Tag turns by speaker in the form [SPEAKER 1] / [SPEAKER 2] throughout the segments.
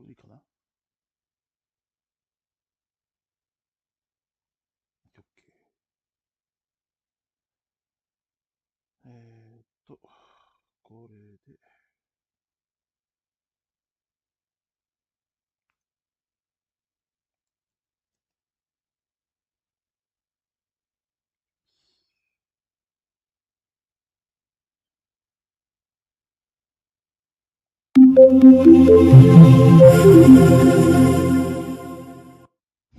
[SPEAKER 1] 無理かな。OK。これで、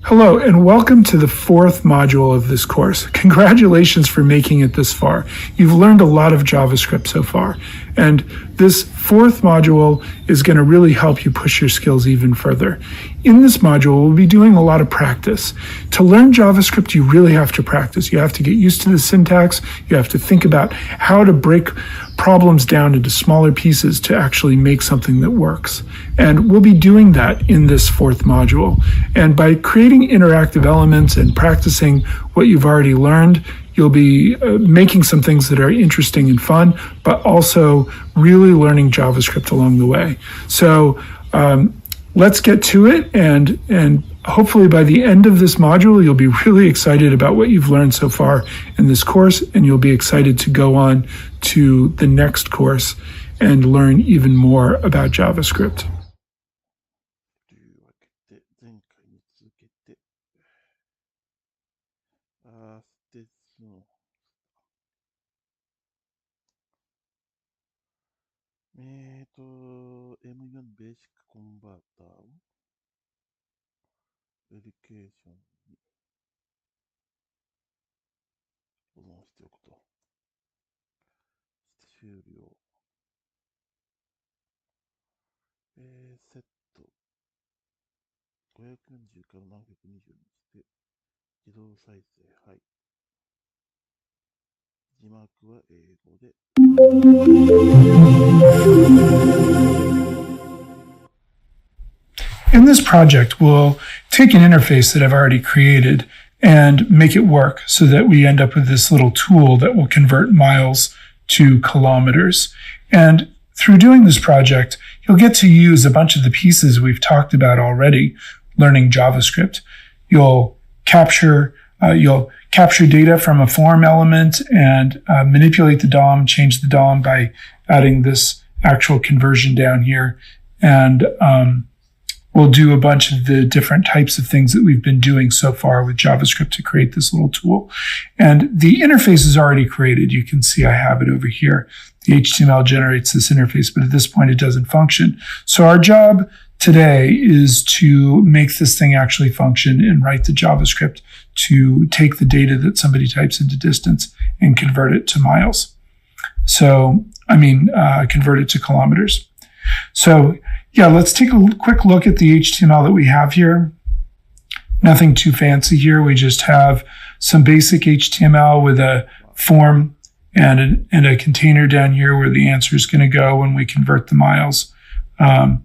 [SPEAKER 2] Hello, and welcome to the fourth module of this course. Congratulations for making it this far. You've learned a lot of JavaScript so far, and this fourth module is going to really help you push your skills even further. In this module, we'll be doing a lot of practice. To learn JavaScript, you really have to practice. You have to get used to the syntax. You have to think about how to break problems down into smaller pieces to actually make something that works. And we'll be doing that in this fourth module. And by creating interactive elements and practicing what you've already learned, you'll be making some things that are interesting and fun, but also really learning JavaScript along the way. So let's get to it, and hopefully by the end of this module, you'll be really excited about what you've learned so far in this course, and you'll be excited to go on to the next course and learn even more about JavaScript.
[SPEAKER 1] というわけで、前回に続けて、ステージの、M4 ベーシックコンバーターをエデュケーションに保存しておくと。終了。セット540から720にして自動再生。はい。字幕は英語で。
[SPEAKER 2] In this project, we'll take an interface that I've already created and make it work so that we end up with this little tool that will convert miles to kilometers. And through doing this project, you'll get to use a bunch of the pieces we've talked about already learning JavaScript. You'll capture data from a form element and manipulate the DOM, change the DOM by adding this actual conversion down here. And we'll do a bunch of the different types of things that we've been doing so far with JavaScript to create this little tool. And the interface is already created. You can see I have it over here. The HTML generates this interface, but at this point it doesn't function. So our job today is to make this thing actually function and write the JavaScript to take the data that somebody types into distance and convert it to miles. Convert it to kilometers. So yeah, let's take a quick look at the HTML that we have here. Nothing too fancy here. We just have some basic HTML with a form and a container down here where the answer is going to go when we convert the miles. And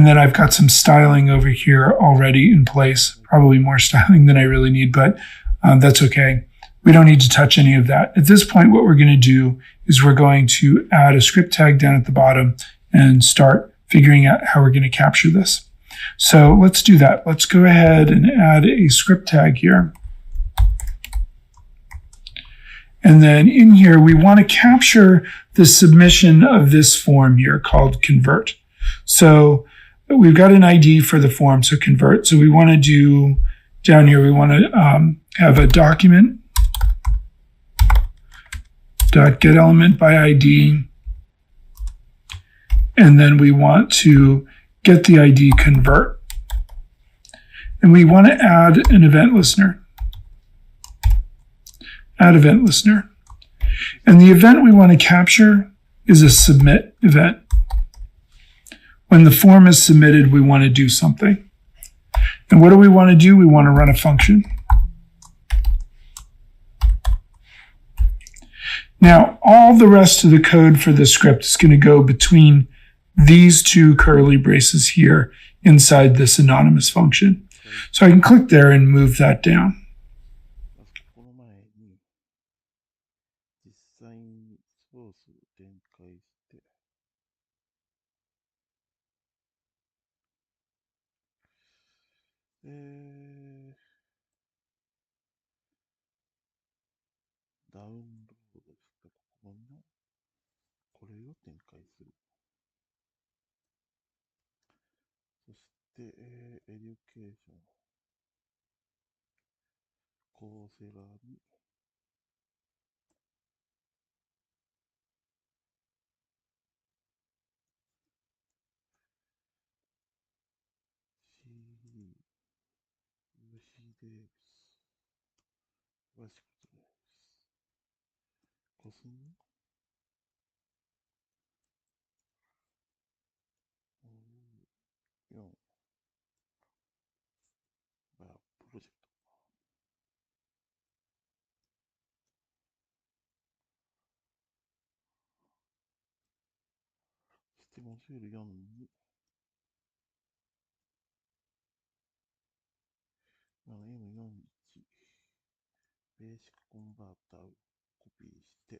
[SPEAKER 2] then I've got some styling over here already in place, probably more styling than I really need, but that's okay. We don't need to touch any of that. At this point, what we're going to do is we're going to add a script tag down at the bottom and start figuring out how we're going to capture this. So let's do that. Let's go ahead and add a script tag here. And then in here, we want to capture the submission of this form here called convert. So we've got an ID for the form, so convert. So we want to do down here, we want to have a document .get element by ID. And then we want to get the ID convert. And we want to add an event listener. Add event listener. And the event we want to capture is a submit event. When the form is submitted, we want to do something. And what do we want to do? We want to run a function. Now, all the rest of the code for the script is going to go between these two curly braces here inside this anonymous function. So I can click there and move that down.
[SPEAKER 1] ダウンロードですか、これを展開する。そして、エデュケーション、コーセラに、CD、UC です。詳しくお願いします。コスン4がプロジェクト。そしてモジュール4に、M41 ベーシックコンバーターをコピーして、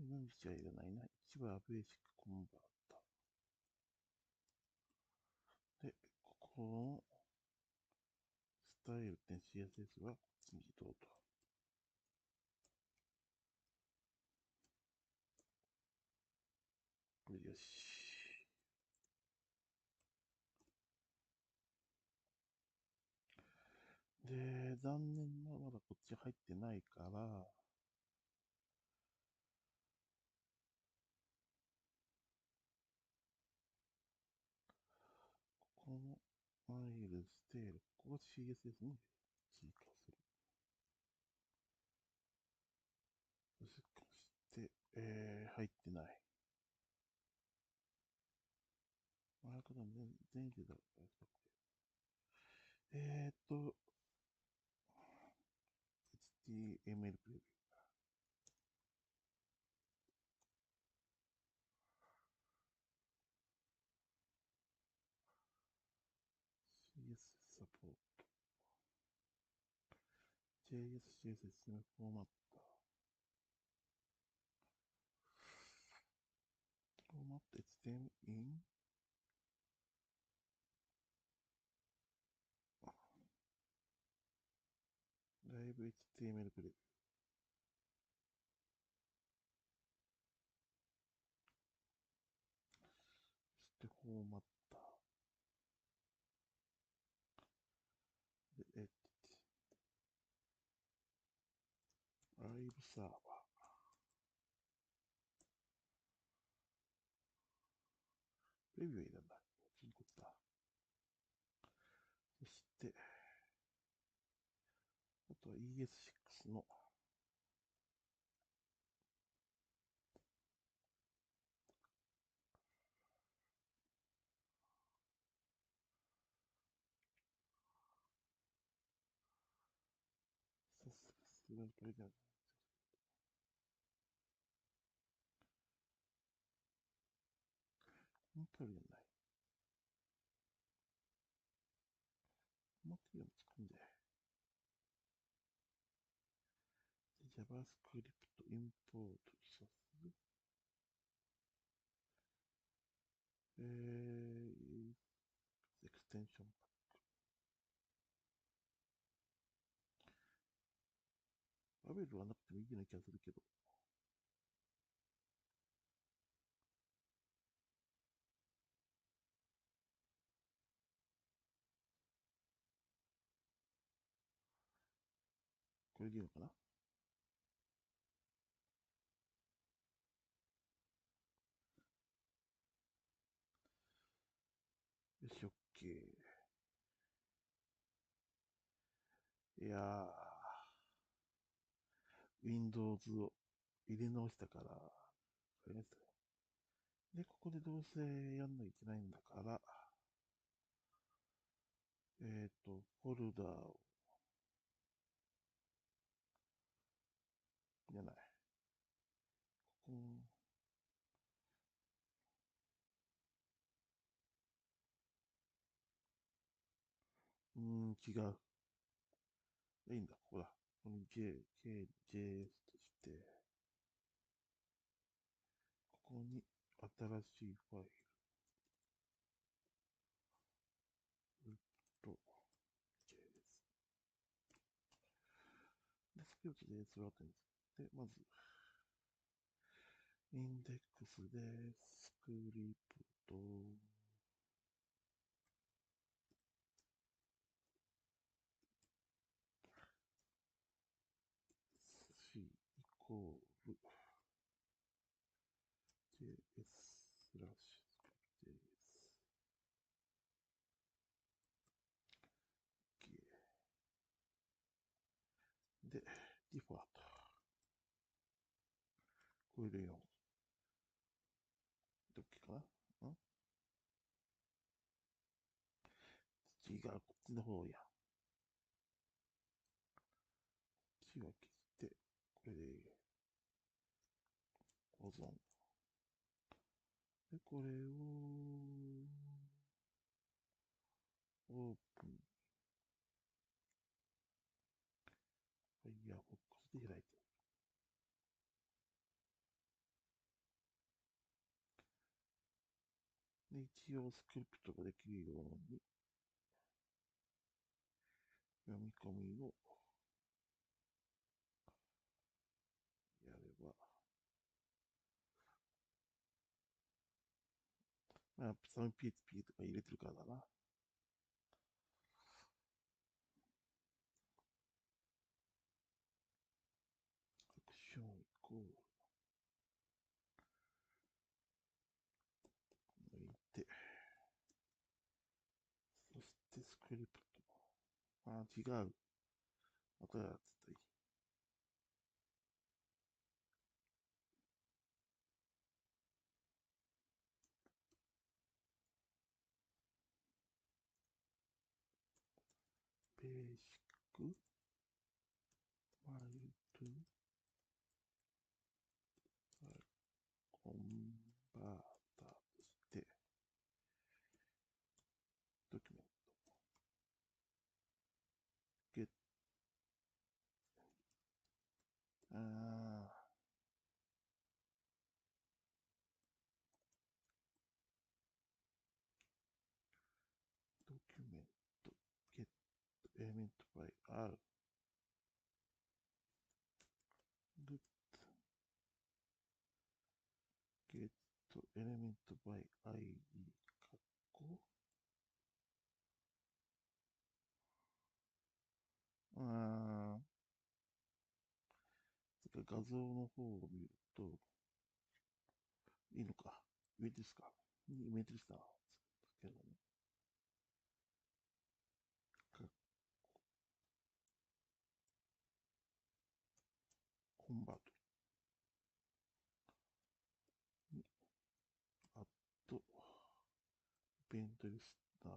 [SPEAKER 1] 41はいらないな。1はベーシックコンバーター。で、ここのスタイル点 CSS はこっちに移動と。これでよし。で、残念ながらまだこっち入ってないから、ここのファイル、ステール、ここが CSS に追加する。そして、入ってない。あれかな、全員でだろう。HTML プレビュー。CS サポート。JS、CSS のフォーマット。フォーマット HTML in ライブ HTML プレビュー。そしてフォーマッター。で、ライブサーバー。プレビューはいらない。次こっちだ。そして、あとは ES6 のさすがにこれじゃない。この通りじゃない。この通りも使うんで。JavaScript インポートさせる。エクステンションパック。ラベルはなくてもいいような気がするけど。これでいいのかな。よし、OK。いやー、Windows を入れ直したから、で、ここでどうせやんなきゃいけないんだから、フォルダを、じゃない。ここ、違う。いいんだ、ここだ。ここに JS として、ここに新しいファイル、JS。で、スクリプトでJS を後に作って、まず、インデックスでスクリプト、C イコール JS スラッシュ JS。で、ディファート。これで4。どっちかな違う、こっちの方や。こっちは消して、これで保存。で、これをオープン。Firefox で開いて。で、一応スクリプトができるように読み込みをやれば、まあ、3PHP とか入れてるからだな。アクションイコール抜いて、そしてスクリプト。あ、違う。またやってたいい。ベーシックマイルコンバーターとして、ドキュメント、ゲッドキュメント、ゲットエレメントバイ R、グッゲットエレメントバイ ID、カッコ、画像の方を見ると、いいのか。イメージですか。イメージしたけどね。コンバート。あと、イベントリスター。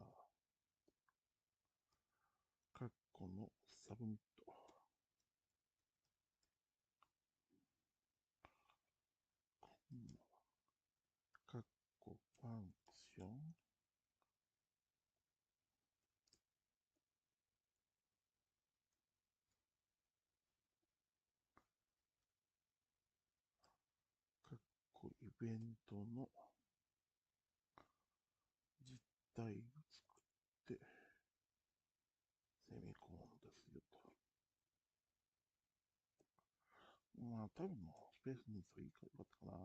[SPEAKER 1] カッコのサブミット。カッコファンクション。カッコイベントの実体を作って、セミコンですよと。まあ、多分スペースにそういいかよかったかな。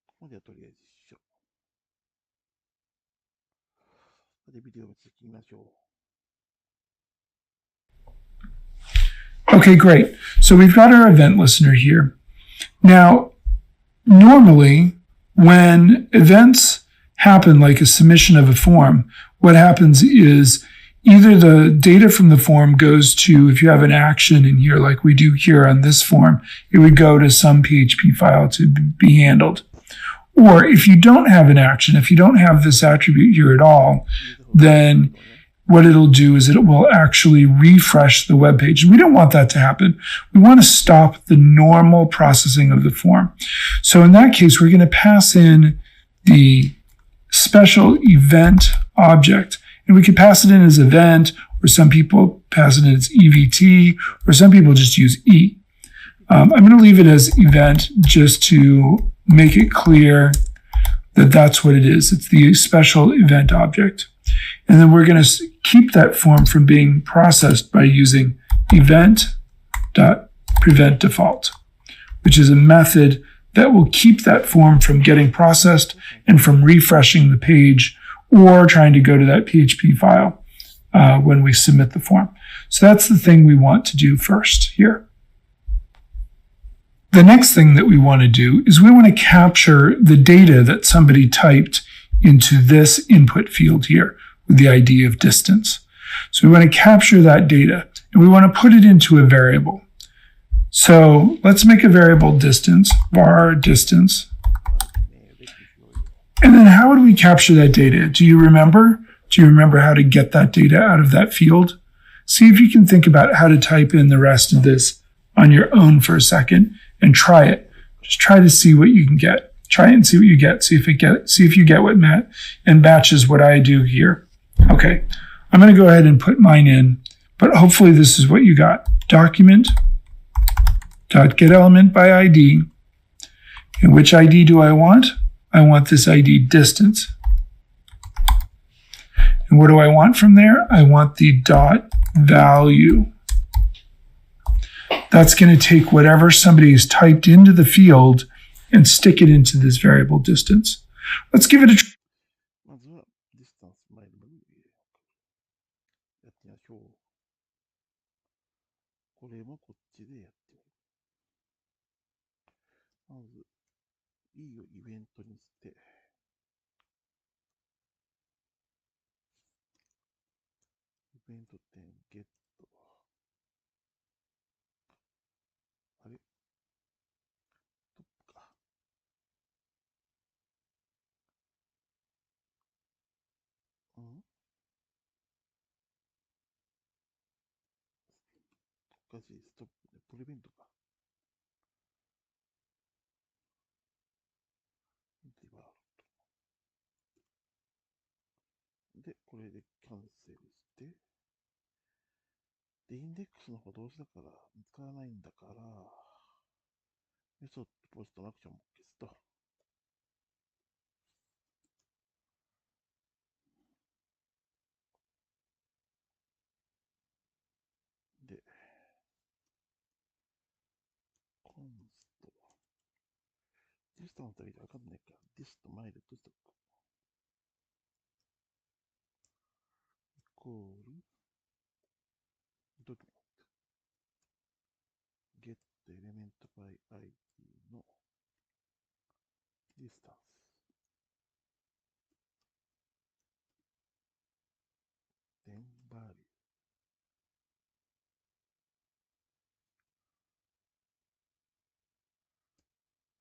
[SPEAKER 1] ここまではとりあえず一緒。で、ビデオを続きましょう。
[SPEAKER 2] Okay, great. So we've got our event listener here. Now, normally, when events happen, like a submission of a form, what happens is either the data from the form goes to, if you have an action in here, like we do here on this form, it would go to some PHP file to be handled. Or if you don't have an action, if you don't have this attribute here at all, then what it'll do is it will actually refresh the web page. And we don't want that to happen. We want to stop the normal processing of the form. So in that case, we're going to pass in the special event object. And we could pass it in as event, or some people pass it as EVT, or some people just use E. I'm going to leave it as event just to make it clear that that's what it is. It's the special event object. And then we're going to keep that form from being processed by using event.preventDefault, which is a method that will keep that form from getting processed and from refreshing the page or trying to go to that PHP file when we submit the form. So that's the thing we want to do first here. The next thing that we want to do is we want to capture the data that somebody typed into this input field here with the ID of distance. So we want to capture that data and we want to put it into a variable. So let's make a variable distance, var distance. And then how would we capture that data? Do you remember? Do you remember how to get that data out of that field? See if you can think about how to type in the rest of this on your own for a second and try it. Just try to see what you can get. Try it and see what you get. See if you get what Matt and matches what I do here. Okay, I'm going to go ahead and put mine in, but hopefully this is what you got. Document.getElementById. by ID. And which ID do I want? I want this ID distance. And what do I want from there? I want the dot value. That's going to take whatever somebody has typed into the field and stick it into this variable distance. Let's give it a try.
[SPEAKER 1] まずは、ディスタンスマイルの上やってみましょう。これもこっちでやってみる。まず、E をイベントにして、イベント点ゲット。あれトップか。うんおかしい、ストップで、プレベントか。で、これでキャンセルして、で、インデックスの方同時だから見つからないんだから、メソッドポストのアクションも消すと。で、コンスト。ディスタンスだけじゃわかんないから、ディスとマイルとしとく。イコール、ドキュメント。ゲットエレメントバイ ID のディスタンス。then value。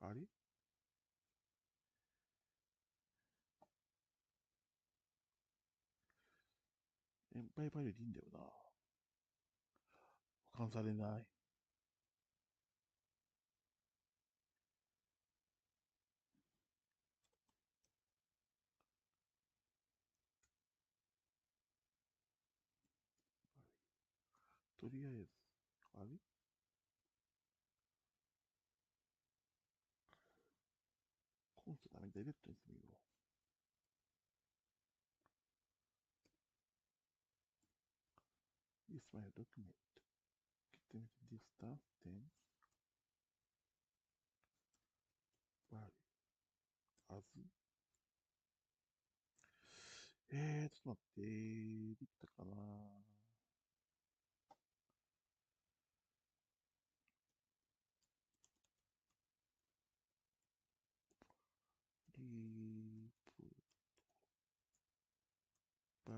[SPEAKER 1] あれバイバリューでいいんだよな。保管されない。とりあえず、あれコンストダメダイレクトにしてみよう。This my document. Get this stuff, then value as ちょっと待って、できたかなリープ、バー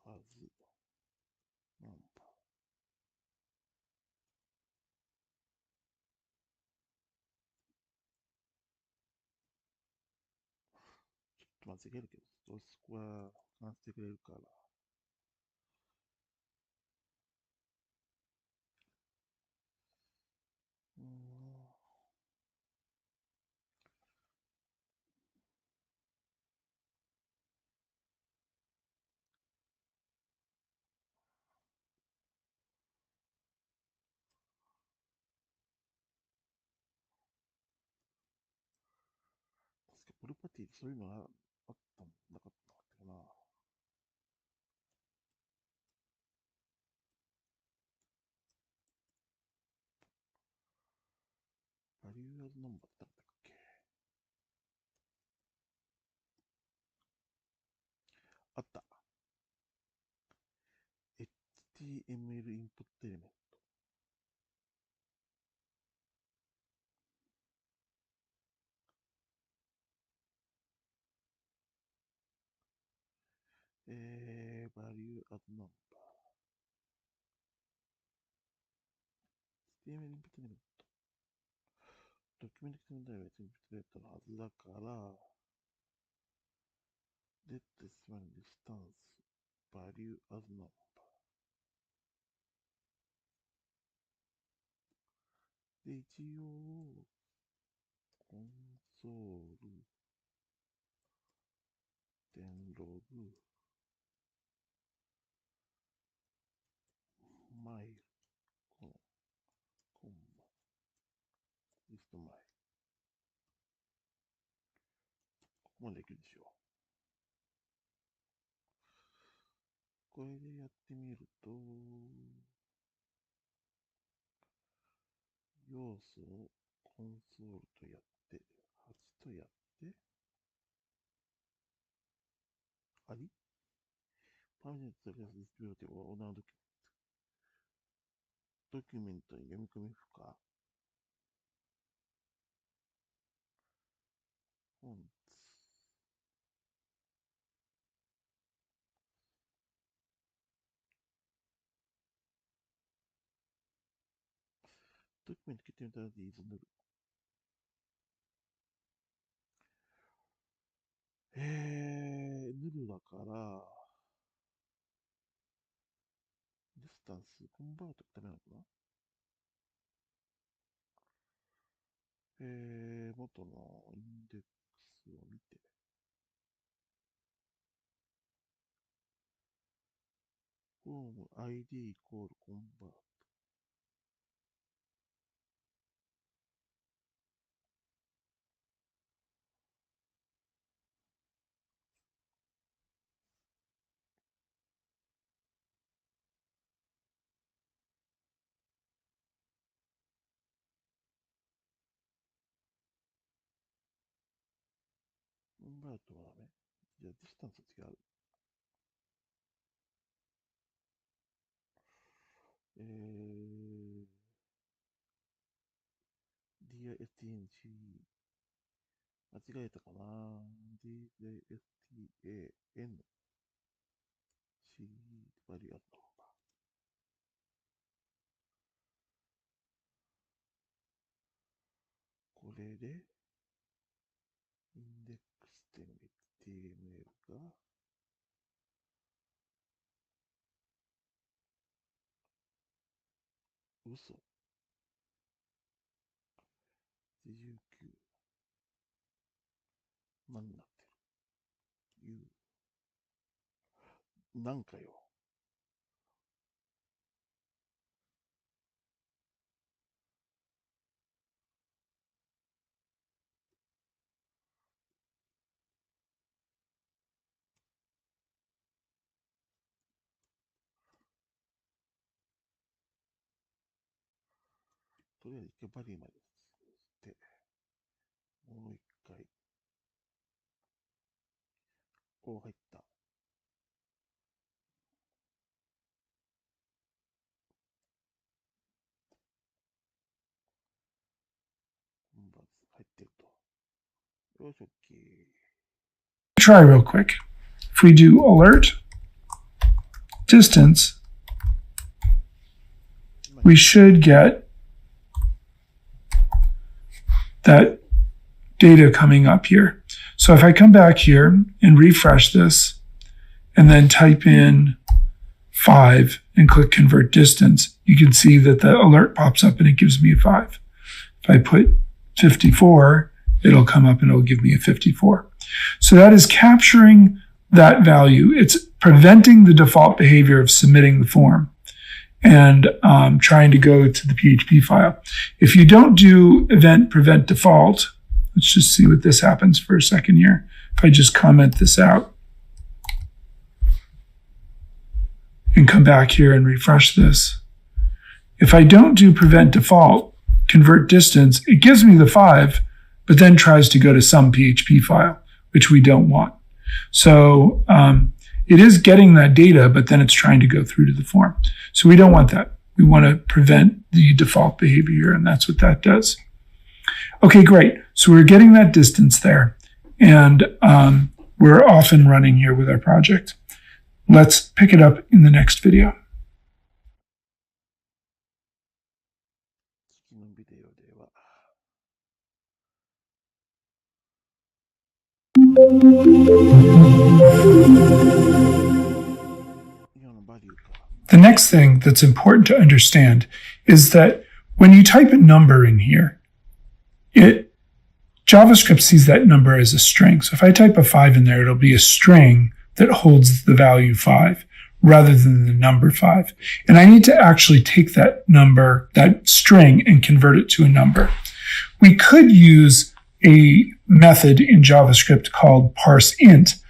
[SPEAKER 1] はず、ナンバー。ちょっと間違えるけど、そこは話してくれるから。うーん。コルパティってそういうのがあったんなかったかな。バリューアズナンバーってあったっけ？あった。HTML インプットエレメント。バリューアズナンバー。HTML インプットエレメント。ドキュメントエレメントインプットエレメントのはずだから、let this one distance value as number。で、一応、コンソール、点ログ、マイル、コンマ、リストマイル。ここまでできるでしょう。これでやってみると、要素をコンソールとやって、8とやって、ありパーミネントとリアスディスプレイというオーナードキュメントに読み込み不可。フォンツ。ドキュメント決定みたいなでいいぞ塗る。ヌルだから、ディスタンス、コンバートダメなのかな？元のインデックスを見て、フォーム ID イコールコンバート。コンバートはダメ。じゃあディスタンス違う。DISTNG 間違えたかな？ DISTAN C バリューあったのか。これでインデックス点 HTML が嘘19万になってる。なんかよ。とりあえず一回バリーまでして、もう一回。お、入った。入ってると。よし、OK。
[SPEAKER 2] Try real quick. If we do alert, distance, we should get that data coming up here. So if I come back here and refresh this and then type in 5 and click convert distance, you can see that the alert pops up and it gives me a 5. If I put 54, it'll come up and it'll give me a 54. So that is capturing that value. It's preventing the default behavior of submitting the form and trying to go to the PHP file. If you don't do event prevent default, Let's just see what this happens for a second here. If I just comment this out and come back here and refresh this. If I don't do prevent default, convert distance, it gives me the 5, but then tries to go to some PHP file, which we don't want. So it is getting that data, but then it's trying to go through to the form. So we don't want that. We want to prevent the default behavior, and that's what that does. Okay, great. So we're getting that distance there, and we're off and running here with our project. Let's pick it up in the next video.
[SPEAKER 1] 次のビデオでは今のバリューとは
[SPEAKER 2] The next thing that's important to understand is that when you type a number in here, JavaScript sees that number as a string. So if I type a 5 in there, it'll be a string that holds the value 5 rather than the number 5. And I need to actually take that number, that string, and convert it to a number. We could use a method in JavaScript called parseInt,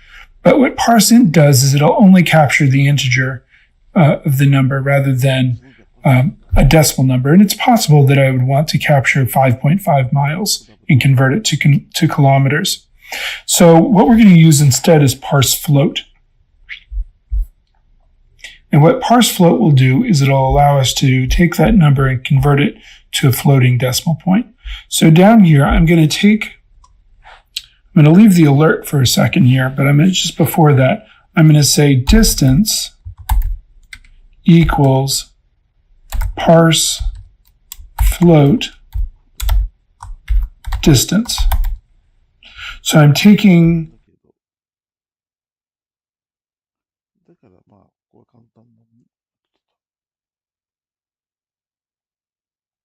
[SPEAKER 2] but what parseInt does is it'll only capture the integer of the number rather than a decimal number. And it's possible that I would want to capture 5.5 miles and convert it to kilometers. So what we're going to use instead is parsefloat. And what parsefloat will do is it'll allow us to take that number and convert it to a floating decimal point. So down here, I'm going to leave the alert for a second here, but just before that, I'm going to say distance equals parse float distance. So I'm taking
[SPEAKER 1] だけど、だからまあ、ここは簡単な。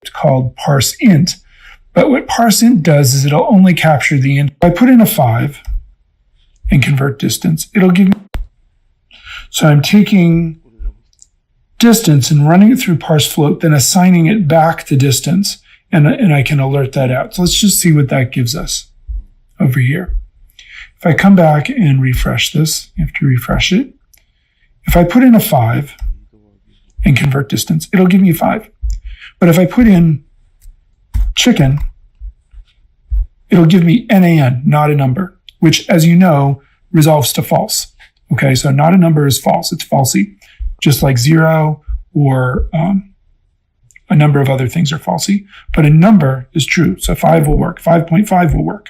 [SPEAKER 2] It's called parseInt. But what parseInt does is it'll only capture the int. If I put in a 5 and convert distance, it'll give me. So I'm taking distance and running it through parsefloat, then assigning it back the distance, and I can alert that out. So let's just see what that gives us over here. If I come back and refresh this, you have to refresh it. If I put in a 5 and convert distance, it'll give me 5. But if I put in chicken, it'll give me NaN, not a number, which, as you know, resolves to false. Okay, so not a number is false. It's falsy, just like 0 or a number of other things are falsy. But a number is true, so 5 will work. 5.5 will work.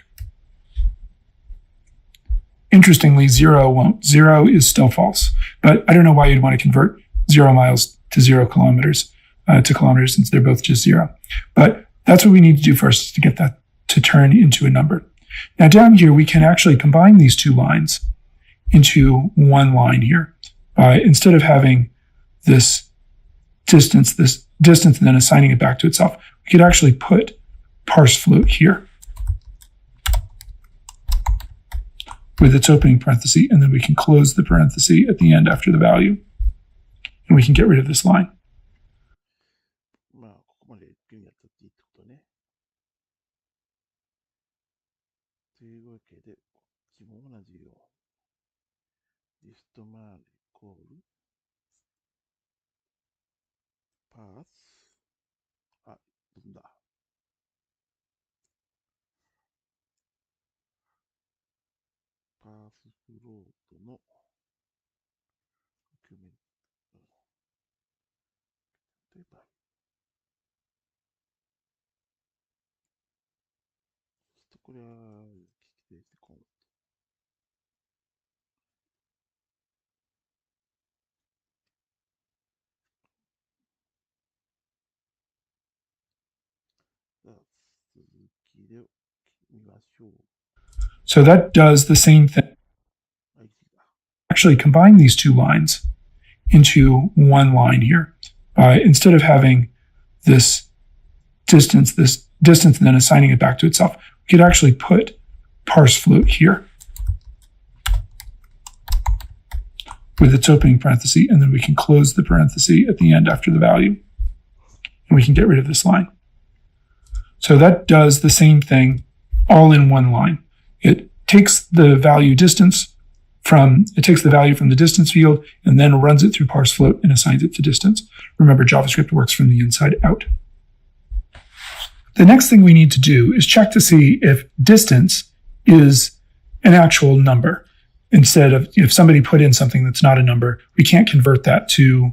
[SPEAKER 2] Interestingly, 0 won't. 0 is still false. But I don't know why you'd want to convert 0 miles to 0 kilometers to kilometers, since they're both just 0. But that's what we need to do first, is to get that to turn into a number. Now down here, we can actually combine these two lines into one line here. Instead of having this distance, and then assigning it back to itself, we could actually put parsefloat here with its opening parenthesis, and then we can close the parenthesis at the end after the value. And we can get rid of this line.
[SPEAKER 1] まあ、ここまでやっていいってことね。というわけで、こっちも同じよう。リストマールイコールパース。あ、どんだ。パースフロートのドキュメント。例えば、これは聞き手してコント。じゃあ、続きで見ましょう。
[SPEAKER 2] So that does the same thing. Actually combine these two lines into one line here. Instead of having this distance, and then assigning it back to itself, we could actually put parsefloat here with its opening parenthesis, and then we can close the parenthesis at the end after the value. And we can get rid of this line. So that does the same thing all in one line. It takes the value from the distance field and then runs it through parse float and assigns it to distance. Remember, JavaScript works from the inside out. The next thing we need to do is check to see if distance is an actual number. Instead of, if somebody put in something that's not a number, we can't convert that to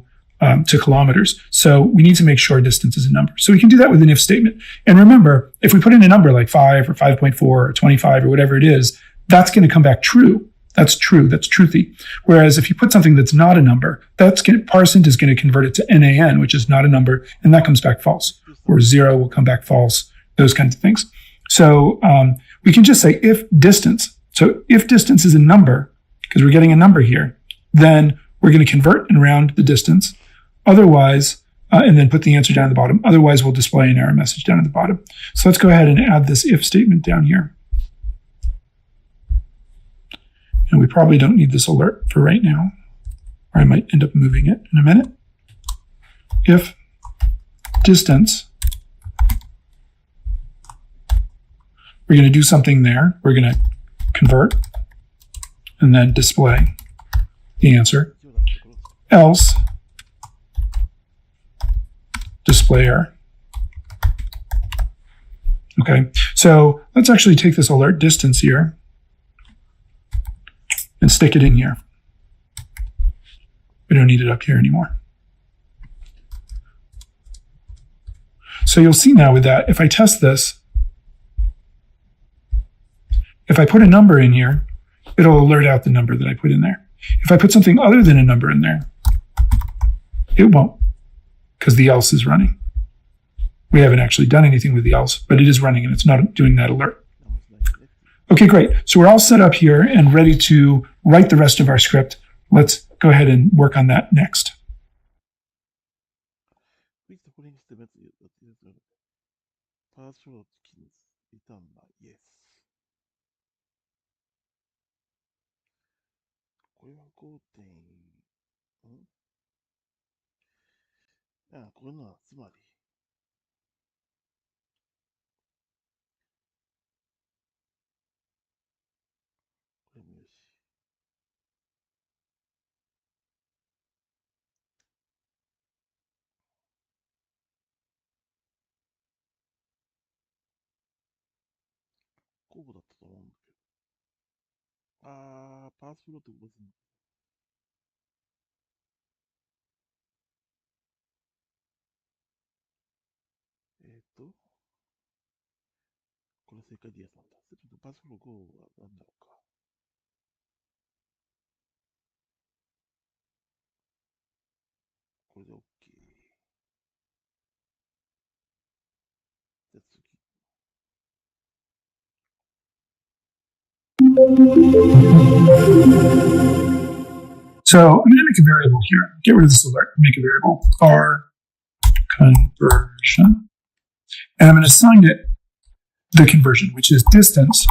[SPEAKER 2] kilometers. So we need to make sure distance is a number. So we can do that with an if statement. And remember, if we put in a number like 5 or 5.4 or 25 or whatever it is, that's going to come back true. That's true. That's truthy. Whereas if you put something that's not a number, parsint is going to convert it to NaN, which is not a number, and that comes back false. Or 0 will come back false, those kinds of things. So we can just say if distance. So if distance is a number, because we're getting a number here, then we're going to convert and round the distance. Otherwise, and then put the answer down at the bottom. Otherwise, we'll display an error message down at the bottom. So let's go ahead and add this if statement down here. And we probably don't need this alert for right now, or I might end up moving it in a minute. If distance, we're going to do something there. We're going to convert and then display the answer. Else, display error. Okay, so let's actually take this alert distance here and stick it in here. We don't need it up here anymore. So you'll see now with that, if I test this, if I put a number in here, it'll alert out the number that I put in there. If I put something other than a number in there, it won't, because the else is running. We haven't actually done anything with the else, but it is running and it's not doing that alert. Okay, great. So we're all set up here and ready to write the rest of our script. Let's go ahead and work on that next. So I'm going to make a variable here. Get rid of this alert. Make a variable r conversion. And I'm going to assign it the conversion, which is distance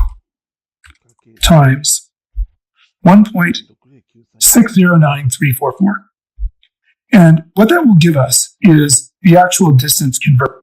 [SPEAKER 2] times 1.609344. And what that will give us is the actual distance conversion.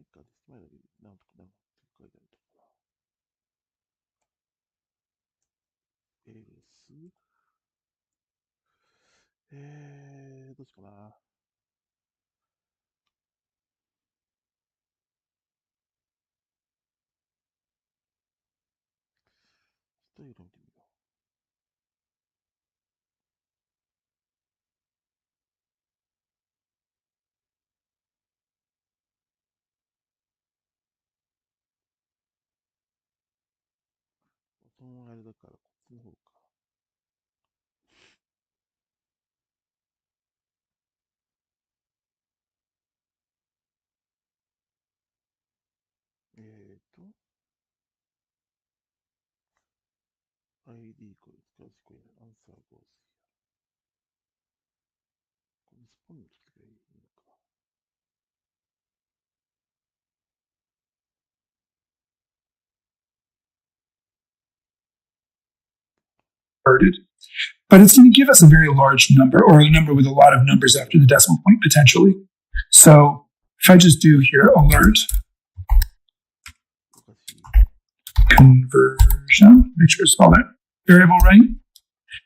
[SPEAKER 1] いか、テスト前だけなんとかなんとか書いてあるとかな。エルス。どうしようかな。ちょっと色見てみよう。そのあれだから、こっちの方か。ID これ使うし、これアンサーゴース。これスポンに来てくればいいのか。
[SPEAKER 2] But it's going to give us a very large number or a number with a lot of numbers after the decimal point potentially. So if I just do here alert conversion, make sure to spell that variable right,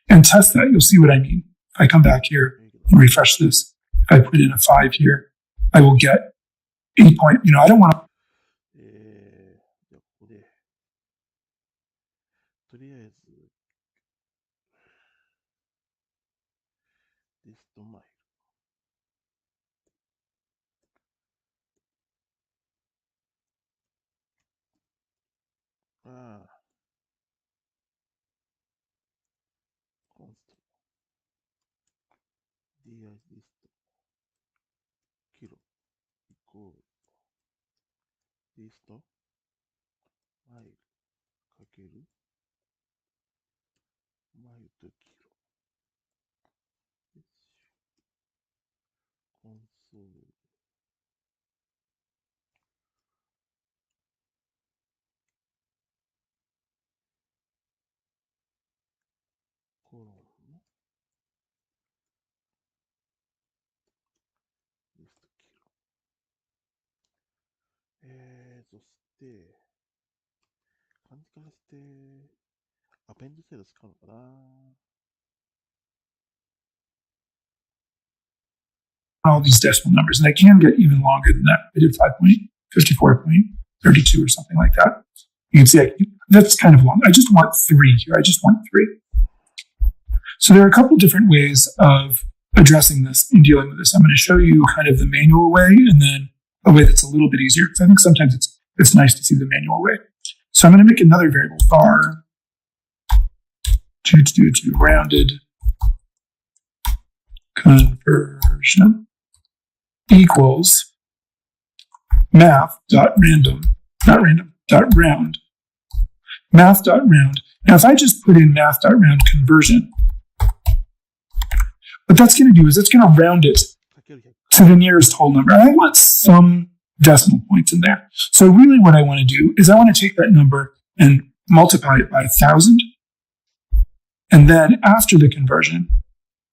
[SPEAKER 2] and test that, you'll see what I mean. If I come back here and refresh this, if I put in a 5 here, I will get 8 point. I don't want to.
[SPEAKER 1] じゃあここで、とりあえず、リストマイル。コンスト。DI リスト。キロ。イコール。リスト。マイル。かける。マイルとキロ。コンソール。コロンのリストキロ。そして、漢字からして、アペンド制度使うのかな。
[SPEAKER 2] all these decimal numbers, and they can get even longer than that. I did 5.54.32 or something like that. You can see that's kind of long. I just want 3 here. I just want 3. So there are a couple different ways of addressing this and dealing with this. I'm going to show you kind of the manual way and then a way that's a little bit easier, because I think sometimes it's nice to see the manual way. So I'm going to make another variable var to rounded conversion equals math.random, not random, .round. Math.round. Now, if I just put in math.round conversion, what that's going to do is it's going to round it to the nearest whole number. I want some decimal points in there. So really what I want to do is I want to take that number and multiply it by 1,000. And then after the conversion,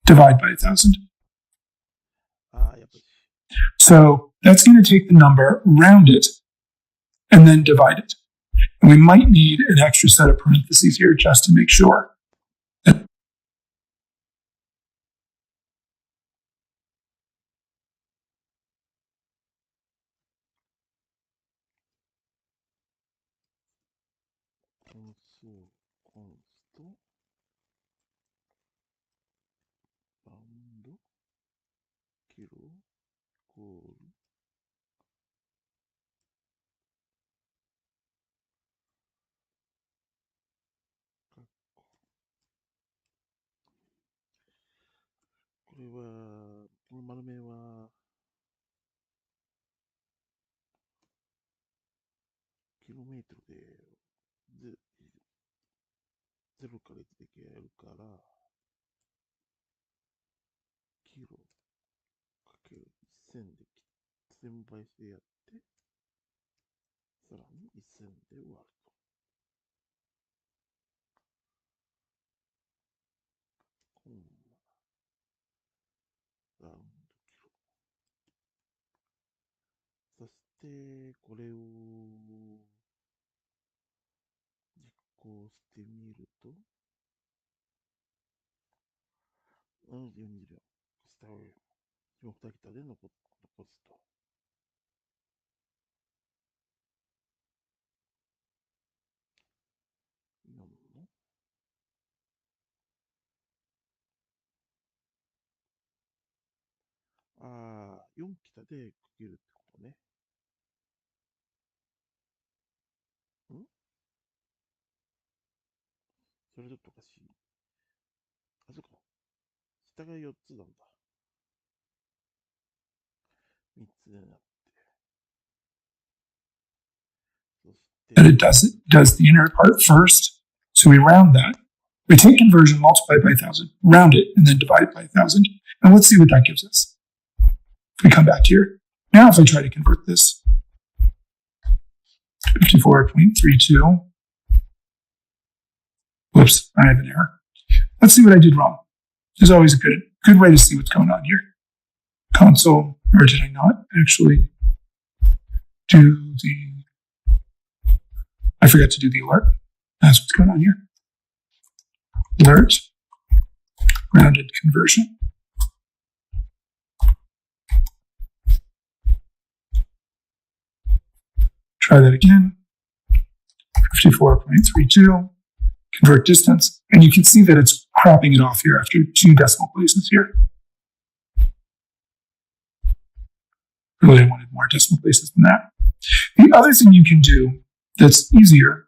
[SPEAKER 2] divide by 1,000. So that's going to take the number, round it, and then divide it. And we might need an extra set of parentheses here just to make sure.
[SPEAKER 1] これは、この丸めは、キロメートルで0から1でやるから、キロかける1000で1000倍してやって、さらに1000で割ると。コンマ、ラウンドキロ。そして、これを実行してみると、42秒。下を下2桁で残すと。4の4桁で区切るってことね。それちょっとおかしい。そうか。下が4つなんだ。3つになって。そして。
[SPEAKER 2] And it does the inner part first. So we round that. We take conversion, multiply it by 1,000, round it, and then divide it by 1,000. And let's see what that gives us. If we come back here. Now if I try to convert this, 54.32. Whoops, I have an error. Let's see what I did wrong. There's always a good way to see what's going on here. Console, or did I not actually do I forgot to do the alert. That's what's going on here. Alert, rounded conversion. Try that again. 54.32. Convert distance. And you can see that it's cropping it off here after 2 decimal places here. Really, I wanted more decimal places than that. The other thing you can do that's easier,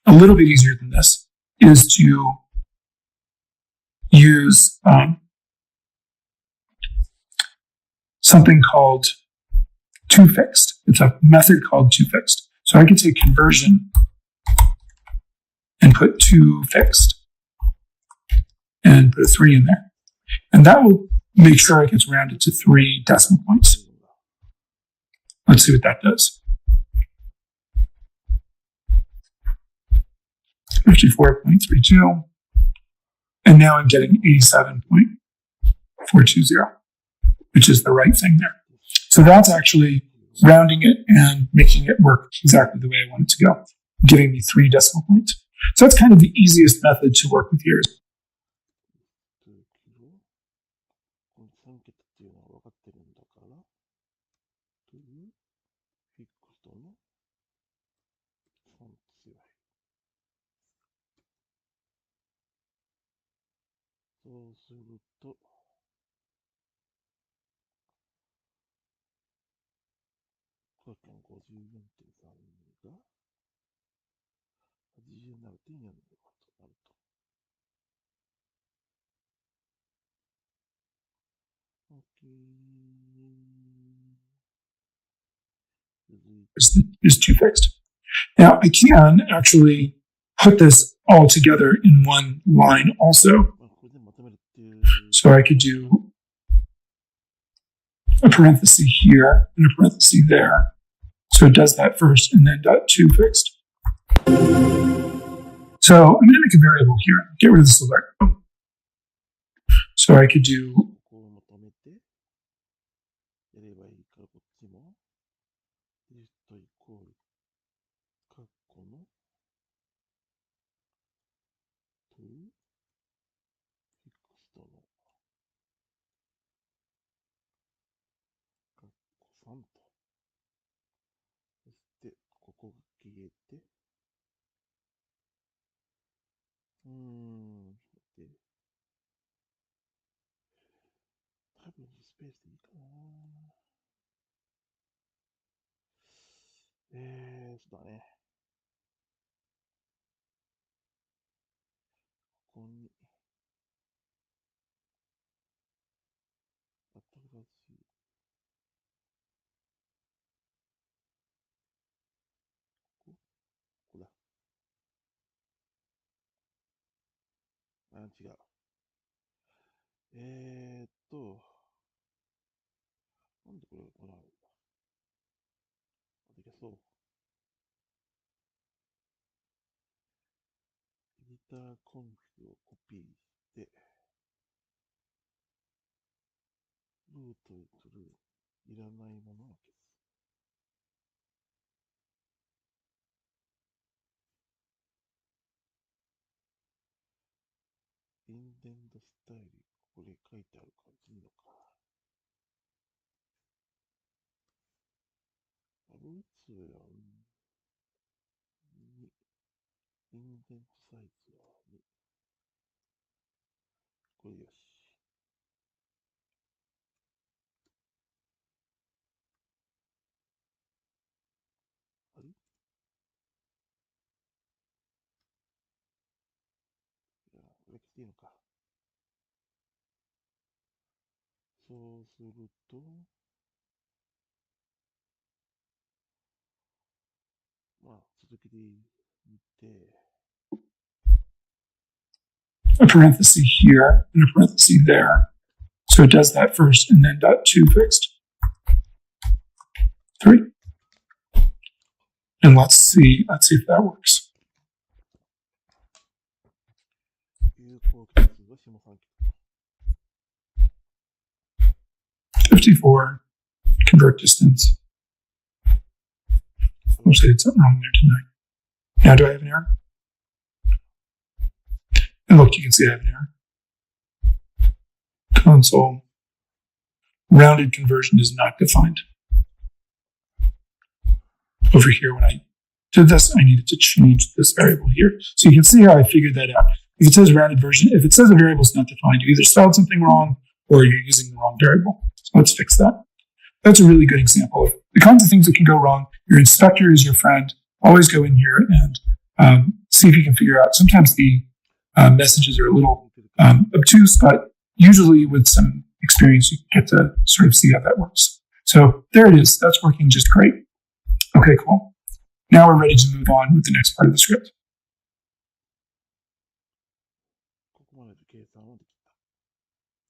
[SPEAKER 2] a little bit easier than this, is to use something called toFixed. It's a method called toFixed. So I could take conversion and put toFixed and put a 3 in there. And that will make sure it gets rounded to 3 decimal points. Let's see what that does. 54.32. And now I'm getting 87.420, which is the right thing there. So that's actually rounding it and making it work exactly the way I want it to go, giving me 3 decimal points. So that's kind of the easiest method to work with here.
[SPEAKER 1] 3桁っていうのが分かってるんだから、というフィックストの3強い。そうすると、これ54.32 が 87.45 となると。
[SPEAKER 2] Is toFixed. Now I can actually put this all together in one line also. So I could do a parenthesis here and a parenthesis there. So it does that first and then .toFixed. So I'm going to make a variable here. Get rid of this alert. So I could do3
[SPEAKER 1] と。そして、ここが消えて、ちょっと待って。多分スペースでいいかな。そうだね。ここに、新しい。ここだ。違う。なんでこれがこうなるんだ。できそう。エディターコンフィグをコピーして、ルートにするいらないものを消す。デンドスタイル、ここで書いてあるからいいのか。アブーツは2、インデントサイズは2。これよし。あれいや、めくっていいのか。そうすると、まあ、続きで見て、
[SPEAKER 2] A parenthesis here and a parenthesis there. So it does that first and then dot 2 fixed. 3. And let's see if that works.
[SPEAKER 1] 有効期数は下半期。
[SPEAKER 2] 54. Convert distance. Looks like it's something wrong there tonight. Now do I have an error? And look, you can see I have an error. Console. Rounded conversion is not defined. Over here, when I did this, I needed to change this variable here. So you can see how I figured that out. If it says rounded version, if it says a variable is not defined, you either spelled something wrong or you're using the wrong variable. So let's fix that. That's a really good example of the kinds of things that can go wrong. Your inspector is your friend. Always go in here and see if you can figure out. Sometimes the messages are a little obtuse, but usually with some experience, you get to sort of see how that works. So there it is. That's working just great. Okay, cool. Now we're ready to move on with the next part of the script.
[SPEAKER 1] ここまで計算をできた。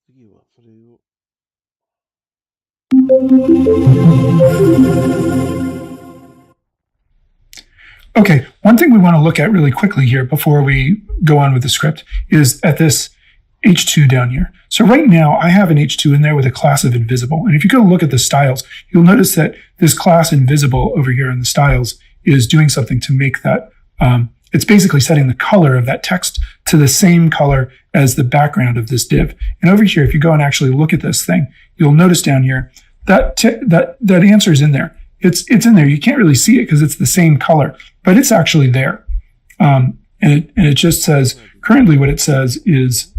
[SPEAKER 1] 次はそれを
[SPEAKER 2] Okay, one thing we want to look at really quickly here before we go on with the script is at this H2 down here. So right now I have an H2 in there with a class of invisible. And if you go look at the styles, you'll notice that this class invisible over here in the styles is doing something to make that, it's basically setting the color of that text to the same color as the background of this div. And over here, if you go and actually look at this thing, you'll notice down here that answer is in there. It's in there. You can't really see it because it's the same color, but it's actually there. And it just says, currently what it says is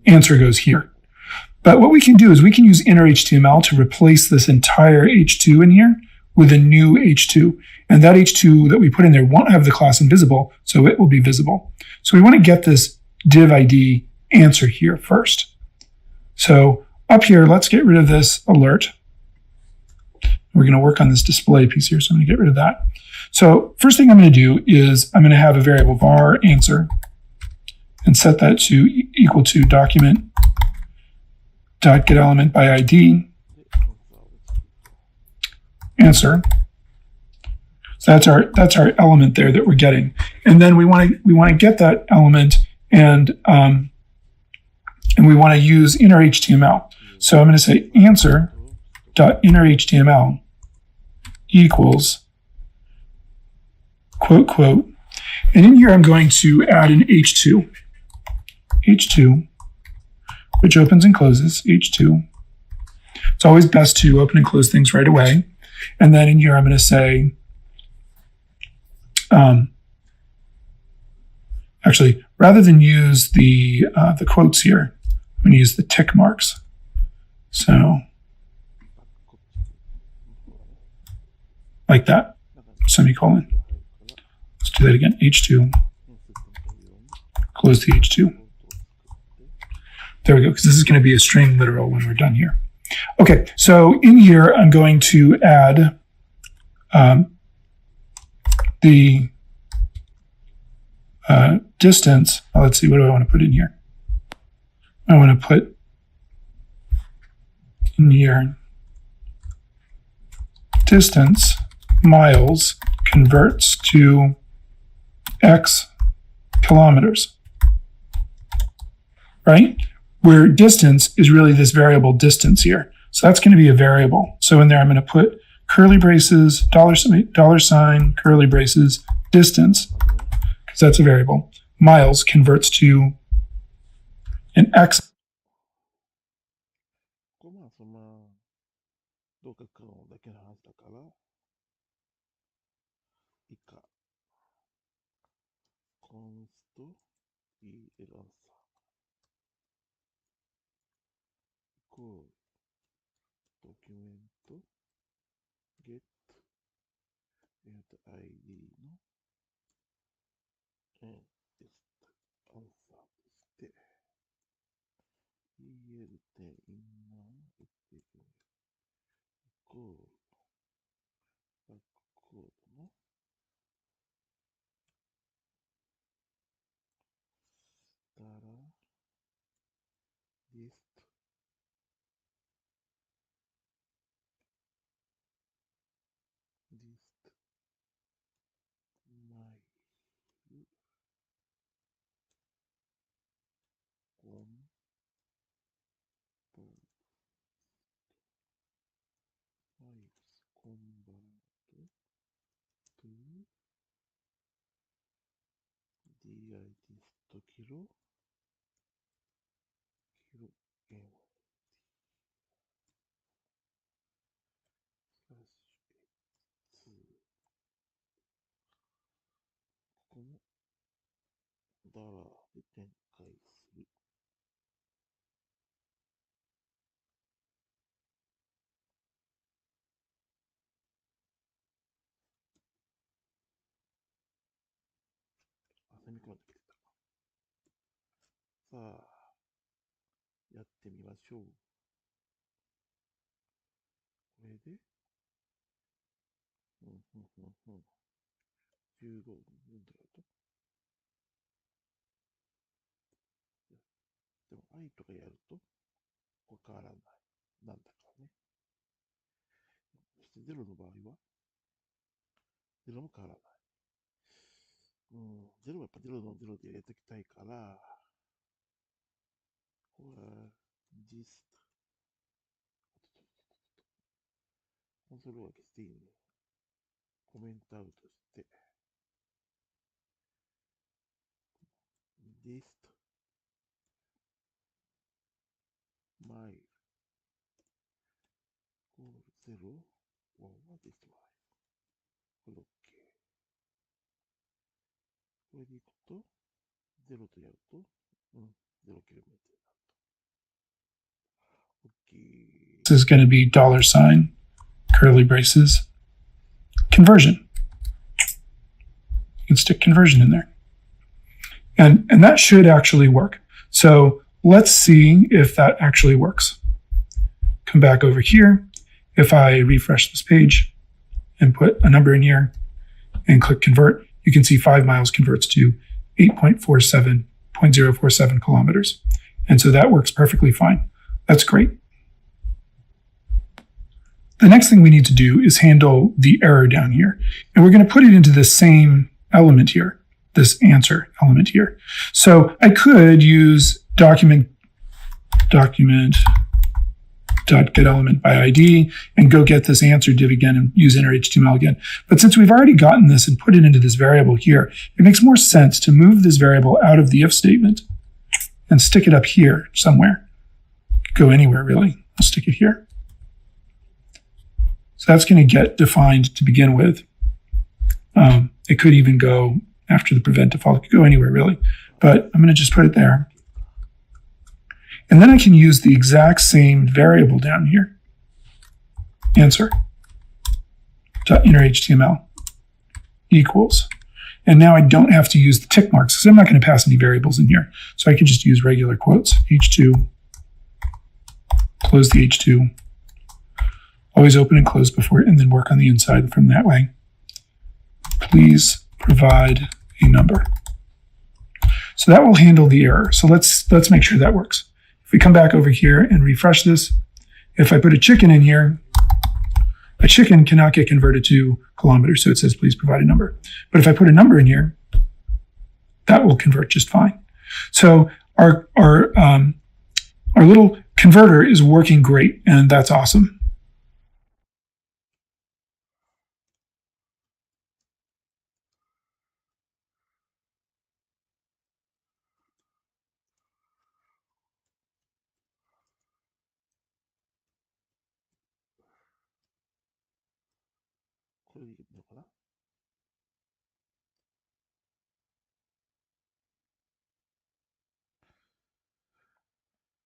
[SPEAKER 2] answer goes here. But what we can do is we can use inner HTML to replace this entire H2 in here with a new H2. And that H2 that we put in there won't have the class invisible, so it will be visible. So we want to get this div ID answer here first. So up here, let's get rid of this alert. We're going to work on this display piece here, so I'm going to get rid of that. So first thing I'm going to do is I'm going to have a variable var answer and set that to equal to document dot get element by ID answer. So that's our element there that we're getting, and then we want to get that element and we want to use inner HTML. So I'm going to say answer dot inner HTML equals quote quote, and in here I'm going to add an H2, which opens and closes H2. It's always best to open and close things right away. And then in here I'm going to say, actually, rather than use the quotes here, I'm going to use the tick marks. So like that, semicolon. Let's do that again. H2, close the H2. There we go, because this is going to be a string literal when we're done here. Okay, so in here, I'm going to add the distance. Oh, let's see, what do I want to put in here? I want to put in here distance miles converts to X kilometers, right? Where distance is really this variable distance here. So that's going to be a variable. So in there, I'm going to put curly braces, dollar sign, curly braces, distance, because that's a variable. Miles converts to and X.
[SPEAKER 1] これまあそんなどうか可能だけの話だから以下コンスト EL アンサーイコールドキュメント get ID のテストアンサーとして EL 点インナーイコールバックコードのスタラリストマイルコンバーマイルスコンバートto DI リストキロ円スラッシュ X ここもダラーで展開する。セミコンまで来てた。さあ、やってみましょう。これで、15分だと。でも、I とかやると、ここ変わらない。なんだかね。そして0の場合は、0も変わらない。0はやっぱ0の0で入れときたいから、ここは、実、コンソールは消していいね。コメントアウトして、list mile イコール0 or what is mile これ OK。これでいくと、0とやると、0km になると。OK。
[SPEAKER 2] This is going to be $, curly braces, conversion. You can stick conversion in there. And that should actually work. So let's see if that actually works. Come back over here. If I refresh this page and put a number in here and click convert, you can see 5 miles converts to 8.47 kilometers. And so that works perfectly fine. That's great. The next thing we need to do is handle the error down here. And we're going to put it into the same element here, this answer element here. So I could use document.getElement by ID and go get this answer div again and use inner HTML again. But since we've already gotten this and put it into this variable here, it makes more sense to move this variable out of the if statement and stick it up here somewhere. Go anywhere, really. I'll stick it here. So that's going to get defined to begin with. It could even go after the prevent default. It could go anywhere, really. But I'm going to just put it there. And then I can use the exact same variable down here. Answer. .inner HTML equals. And now I don't have to use the tick marks because I'm not going to pass any variables in here. So I can just use regular quotes. H2. Close the H2. Always open and close before, and then work on the inside from that way. Please provide a number. So that will handle the error. So let's make sure that works. If we come back over here and refresh this, if I put a chicken in here, a chicken cannot get converted to kilometers. So it says, please provide a number. But if I put a number in here, that will convert just fine. So our little converter is working great, and that's awesome.
[SPEAKER 1] これでいいのかな。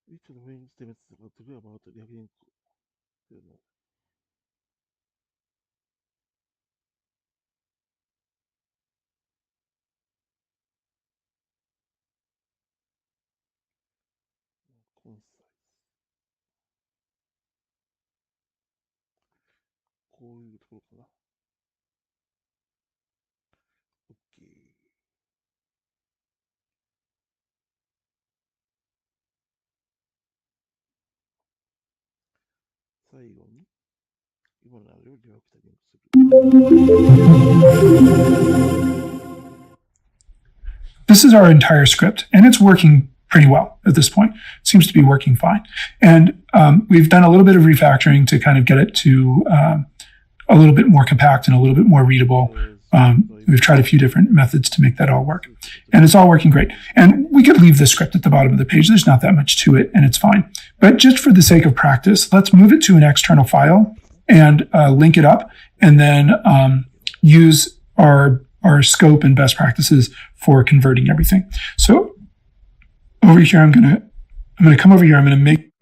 [SPEAKER 1] Which of the main statements are true about reacting to the concise。こういうところかな。OK。最後に、今のあれをリファクタリングする。
[SPEAKER 2] This is our entire script, and it's working pretty well at this point. It seems to be working fine. And we've done a little bit of refactoring to kind of get it to a little bit more compact and a little bit more readable. We've tried a few different methods to make that all work. And it's all working great. And we could leave the script at the bottom of the page. There's not that much to it, and it's fine. But just for the sake of practice, let's move it to an external file and link it up, and then use our scope and best practices for converting everything. So over here, I'm gonna come over here. I'm gonna make.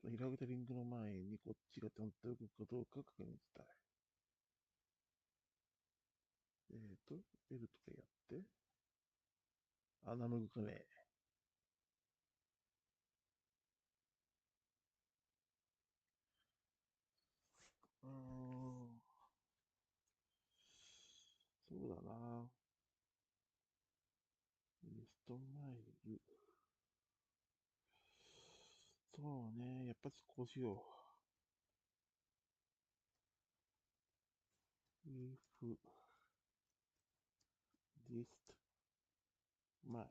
[SPEAKER 1] リファクタリングの前にこっちがちゃんと動くかどうか確認したい。L とかやって。あ、何も動かねえ。そうだな。リストマイル。そうね。やっぱりこうしよう。if list mile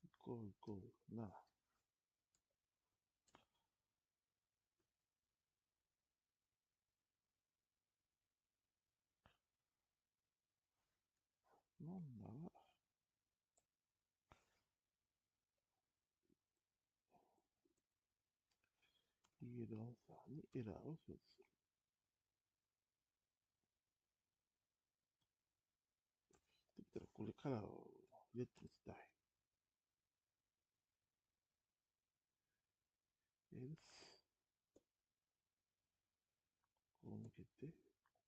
[SPEAKER 1] イコールイコールな。なんだ言えるアンサーにエラーを表示する。できたらこれカラーをレッドにしたい。else ここを抜けて、こ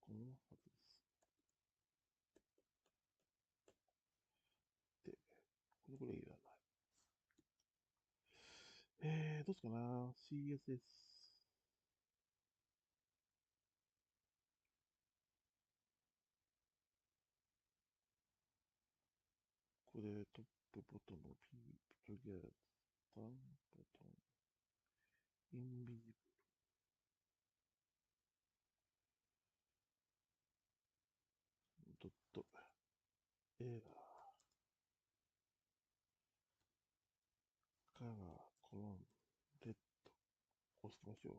[SPEAKER 1] こも外す。で、これいらない。どうすかな ?CSS。これトップボトム P トゲータンボトムインビジブルドットエラーカラーコロンレッド押してみましょう。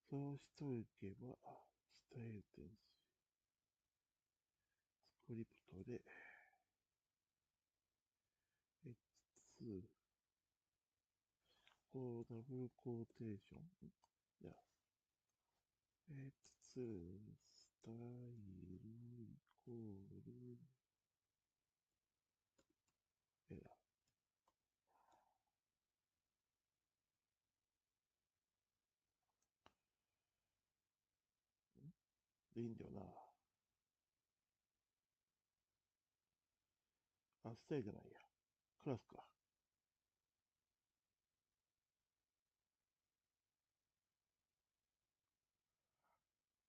[SPEAKER 1] そうしといけばスタイル点スクリプトで H2 こうダブルコーテーションいや H2 スタイルイコールエラーでいいんだよな。あ、スタイルじゃないや。クラスか。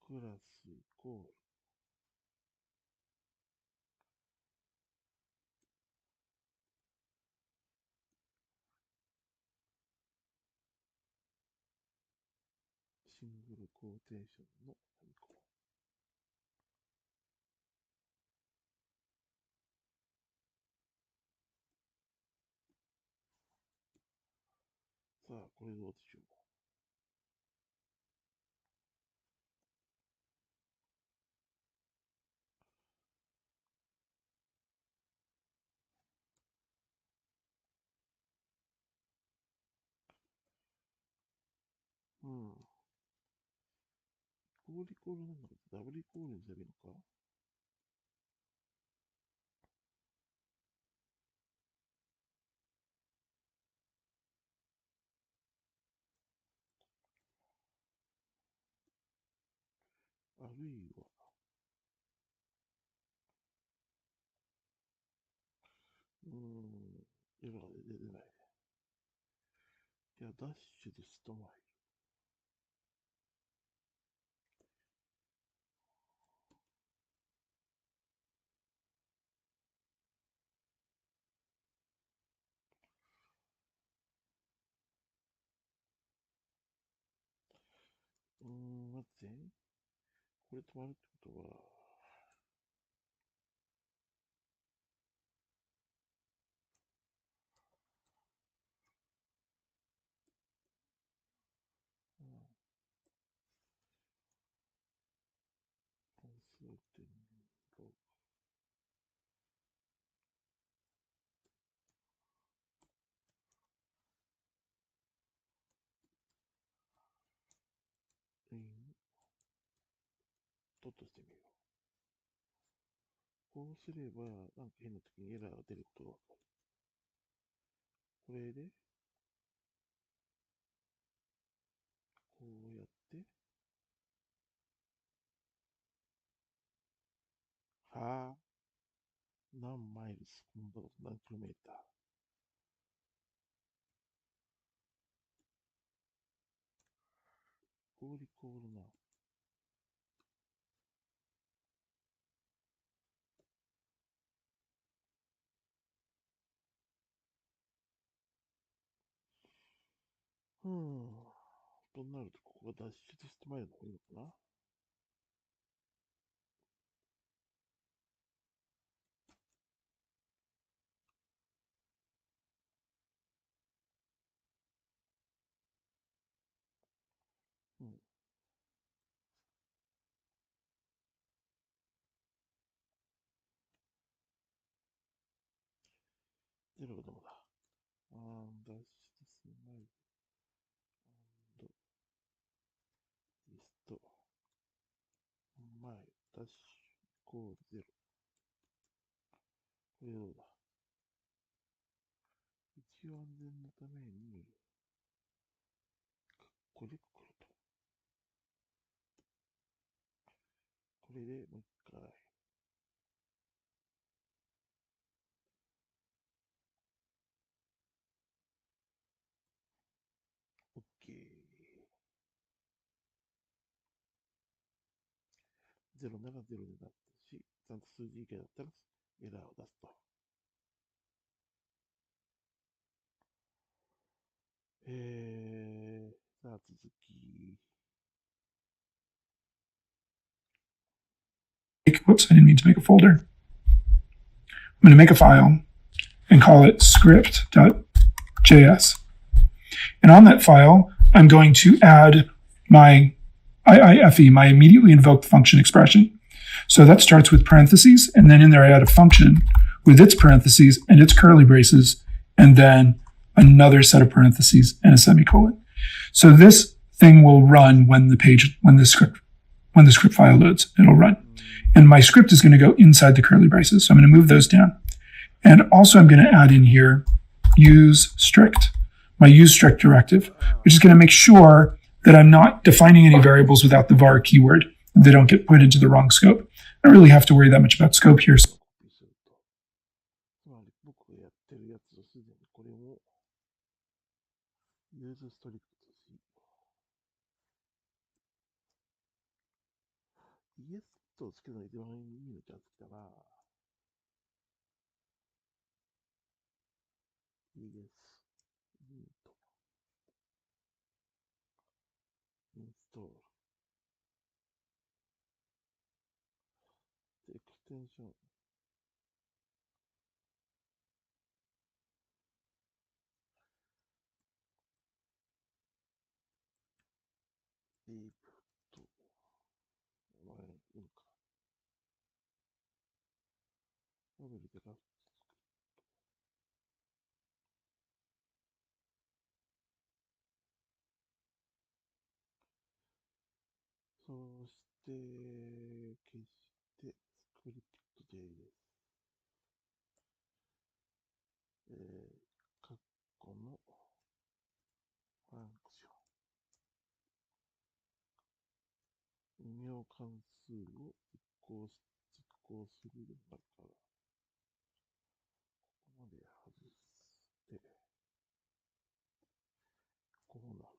[SPEAKER 1] クラスイコールシングルコーテーションのセミコロン。さあ、これどうでしょう。コールイコールなんだけど、ダブルイコールにすればいいのか。あるいは、エラーで出てない。じゃあ、ダッシュでストマイル。待って。これ止まるってことは、関数点ログインとしてみよう。こうすれば、なんか変な時にエラーが出ることがわかる。これで、こうやって、はぁ、何マイルス、何キロメーター。コールイコールな。となると、ここが脱出してまいるのがいいのかな。うん。ゼロがどうだ。脱出してまいる。リスト。前、ダッシュ、コールゼロ。これどうだ。一応安全のために、これ来ると。これでもう一回。OK。0なら0になったし、ちゃんと数字以外だったらエラーを出すと。さあ続き。
[SPEAKER 2] Whoops, I didn't mean to make a folder. I'm going to make a file and call it script.js. And on that file, I'm going to add my IIFE, my immediately invoked function expression. So that starts with parentheses, and then in there I add a function with its parentheses and its curly braces, and then another set of parentheses and a semicolon. So this thing will run when the script file loads, it'll run. And my script is going to go inside the curly braces. So I'm going to move those down. And also I'm going to add in here use strict, my use strict directive, which is going to make sure that I'm not defining any variables without the var keyword. They don't get put into the wrong scope. I don't really have to worry that much about scope here.
[SPEAKER 1] つまり僕がやってるやつをすでにこれもユーズストリクトし、イエスとつけるのが一番いいの気がつきたな。イエス、イント、インストール、エクステンション、ディープと、まあ、いいのか。ラベルでラフそそして、消して、スクリプト JS。括弧のファンクション。異名関数を実行するんだから、ここまで外して、こうなる。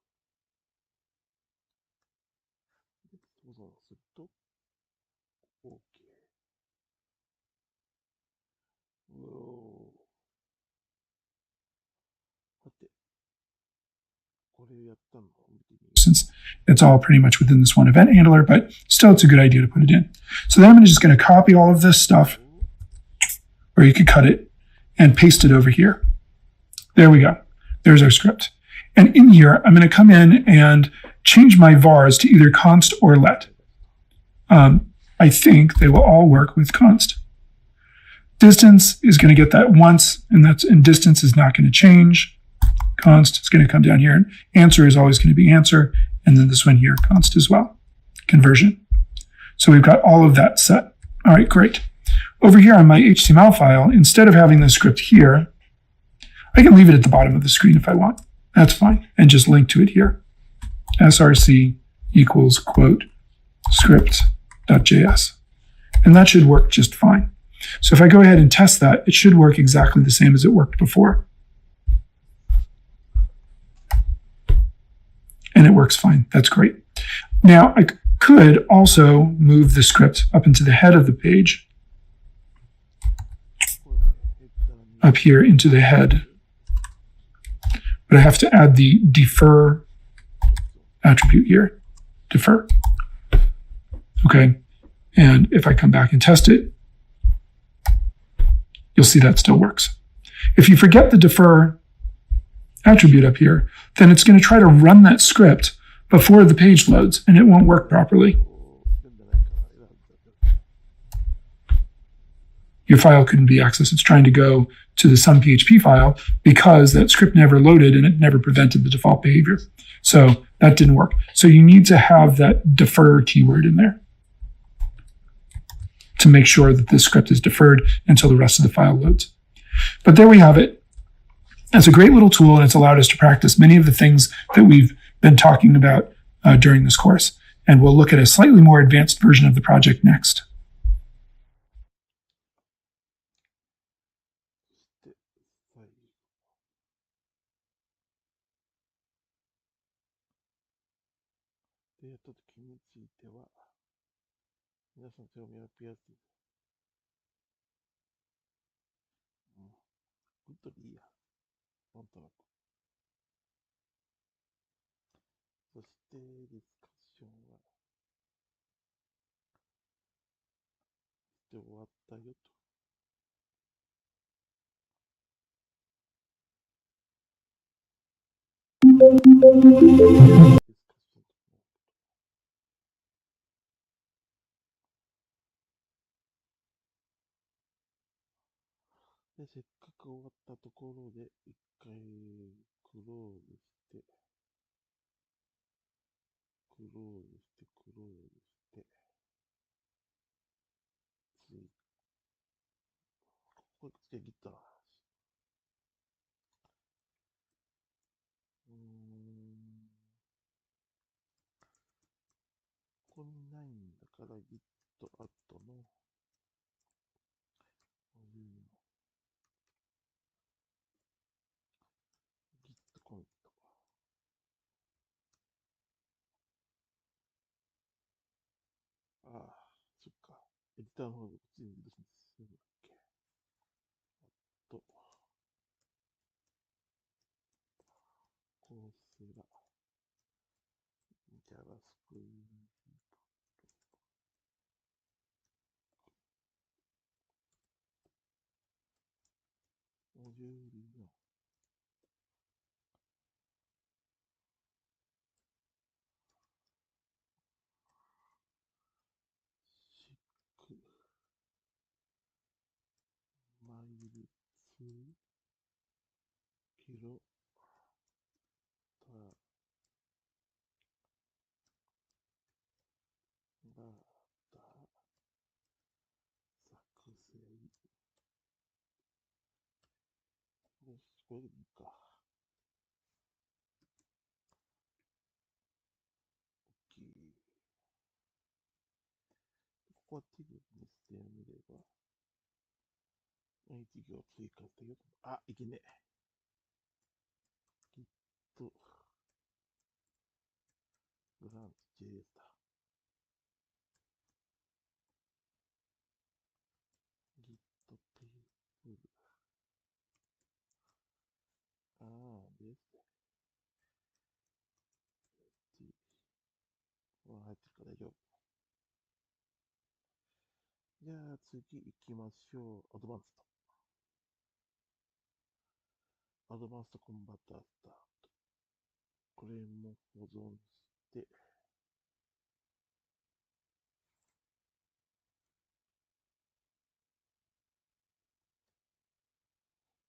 [SPEAKER 1] で、保存すると、OK。さて、これやったのを見てみよう。
[SPEAKER 2] Since it's all pretty much within this one event handler, but still it's a good idea to put it in. So then I'm just going to copy all of this stuff, or you could cut it and paste it over here. There we go. There's our script. And in here, I'm going to come in and change my vars to either const or let. I think they will all work with const. Distance is going to get that once, and distance is not going to change. Const is going to come down here. And answer is always going to be answer. And then this one here, const as well. Conversion. So we've got all of that set. All right, great. Over here on my HTML file, instead of having the script here, I can leave it at the bottom of the screen if I want. That's fine. And just link to it here. src equals quote script.js. And that should work just fine. So if I go ahead and test that, it should work exactly the same as it worked before. And it works fine. That's great. Now, I could also move the script up into the head of the page, up here into the head. But I have to add the defer attribute here. Defer. Okay. And if I come back and test it, you'll see that still works. If you forget the defer attribute up here, then it's going to try to run that script before the page loads, and it won't work properly. Your file couldn't be accessed. It's trying to go to the some PHP file because that script never loaded and it never prevented the default behavior. So that didn't work. So you need to have that defer keyword in there to make sure that this script is deferred until the rest of the file loads. But there we have it. It's a great little tool, and it's allowed us to practice many of the things that we've been talking about during this course. And we'll look at a slightly more advanced version of the project next.
[SPEAKER 1] で、やったときについては、皆さん手を見分けやすい。グッドでいいや。なんとなく。そして、ディスカッションは、して終わったよと。で、せっかく終わったところで、一回クローズして、次、ここでギター。ここにないんだから、git 後の、git コミット。ああ、そっか。エディターの方でこっちに移すんだっけ。こうすら。JavaScript。モジュールの。マイルツキロタこれでいいか。OK。ここはティグにしてみれば、1行追加してよ。あ、いけねえ。Git、ブランチ JS だ。Git テーブル。ああ、です。入ってるから大丈夫。じゃあ次行きましょう。アドバンスト。アドバンストコンバッタースタート。これも保存して、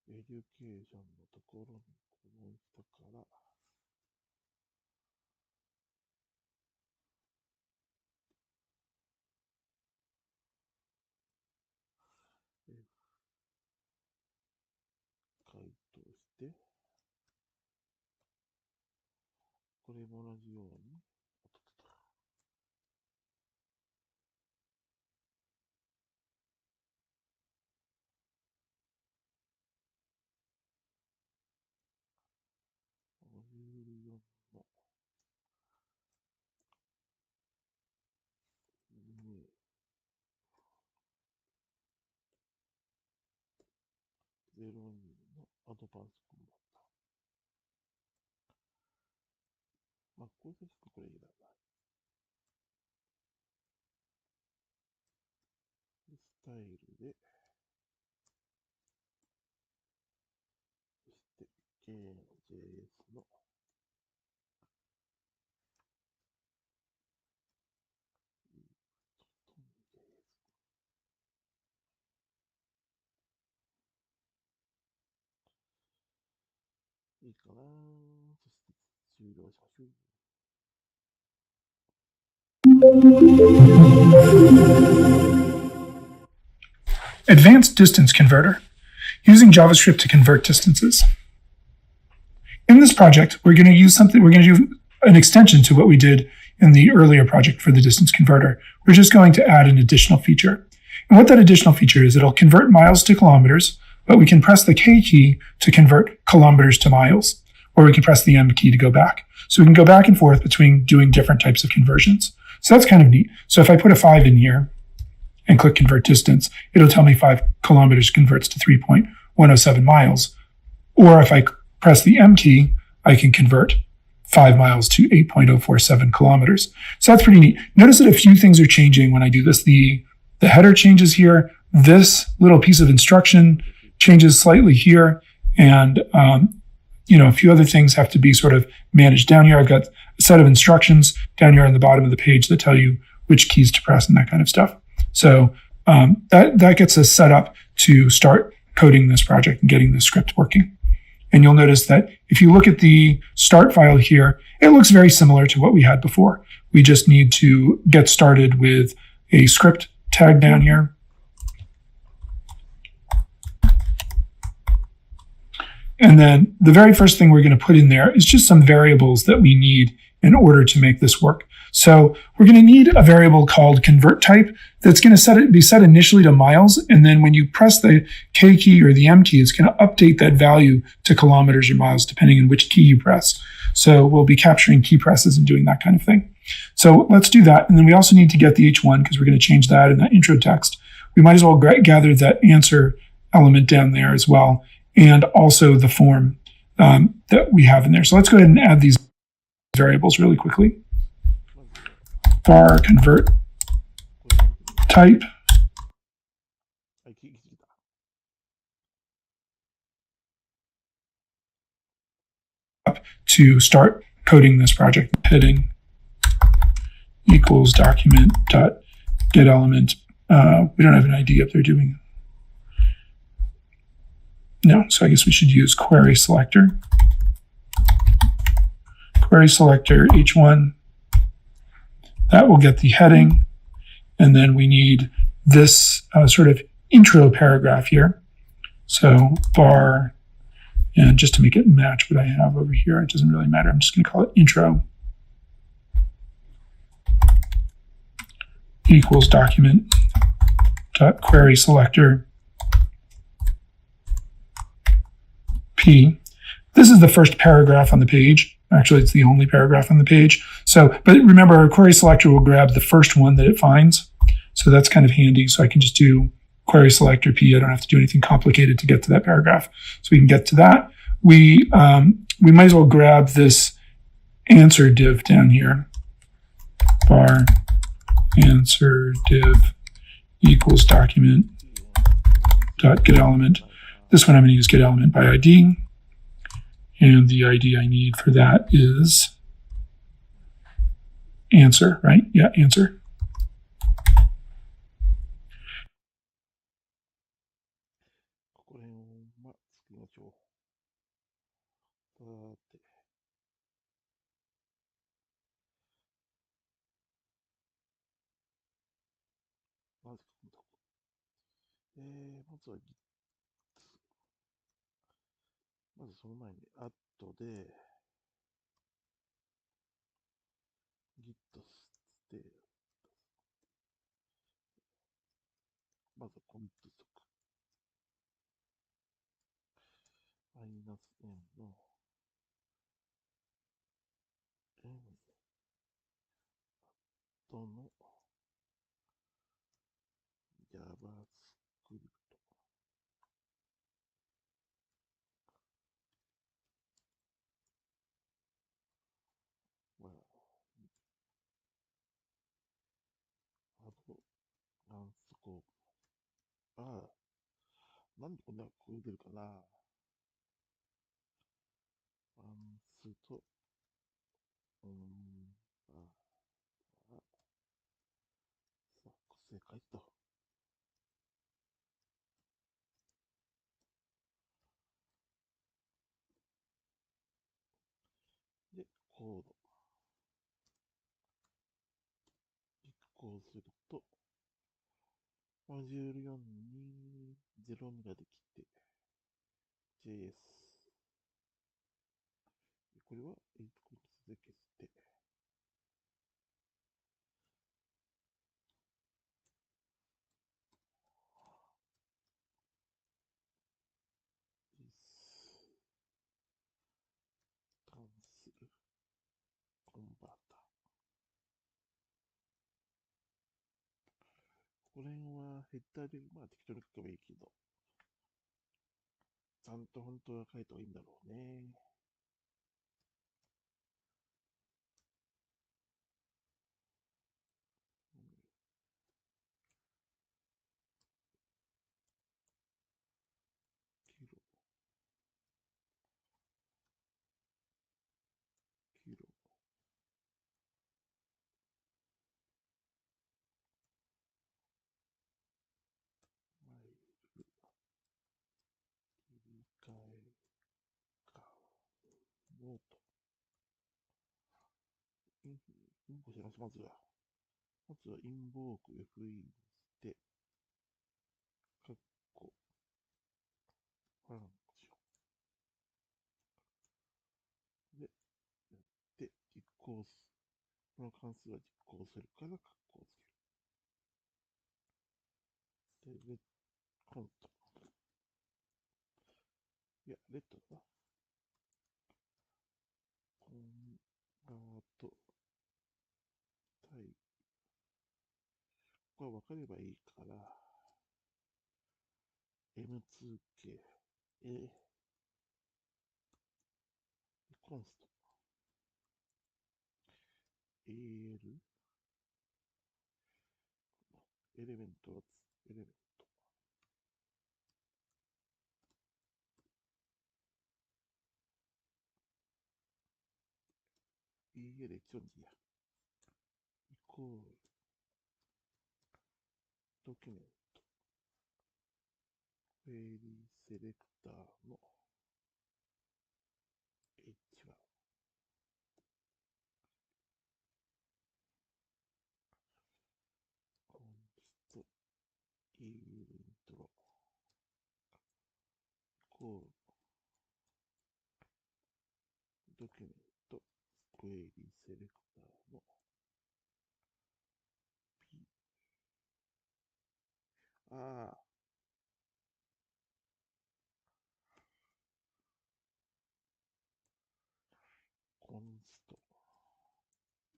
[SPEAKER 1] エデュケーションのところに保存したから、回答して、これも同じように、54の2、02のアドバンスコンバッター。まあ、これでこれいらない。スタイルで、そして、JS のいいかな。そして終了しましょう。
[SPEAKER 2] Advanced Distance Converter, using JavaScript to convert distances. In this project, we're going to do an extension to what we did in the earlier project for the distance converter. We're just going to add an additional feature. And what that additional feature is, it'll convert miles to kilometers, but we can press the K key to convert kilometers to miles, or we can press the M key to go back. So we can go back and forth between doing different types of conversions. So that's kind of neat. So if I put a 5 in here and click convert distance, it'll tell me 5 kilometers converts to 3.107 miles. Or if I press the M key, I can convert 5 miles to 8.047 kilometers. So that's pretty neat. Notice that a few things are changing when I do this. The header changes here. This little piece of instruction changes slightly here. And, a few other things have to be sort of managed. Down here, I've got a set of instructions down here on the bottom of the page that tell you which keys to press and that kind of stuff. So that gets us set up to start coding this project and getting the script working. And you'll notice that if you look at the start file here, it looks very similar to what we had before. We just need to get started with a script tag down here. And then the very first thing we're going to put in there is just some variables that we need in order to make this work. So we're going to need a variable called convert type that's going to be set initially to miles. And then when you press the K key or the M key, it's going to update that value to kilometers or miles, depending on which key you press. So we'll be capturing key presses and doing that kind of thing. So let's do that. And then we also need to get the H1 because we're going to change that in that intro text. We might as well gather that answer element down there as well, and also the form that we have in there. So let's go ahead and add these variables really quickly. var convert type to start coding this project. Heading equals document dot get element. We don't have an ID up there, do we? No, so I guess we should use query selector. Query selector H1. That will get the heading. And then we need this sort of intro paragraph here. So var And just to make it match what I have over here, it doesn't really matter. I'm just going to call it intro equals document dot query selector P. This is the first paragraph on the page. Actually, it's the only paragraph on the page. So, but remember, our query selector will grab the first one that it finds. So that's kind of handy. So I can just do query selector P. I don't have to do anything complicated to get to that paragraph. So we can get to that. We might as well grab this answer div down here. Bar answer div equals document dot get element. This one I'm going to use get element by ID. And the ID I need for that is answer, right? Yeah, answer.
[SPEAKER 1] これを作りましょう。さて。まずこんなとこ。まずは Git。まずその前に、アットで、Git して、まずコミットしとく。マイナス N の N との JavaScript。アドバンスコープ。なんでこんなこう出るかな。バンスと、さあ、正解と。で、コード。実行すると、モジュール4202ができて、JS。これは8コンツで消して、関するコンバーター。これはヘッダーで適当に書けばいいけど、ちゃんと本当は書いた方がいいんだろうね。キロ、キロ、マイル、切り替え、か、ノート。インボします。まずはインボーク FE にして、カッコ、ファンクション。で、やって、実行す。この関数は実行するから、カッコをつける。で、レッコント。いや、レッドだな。コンバート、タイプ。これ分かればいいから、M2K、コンスト、AL、エレメントはエレメント。EL142 や。イコール、ドキュメント、クエリーセレクターの H1。コンスト、EL イントロ、イコール、ドキュメント、クエリセレクターの P。コンスト、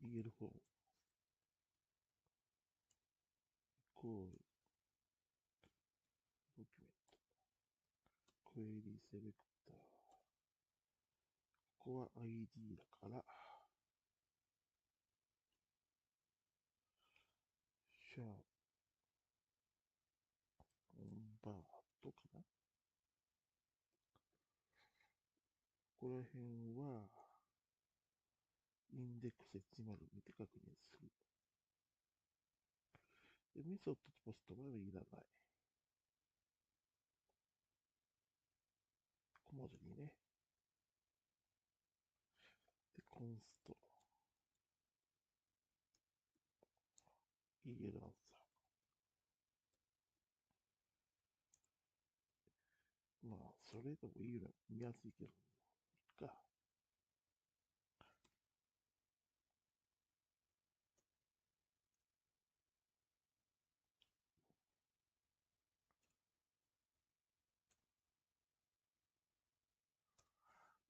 [SPEAKER 1] EL フォーム、イコール、ドキュメント、クエリセレクター。ここは ID だから、シャープ、コンバートかな。ここら辺は、インデックス102で確認する。で、メソッドとポストはいらない。小文字にね。で、コンスト、EL アンサー。まあ、それでもいいの見やすいけど、いっか。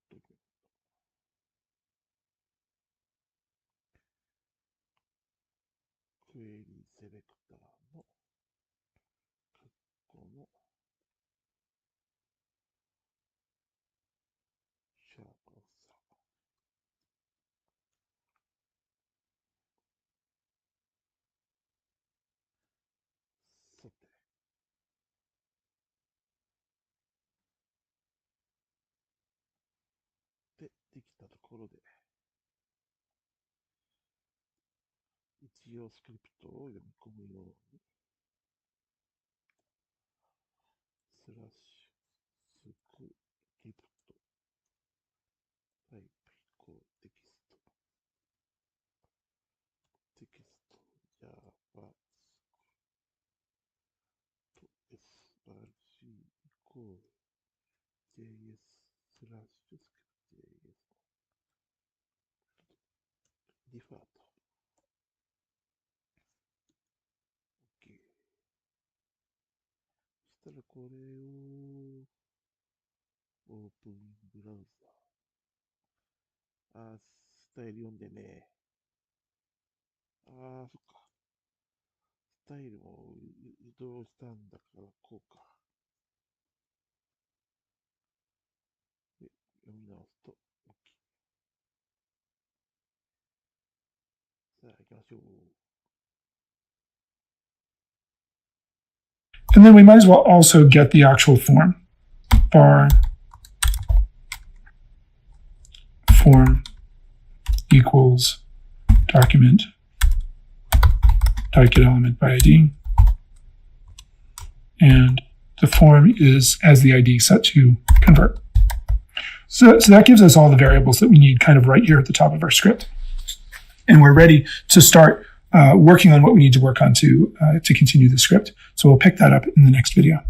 [SPEAKER 1] ドキュメント、クエリセレクターの、括弧の、シャープアンサー。さて、できたところで、一応スクリプトを読み込むように、スラッシュ、スクリプト、タイプイコールテキスト、テキスト、Java、src イコール JS スラッシュスクリプト JS ディファート。OK。そしたらこれをオープンブラウザー。スタイル読んでね。そっか。スタイルも移動したんだからこうか。で、読み直すと OK。さあ行きましょう。
[SPEAKER 2] And then we might as well also get the actual form. Bar form equals document element by ID. And the form is as the ID set to convert. So that gives us all the variables that we need kind of right here at the top of our script. And we're ready to start working on what we need to work on to continue the script. So we'll pick that up in the next video.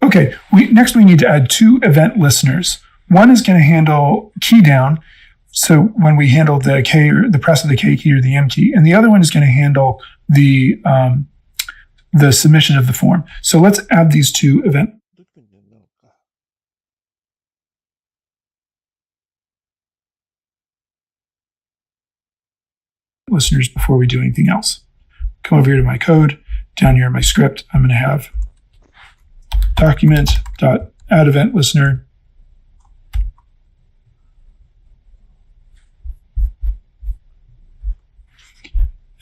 [SPEAKER 2] Okay, next we need to add two event listeners. One is going to handle key down, so when we handle the K or the press of the K key or the M key, and the other one is going to handle the submission of the form. So let's add these two event listeners before we do anything else. Come over here to my code. Down here in my script, I'm going to have document.addEventListener.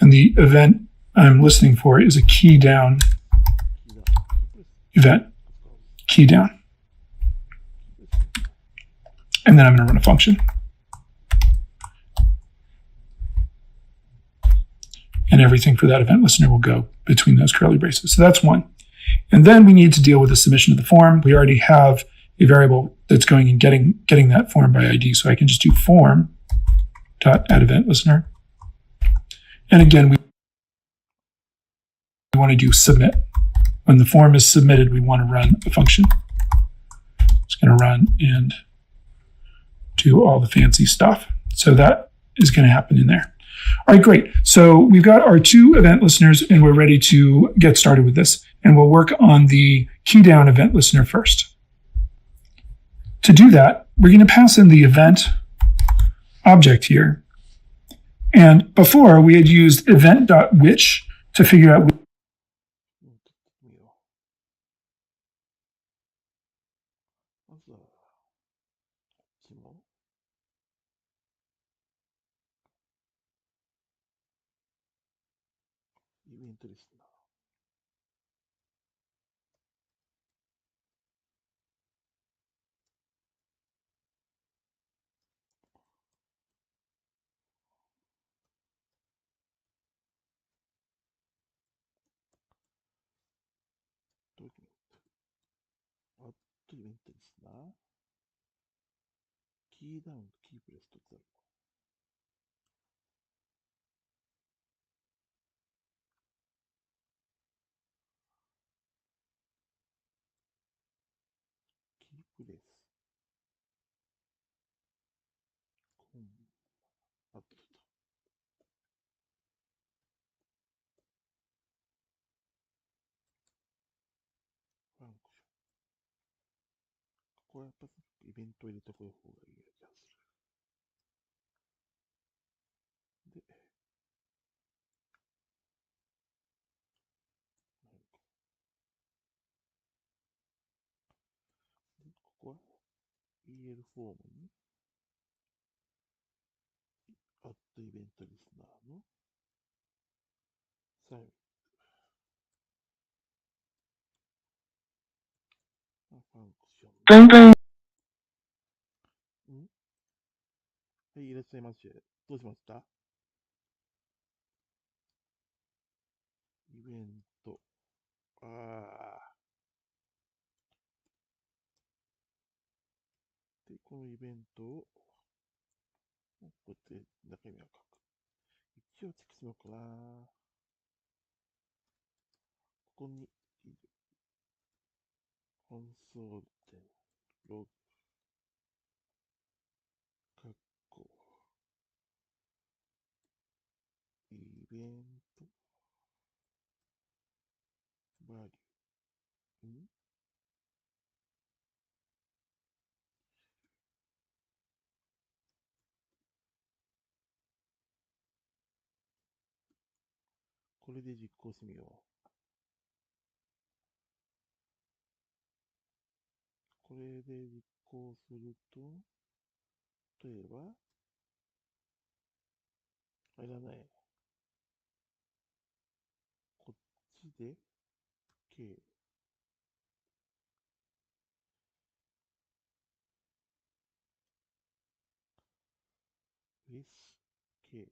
[SPEAKER 2] And the event I'm listening for is a key down event, key down. And then I'm going to run a function. And everything for that event listener will go between those curly braces. So that's one. And then we need to deal with the submission of the form. We already have a variable that's going and getting that form by ID. So I can just do form .addEventListener. And again, we want to do submit. When the form is submitted, we want to run a function. It's going to run and do all the fancy stuff. So that is going to happen in there. All right, great. So we've got our 2 event listeners and we're ready to get started with this. And we'll work on the key down event listener first. To do that, we're going to pass in the event object here. And before we had used event.which to figure out
[SPEAKER 1] キーダウン、キープレスとか。キープレス。コン、あった。ファンクション。ここはやっぱイベントを入れた方がいい気がする。で、ここは EL フォームにアットイベントリスナーのサイン。ファンクション。はい、いらっしゃいませ。どうしました？イベント。で、このイベントを、こうやって中身を書く。一応チェックしようかな。ここに、コンソール点、ログ、カッコ、イベント、バリュー。これで実行してみよう。これで実行すると、例えば、あれだね。こっちで、K。S、K。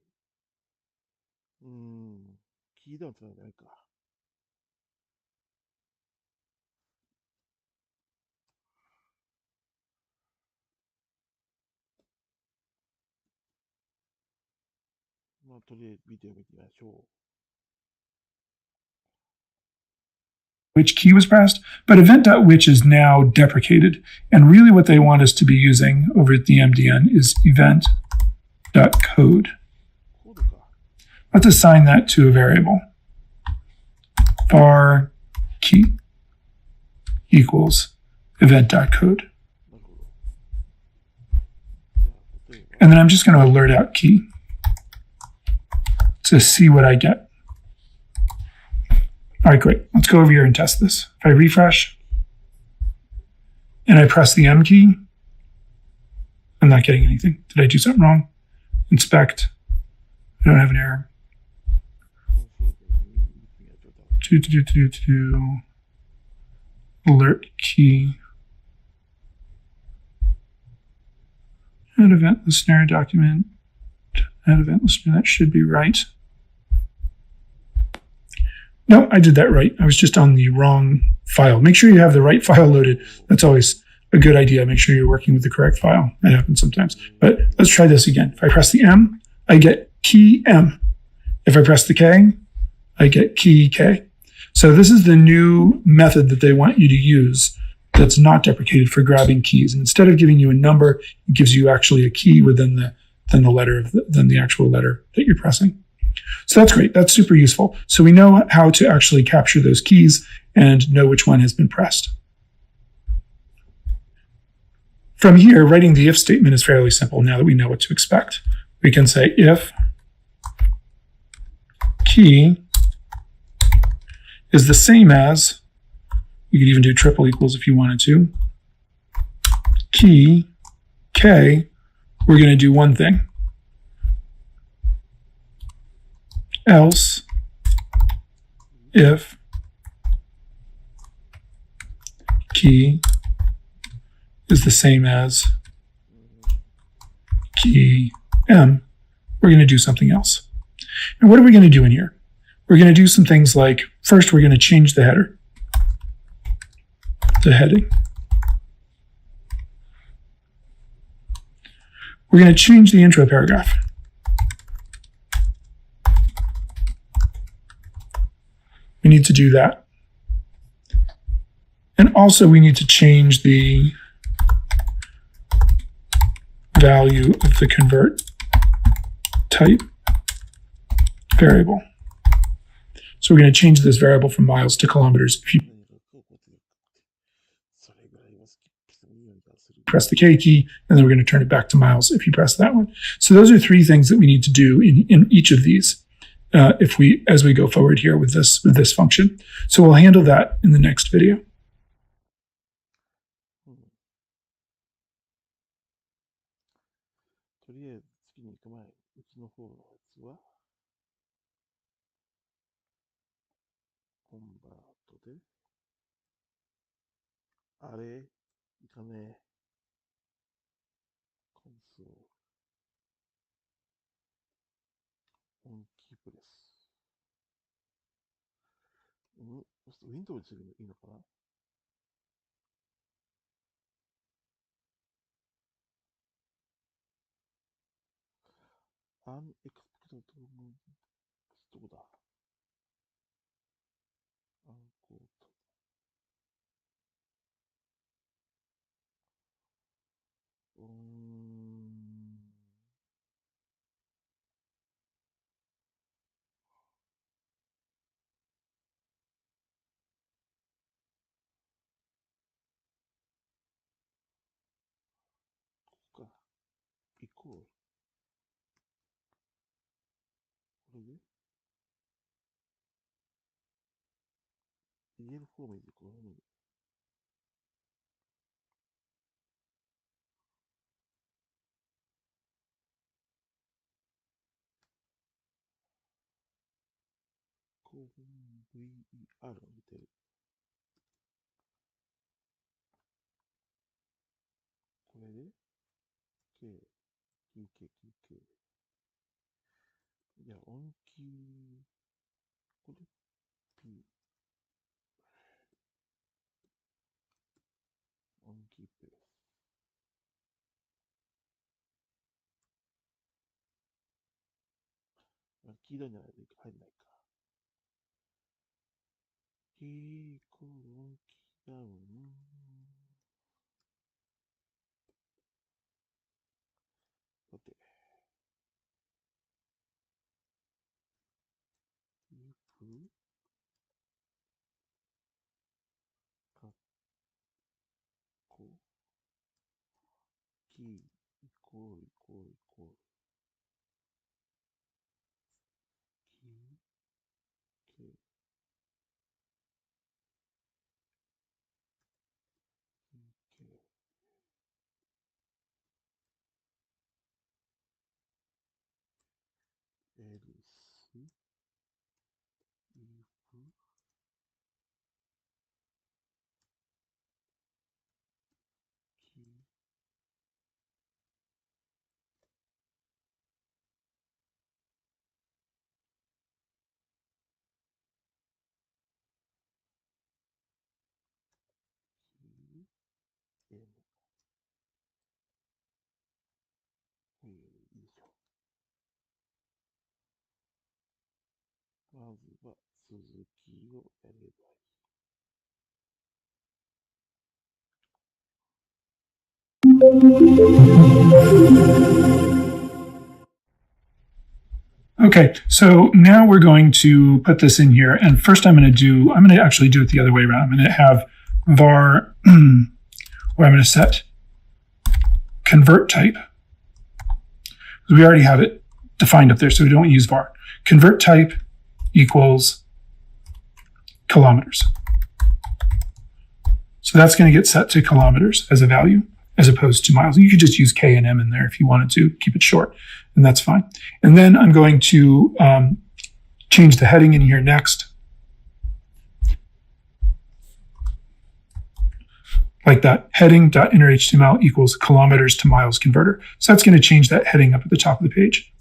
[SPEAKER 1] キーダウンつながないか。まあ、とりあえずビデオ見てみましょう。
[SPEAKER 2] which key was pressed, but event.which is now deprecated. And really what they want us to be using over at the MDN is event.code. Let's assign that to a variable. var key equals event.code. And then I'm just going to alert out key to see what I get. All right, great. Let's go over here and test this. If I refresh and I press the M key, I'm not getting anything. Did I do something wrong? Inspect. I don't have an error. Alert key. Add event listener document. Add event listener. That should be right. No, I did that right. I was just on the wrong file. Make sure you have the right file loaded. That's always a good idea. Make sure you're working with the correct file. That happens sometimes. But let's try this again. If I press the M, I get key M. If I press the K, I get key K. So this is the new method that they want you to use that's not deprecated for grabbing keys. And instead of giving you a number, it gives you actually a key within the actual letter that you're pressing. So that's great. That's super useful. So we know how to actually capture those keys and know which one has been pressed. From here, writing the if statement is fairly simple now that we know what to expect. We can say if key is the same as, you could even do triple equals if you wanted to, key K, we're going to do one thing. Else, if key is the same as key M, we're going to do something else. And what are we going to do in here? We're going to do some things like, first we're going to change the header, the heading. We're going to change the intro paragraph. We need to do that. And also we need to change the value of the convert type variable. So we're going to change this variable from miles to kilometers. If you press the K key, and then we're going to turn it back to miles if you press that one. So those are three things that we need to do in each of these as we go forward here with this function. So we'll handle that in the next video.
[SPEAKER 1] とりあえず次に行く前に、うちの方のやつは、コンバートで、あれいかねえ。コンソール。オンキープレス。そして Windows にするのいいのかな？アンエクスペクトどこだ？アンコート。ここか。イコール。これで家の方面でこのようにこう VER を見てる。これで K、QK、QK。じゃあ音キー、これ P、音キープレス。キーダウンじゃないと入んないか。キーイコール音キーダウン。さて、キープカッコキーイコールイコールイコールキー K K L C if key key M。いいでしょう。まずは続きをやればいい。
[SPEAKER 2] Okay, so now we're going to put this in here. And first I'm going to actually do it the other way around. I'm going to have var, where I'm going to set convert type. We already have it defined up there, so we don't use var. Convert type equals kilometers. So that's going to get set to kilometers as a value, as opposed to miles. You could just use K and M in there if you wanted to, keep it short, and that's fine. And then I'm going to change the heading in here next. Like that, heading.innerHTML equals kilometers to miles converter. So that's going to change that heading up at the top of the page.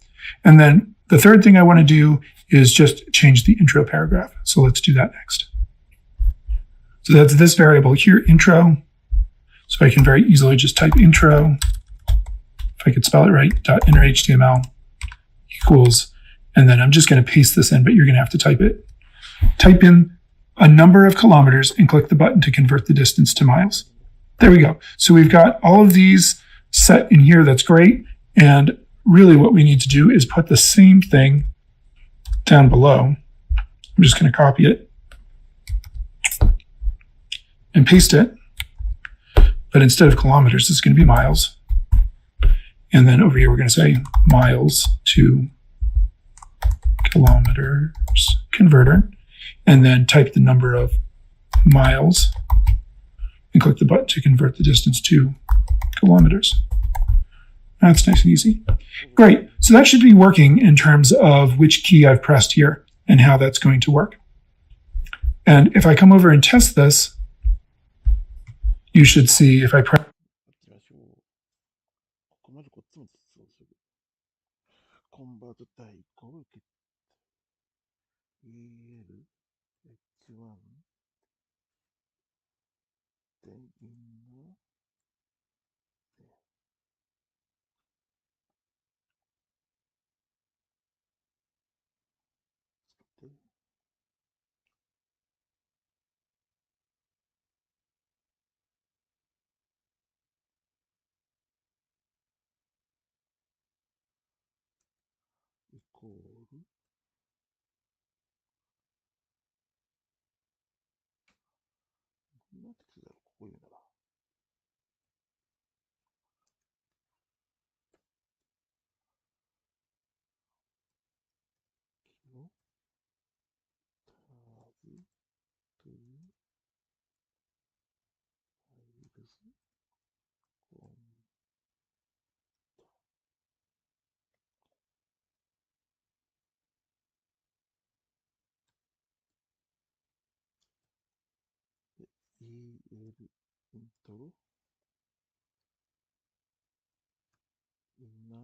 [SPEAKER 2] And then the third thing I want to do is just change the intro paragraph. So let's do that next. So that's this variable here, intro. So I can very easily just type intro, if I could spell it right, .innerHTML equals, and then I'm just going to paste this in, but you're going to have to type it. Type in a number of kilometers and click the button to convert the distance to miles. There we go. So we've got all of these set in here. That's great. And really what we need to do is put the same thing down below. I'm just going to copy it and paste it. But instead of kilometers, it's going to be miles. And then over here, we're going to say miles to kilometers converter. And then type the number of miles and click the button to convert the distance to kilometers. That's nice and easy. Great. So that should be working in terms of which key I've pressed here and how that's going to work. And if I come over and test this, you should see if I press.
[SPEAKER 1] コンバート対項を受け EL H1 点インのでイコールなんて言うだろう、ここ言うならキロターズトゥファイルズコンで EL イントロインナー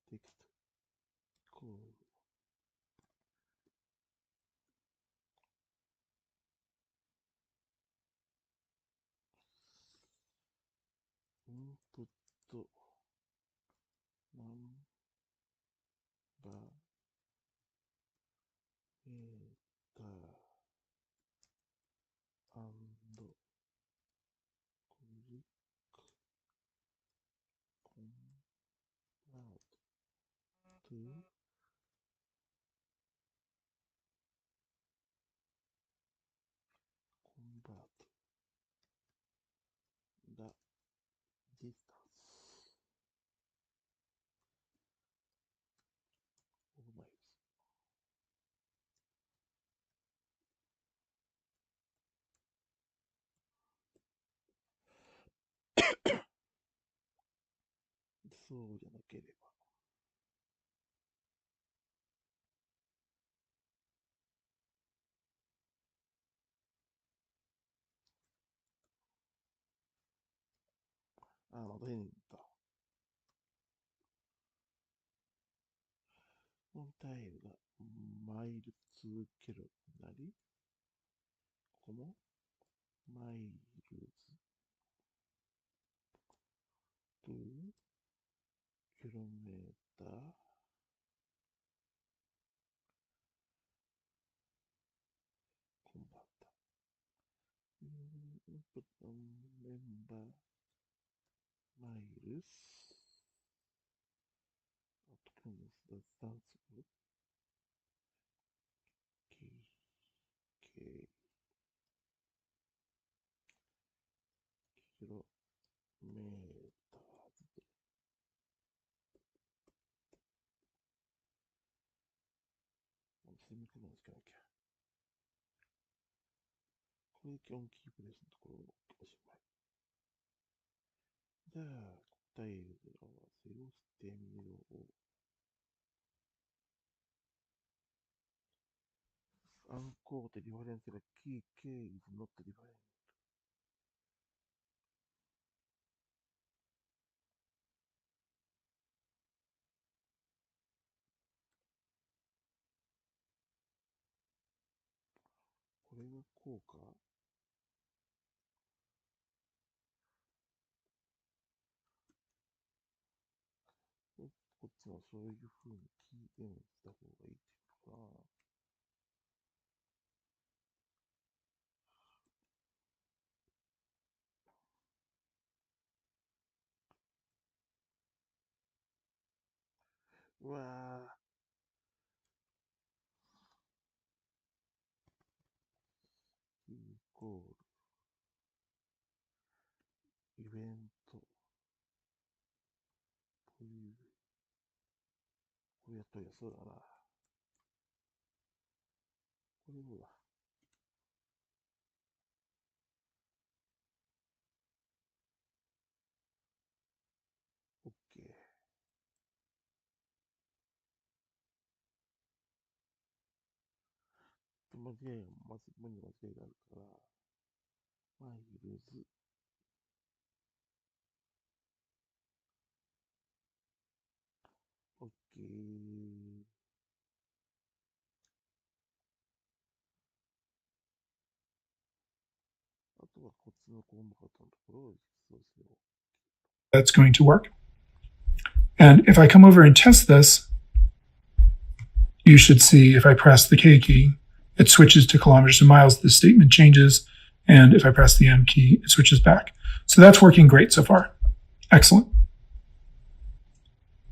[SPEAKER 1] テキストイコールインプットナンバーメーターアンドクリックコンバートトゥコンバート the distance of miles. そうじゃなければまた変だ。このタイルがマイル2キロになり、ここもマイルズ2キロメーター input member miles outcomes the sounds of k キロメーターズ。セミコロンつけなきゃ。これでオンキープレスのところをおしまい。じゃあ、答えを合わせをしてみよう。Unquote reference が key is not reference。これがこうかこっちはそういう風にキー M した方がいいっていうのかな。うわぁ。イコール、イベント。これやっとりゃそうだな。これどうだ。OK。間違いが、まず間違いがあるから、マイルズ、OK。あとはこっちのコンバータのところを実装する。
[SPEAKER 2] That's going to work. And if I come over and test this, you should see if I press the K key, it switches to kilometers and miles. The statement changes. And if I press the M key, it switches back. So that's working great so far. Excellent.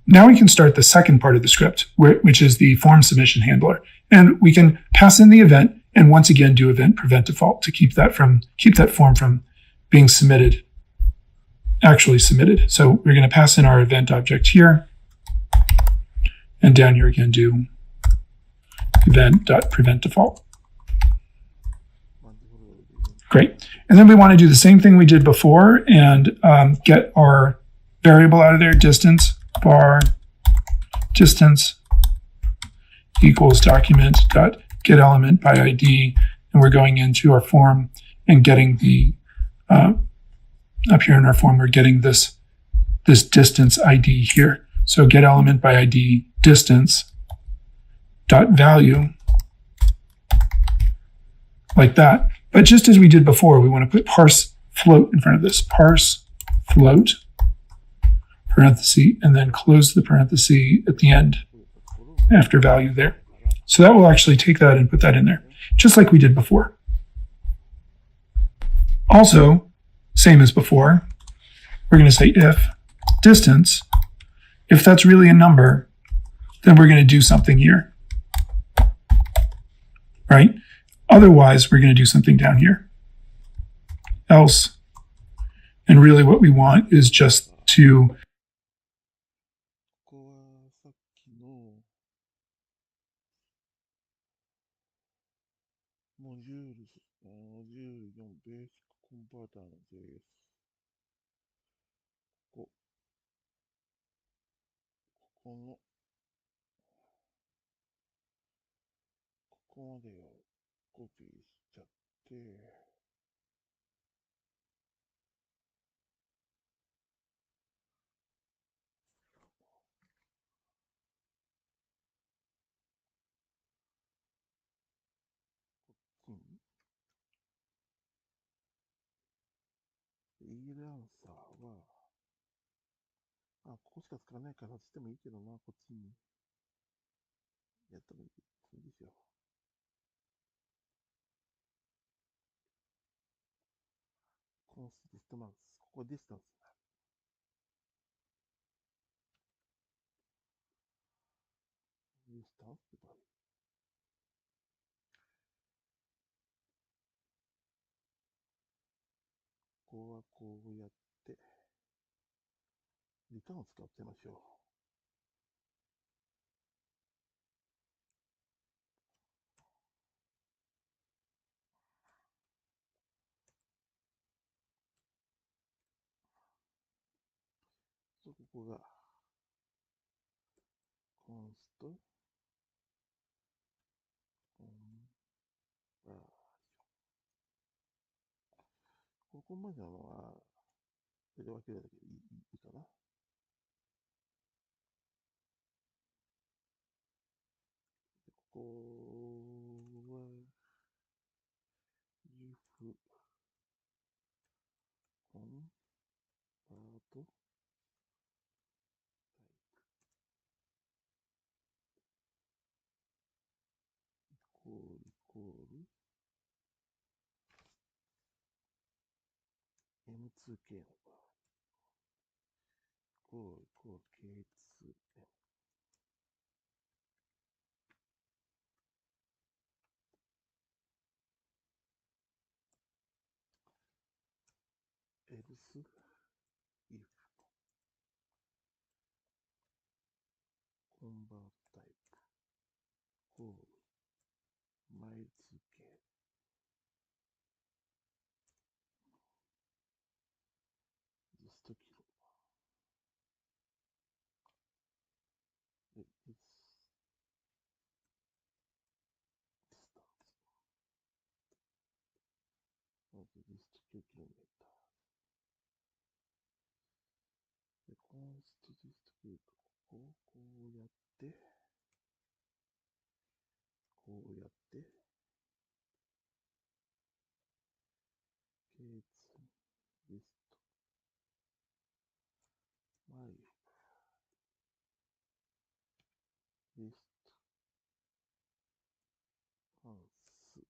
[SPEAKER 2] Now we can start the second part of the script, which is the form submission handler. And we can pass in the event and once again do event prevent default to keep that form from being actually submitted. So we're going to pass in our event object here. And down here again do event.prevent default. Great. And then we want to do the same thing we did before and get our variable out of there, distance, var distance equals document.getElement by ID. And we're going into our form and getting the, up here in our form, we're getting this distance ID here. So getElement by ID distance dot value like that. But just as we did before, we want to put parse float in front of this. Parse float, parenthesis, and then close the parenthesis at the end after value there. So that will actually take that and put that in there, just like we did before. Also, same as before, we're going to say if distance, if that's really a number, then we're going to do something here. Right? Otherwise, we're going to do something down here. Else. And really what we want is just to
[SPEAKER 1] モジュール4ベーシックコンバーターの JS。ここまでをコピーしちゃって、フリーランサーは、ここしか使わないからしてもいいけどな、こっちにやってもいいですよ。コンスディスタンス。ここディスタンス。ディスタンスってここはこうやって、リターンを使ってみましょう。ここが、コンスト、コンバージョン。ここまでのは、それで分けるだけでいいかな。ここは、if、コン、バート、イコールイコール、M2K の場合、イコールイコール K2M。else if convert type call my2k ずっと切ろう。で、this distance まず dist9 km で、const dist9 ここをこうやってこうやって、K2 リスト、my リスト、関数、リス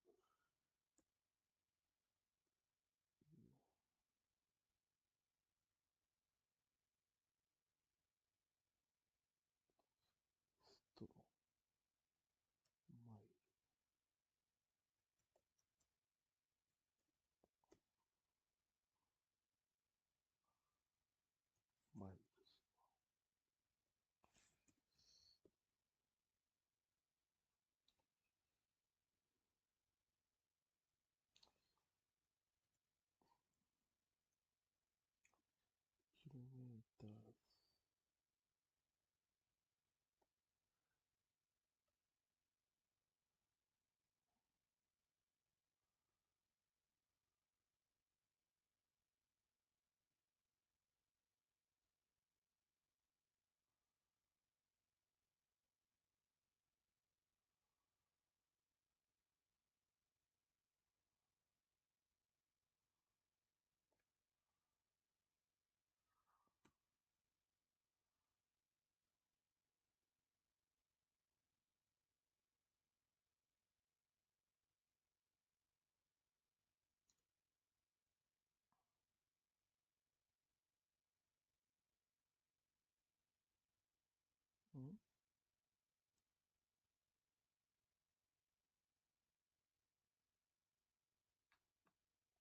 [SPEAKER 1] ト、マイル、マイル。キロメーター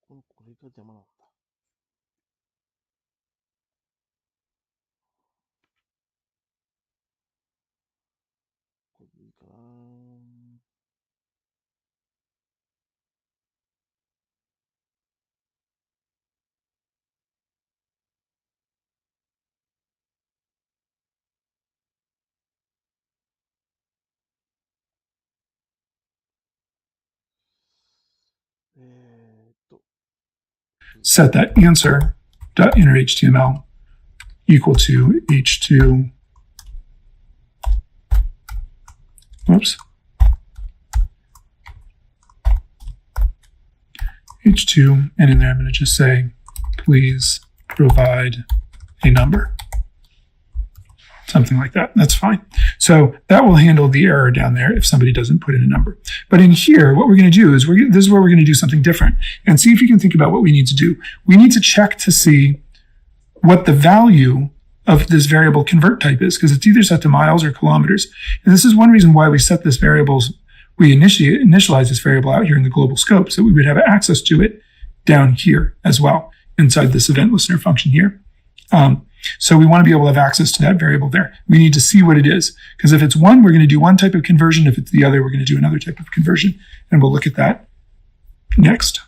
[SPEAKER 1] これが邪魔なんだ。これでいいかな。
[SPEAKER 2] Set that answer.innerHTML equal to h2. Whoops. h2, and in there I'm going to just say, please provide a number. Something like that. That's fine. So that will handle the error down there if somebody doesn't put in a number. But in here, what we're going to do is this is where we're going to do something different and see if you can think about what we need to do. We need to check to see what the value of this variable convert type is, because it's either set to miles or kilometers. And this is one reason why we set this variables, we initialize this variable out here in the global scope, so we would have access to it down here as well, inside this event listener function here. So we want to be able to have access to that variable there. We need to see what it is, because if it's one, we're going to do one type of conversion. If it's the other, we're going to do another type of conversion. And we'll look at that next.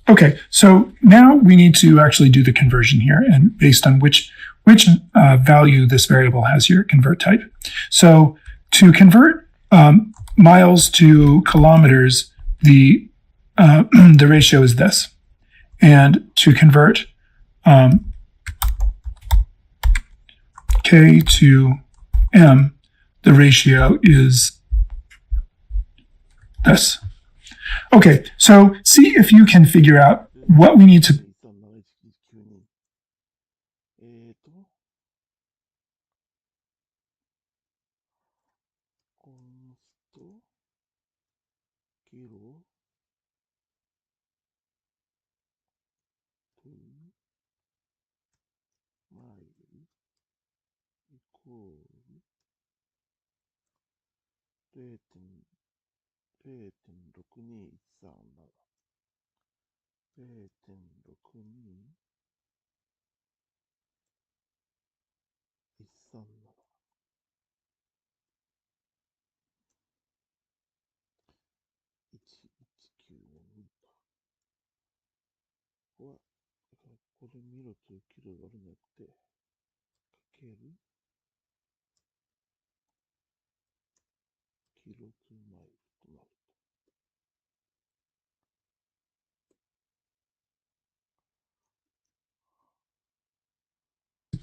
[SPEAKER 2] Okay, so now we need to actually do the conversion here, and based on which value this variable has here, convert type. So to convert miles to kilometers, the ratio is this, and to convert K to M, the ratio is this. Okay, so see if you can figure out what we need to.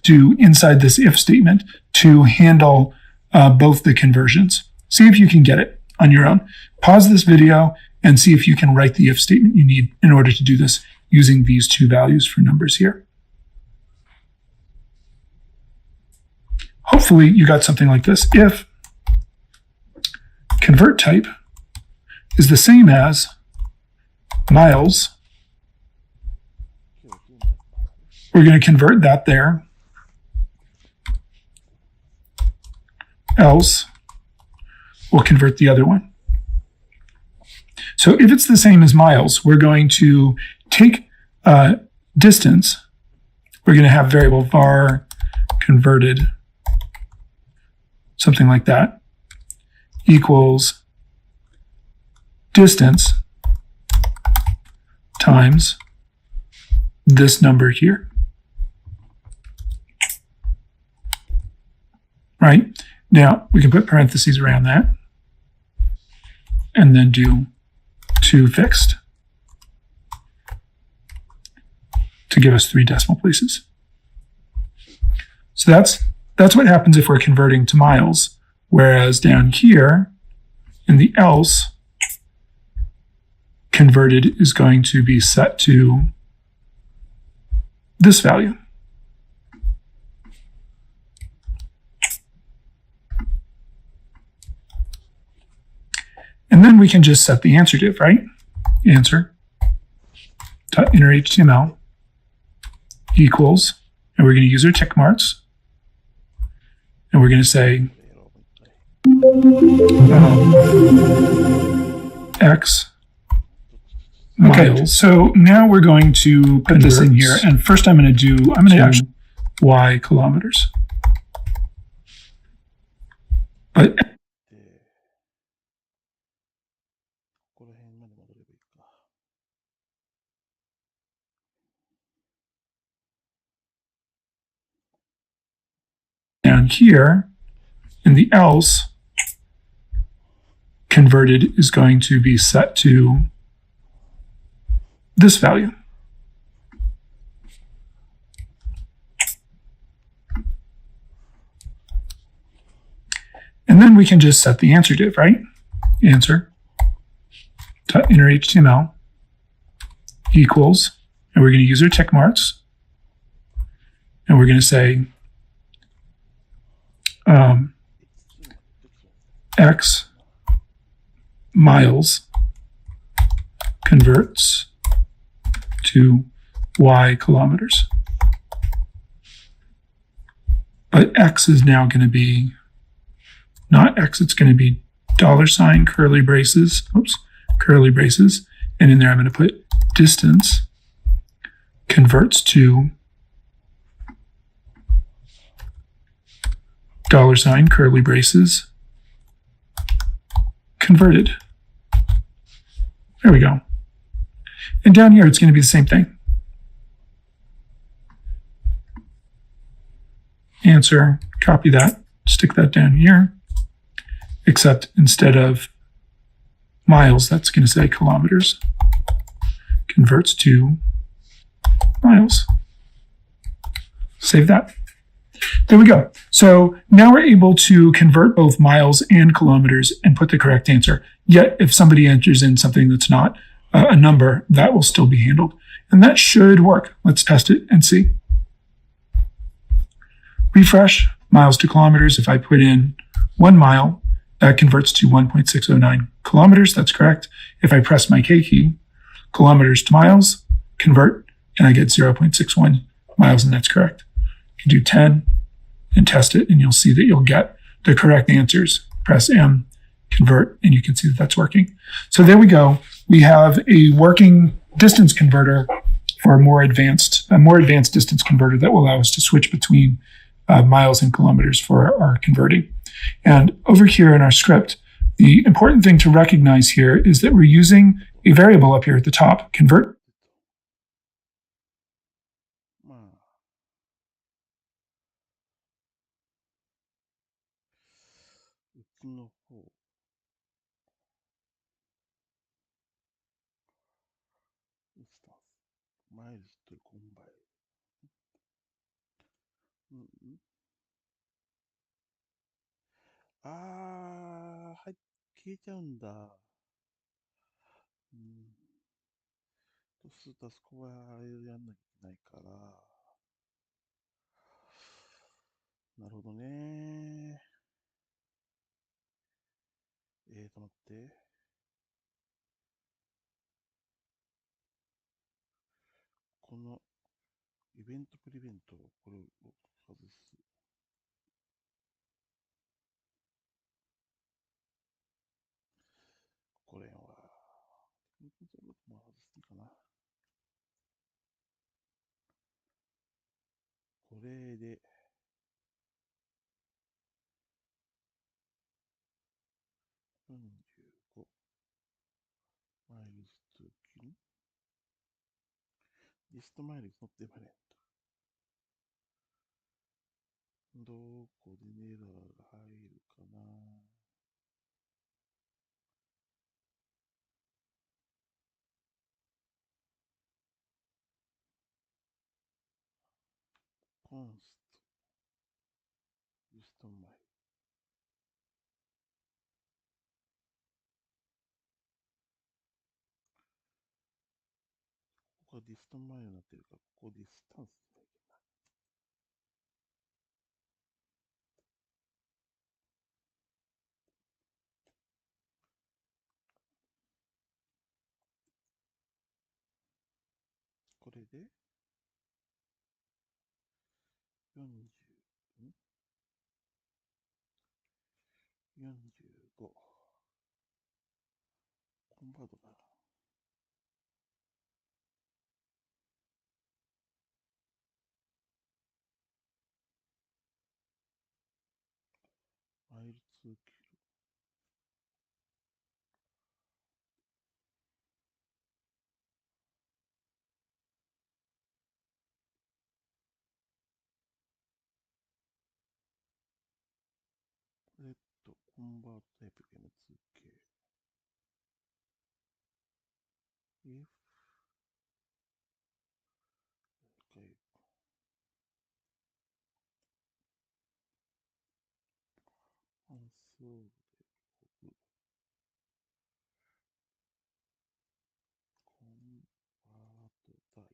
[SPEAKER 2] Do inside this if statement to handle both the conversions. See if you can get it on your own. Pause this video and see if you can write the if statement you need in order to do this using these two values for numbers here. Hopefully you got something like this. If convert type is the same as miles, we're going to convert that there. Else, we'll convert the other one. So if it's the same as miles, we're going to take distance. We're going to have variable var converted, something like that, equals distance times this number here. Right? Now, we can put parentheses around that and then do 2 fixed to give us 3 decimal places. So that's what happens if we're converting to miles, whereas down here in the else, converted is going to be set to this value. And then we can just set the answer div, right? Answer inner HTML equals, and we're going to use our tick marks, and we're going to say X miles. Okay, so now we're going to put this in here, and first I'm going to actually Y kilometers. But down here in the else, converted is going to be set to this value. And then we can just set the answer div, right? Answer inner HTML equals, and we're going to use our tick marks, and we're going to say X miles converts to Y kilometers. But X is now going to be not X, it's going to be $ curly braces, curly braces, and in there I'm going to put distance converts to $ curly braces converted. There we go. And down here it's going to be the same thing. Answer, copy that, stick that down here, except instead of miles, that's going to say kilometers. Converts to miles. Save that. There we go. So now we're able to convert both miles and kilometers and put the correct answer. Yet if somebody enters in something that's not a number, that will still be handled. And that should work. Let's test it and see. Refresh, miles to kilometers. If I put in 1 mile, that converts to 1.609 kilometers. That's correct. If I press my K key, kilometers to miles, convert, and I get 0.61 miles, and that's correct. You can do 10 and test it, and you'll see that you'll get the correct answers. Press M, convert, and you can see that that's working. So there we go. We have a working distance converter for a more advanced distance converter that will allow us to switch between miles and kilometers for our converting. And over here in our script, the important thing to recognize here is that we're using a variable up here at the top, convert.
[SPEAKER 1] まあ、うちの方、マイルズとコンバイル。はい、消えちゃうんだ。とすると、あそこはあれをやんなきゃいけないから。なるほどね。待って。このイベントプリベント、これを外す。これは、もう外していいかな。これで、45マイルズとキル。リストマイルズ乗ってばね。どこでエラーが入るかな。コンスト、リストマイル。ここはディストマイルになってるから、ここディスタンスだけな。これで、40、45。コンバートだな。マイル2キロ。コンバートタイプ M2K。if 音そうでコンバートタイプ。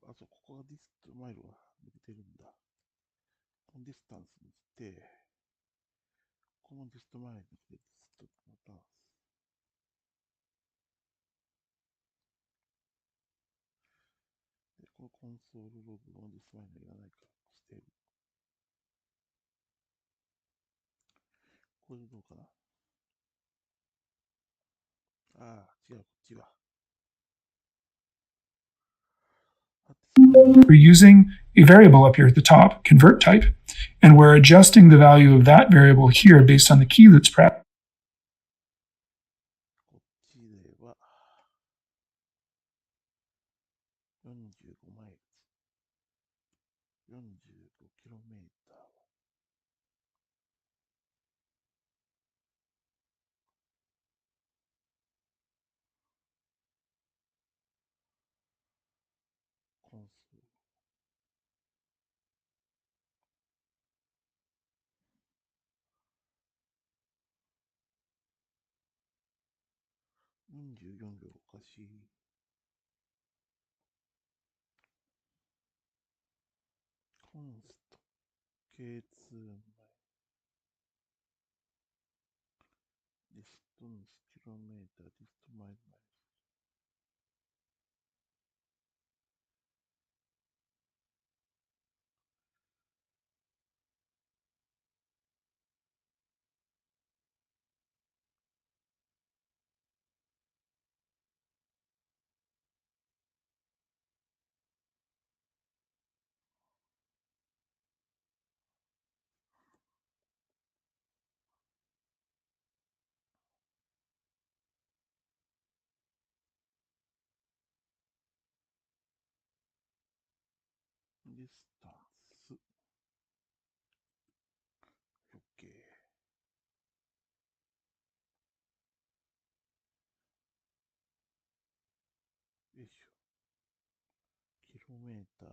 [SPEAKER 1] あ、そう、ここがディストマイルが抜けてるんだ。このディスタンスにして、このディストマイルにしてディストまた、で、このコンソールログのディストマイルがいらないから捨てる。これでどうかな。ああ、違う、こっちが。
[SPEAKER 2] We're using a variable up here at the top, convert type, and we're adjusting the value of that variable here based on the key that's pressed.
[SPEAKER 1] こっちでは、45マイル、45キロメーター。コンソール。44秒おかしい。コンスト、K2 マイル、ディストンス、キロメーター、ディストマイルマイル。ディスタンス、OK。よいしょ。キロメーター、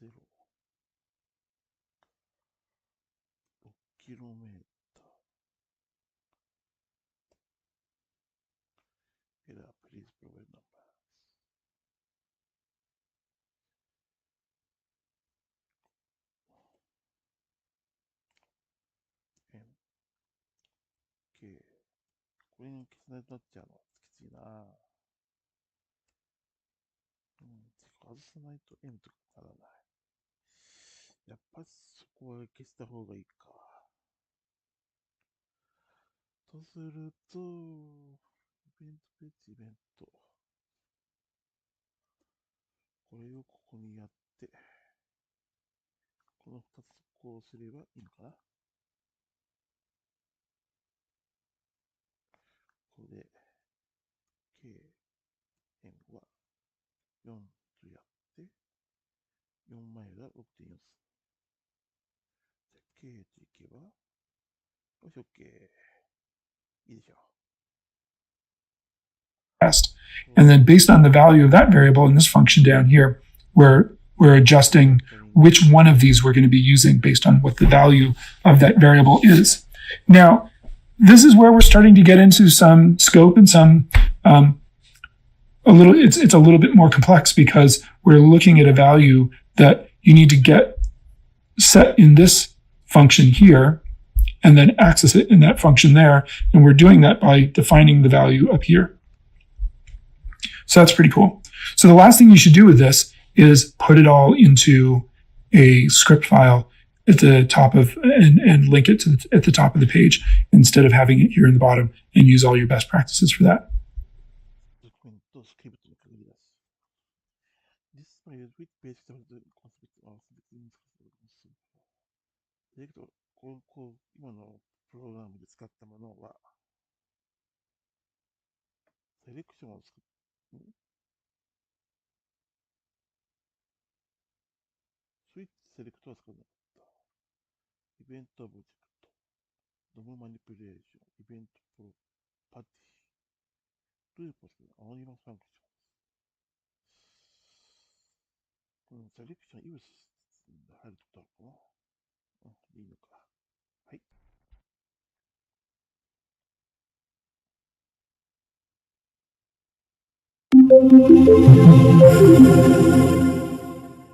[SPEAKER 1] 0、6キロメーター。エラー、please provide numbers。N、K。これに消されたっちゃうのはきついな。うん、外さないと N とかならない。やっぱそこは消した方がいいか。とすると、イベントページ、イベント。これをここにやって、この2つこうすればいいのかな。これで、K、N は4とやって、4マイルは 6.4 す。じゃあ K といけば、よし、OK。いいでしょう。
[SPEAKER 2] And then based on the value of that variable in this function down here, we're adjusting which one of these we're going to be using based on what the value of that variable is. Now, this is where we're starting to get into some scope and some it's a little bit more complex because we're looking at a value that you need to get set in this function here and then access it in that function there. And we're doing that by defining the value up here. So that's pretty cool. So the last thing you should do with this is put it all into a script file at the top of and link it to at the top of the page instead of having it here in the bottom and use all your best practices for that.
[SPEAKER 1] ドキュメント、スクリプトに限り出す。This file which page does the concept of between the だけど、今のプログラムで使ったものは、セレクションを作っ、セレクトは使わなかった。イベントオブジェクト。ドムマニプレーション。イベントプロパティ。ループを使う。アノニマスファンクション。セレクションユースで入るってことなのかな。いいのか。はい。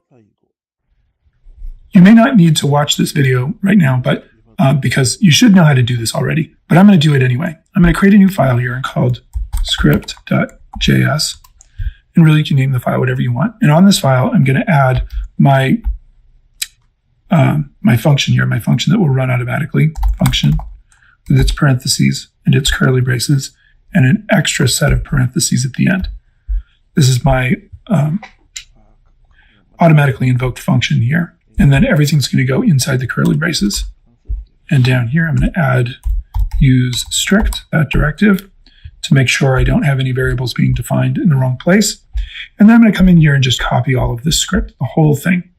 [SPEAKER 1] 最後。
[SPEAKER 2] You may not need to watch this video right now, but because you should know how to do this already, but I'm going to do it anyway. I'm going to create a new file here called script.js. And really, you can name the file whatever you want. And on this file, I'm going to add my function here, my function that will run automatically, function with its parentheses and its curly braces, and an extra set of parentheses at the end. This is my automatically invoked function here. And then everything's going to go inside the curly braces. And down here, I'm going to add use strict, that directive, to make sure I don't have any variables being defined in the wrong place. And then I'm going to come in here and just copy all of this script, the whole thing,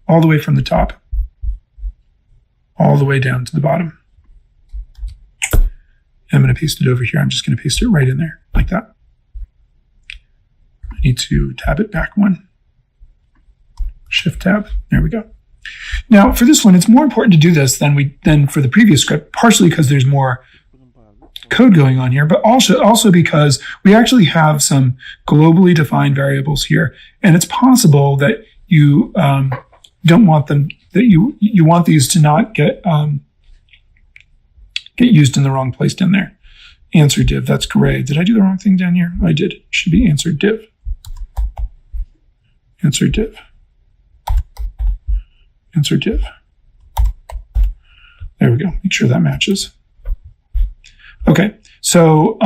[SPEAKER 2] all the way from the top, all the way down to the bottom. And I'm going to paste it over here. I'm just going to paste it right in there, like that. I need to tab it back one. Shift tab. There we go. Now, for this one, it's more important to do this than for the previous script, partially because there's more code going on here, but also because we actually have some globally defined variables here, and it's possible that you don't want them, that you want these to not get used in the wrong place down there. Answer div, that's great. Did I do the wrong thing down here? I did. It should be answer div. Answer div. Answer div. There we go. Make sure that matches. Okay, so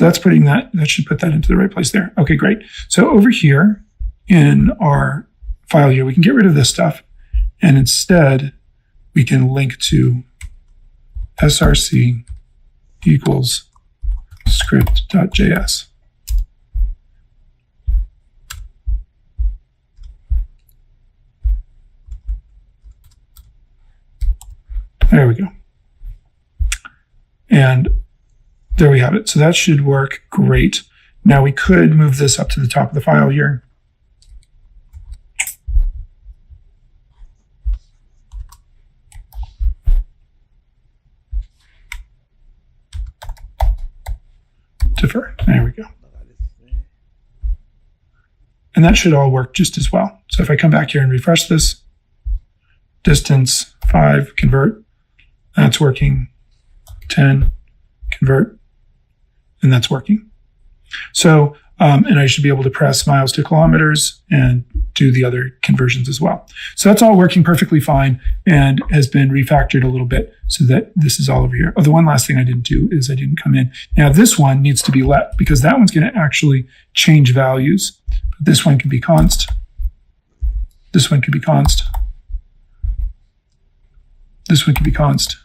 [SPEAKER 2] that's putting that should put that into the right place there. Okay, great. So over here in our file here, we can get rid of this stuff, and instead we can link to src equals script.js. There we go. And there we have it. So that should work great. Now we could move this up to the top of the file here. Defer. There we go. And that should all work just as well. So if I come back here and refresh this, distance 5, convert, that's working. 10, convert, and that's working. So, and I should be able to press miles to kilometers and do the other conversions as well. So that's all working perfectly fine and has been refactored a little bit so that this is all over here. Oh, the one last thing I didn't do is I didn't come in. Now this one needs to be let because that one's going to actually change values. But this one can be const. This one can be const. This one can be const.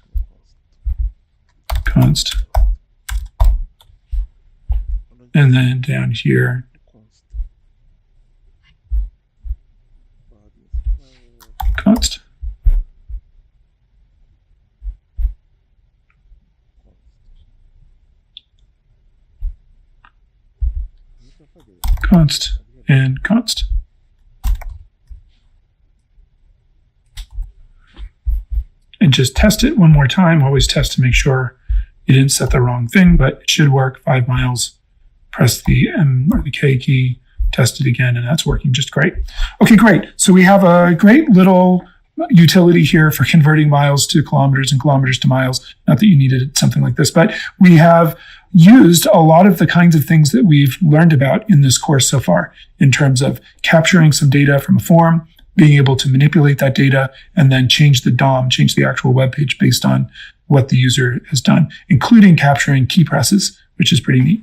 [SPEAKER 2] Const. And then down here, const. Const and const. And just test it one more time. Always test to make sure you didn't set the wrong thing, but it should work. 5 miles. Press the M or the K key, test it again, and that's working just great. Okay, great. So we have a great little utility here for converting miles to kilometers and kilometers to miles. Not that you needed something like this, but we have used a lot of the kinds of things that we've learned about in this course so far in terms of capturing some data from a form, being able to manipulate that data, and then change the DOM, change the actual web page based on what the user has done, including capturing key presses, which is pretty neat.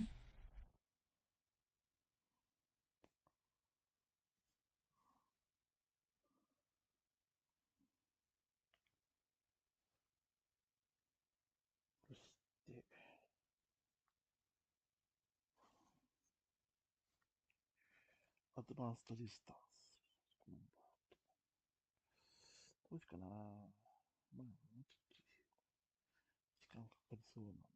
[SPEAKER 1] アドバンストディスタンス。コンバート。どうしかな。まあ、もうちょっと時間かかりそうなんだけ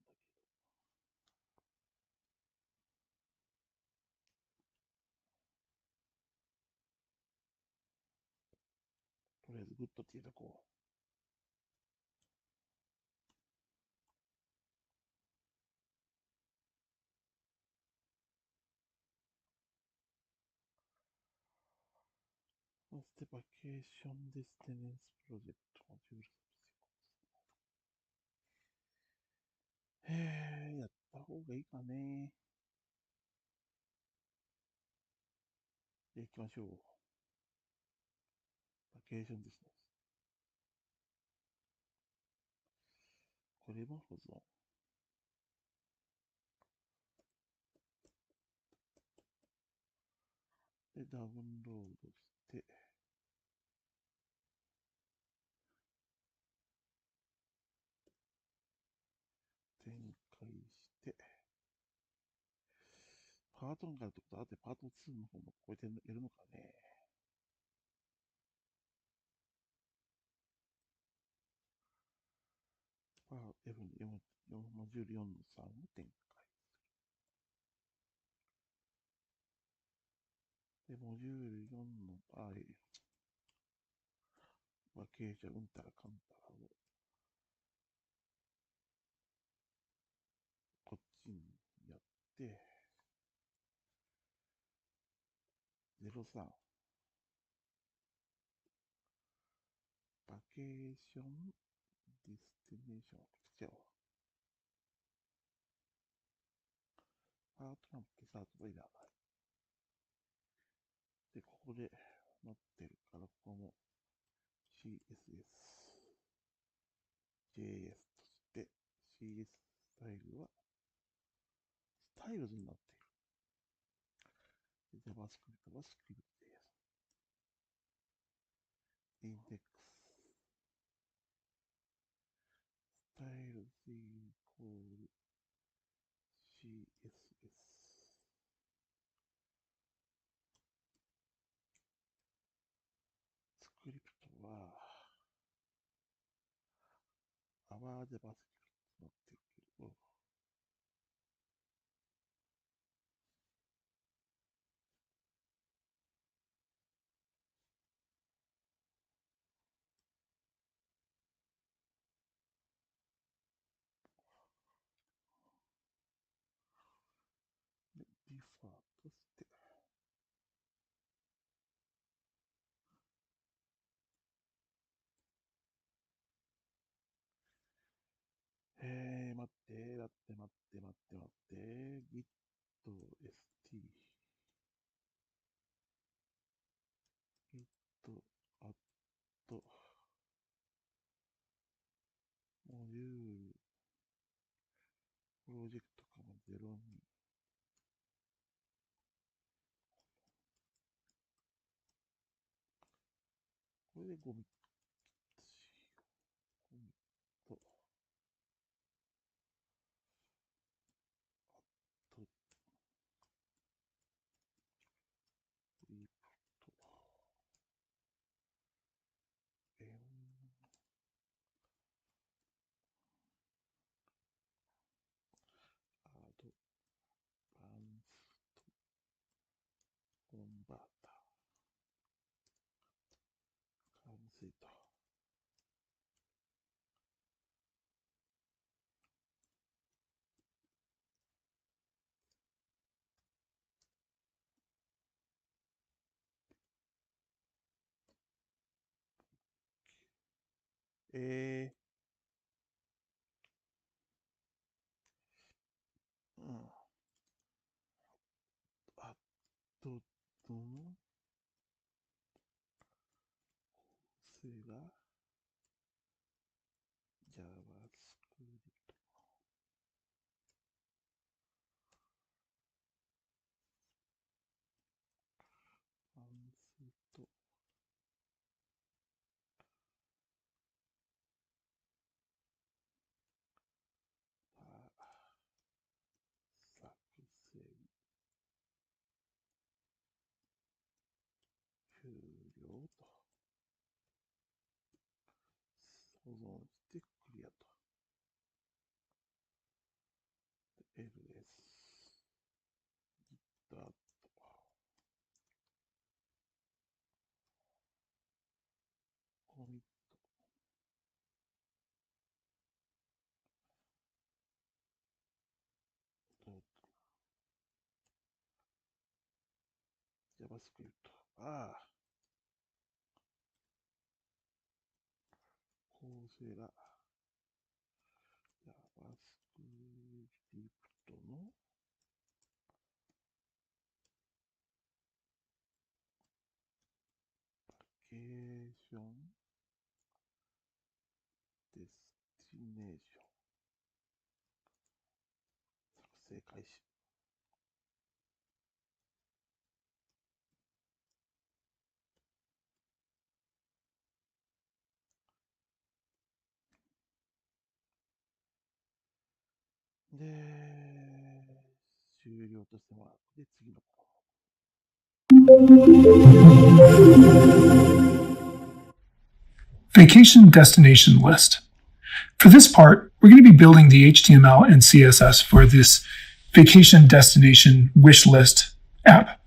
[SPEAKER 1] ど。とりあえずグッドって入れとこう。そしてバケーションディステネンスプロジェクトモジュールやった方がいいかね。じゃあ行きましょう。バケーションですね。これも保存。で、ダウンロードして、展開して、パート1からってことは、あとパート2の方もこうやってやるのかね。パー F4、モジュール4の3を展開。で、モジュール4の、バケーション、うんたらかんたらを、こっちにやって、03、バケーション、ディスティネーション、こっちやわ。パートナンプスタートがいらない。で、ここでなってるから、ここも CSS、JS として、CS スタイルは、スタイルズになっている。JavaScript は Script です。インデックス、スタイルズイコール CSS。スクリプトは、Our JavaScript になってるけど、で、ディファーとして、待って、待って、待って、待って、待って、git st、git add、モジュール、プロジェクトかも02。これでゴミットしよう。ゴミット、アット、リプト、アドバンストコンバーター。完成と。えうん。あと、どの構成が JavaScript。関数と、作成。と。保存してクリアと。L です。Git と。コミット。JavaScript。ああ。コーセラ。JavaScript のケーションデスティネーション作成開始。で、終了としてもらって、次の。
[SPEAKER 2] Vacation destination list. For this part, we're going to be building the HTML and CSS for this vacation destination wish list app.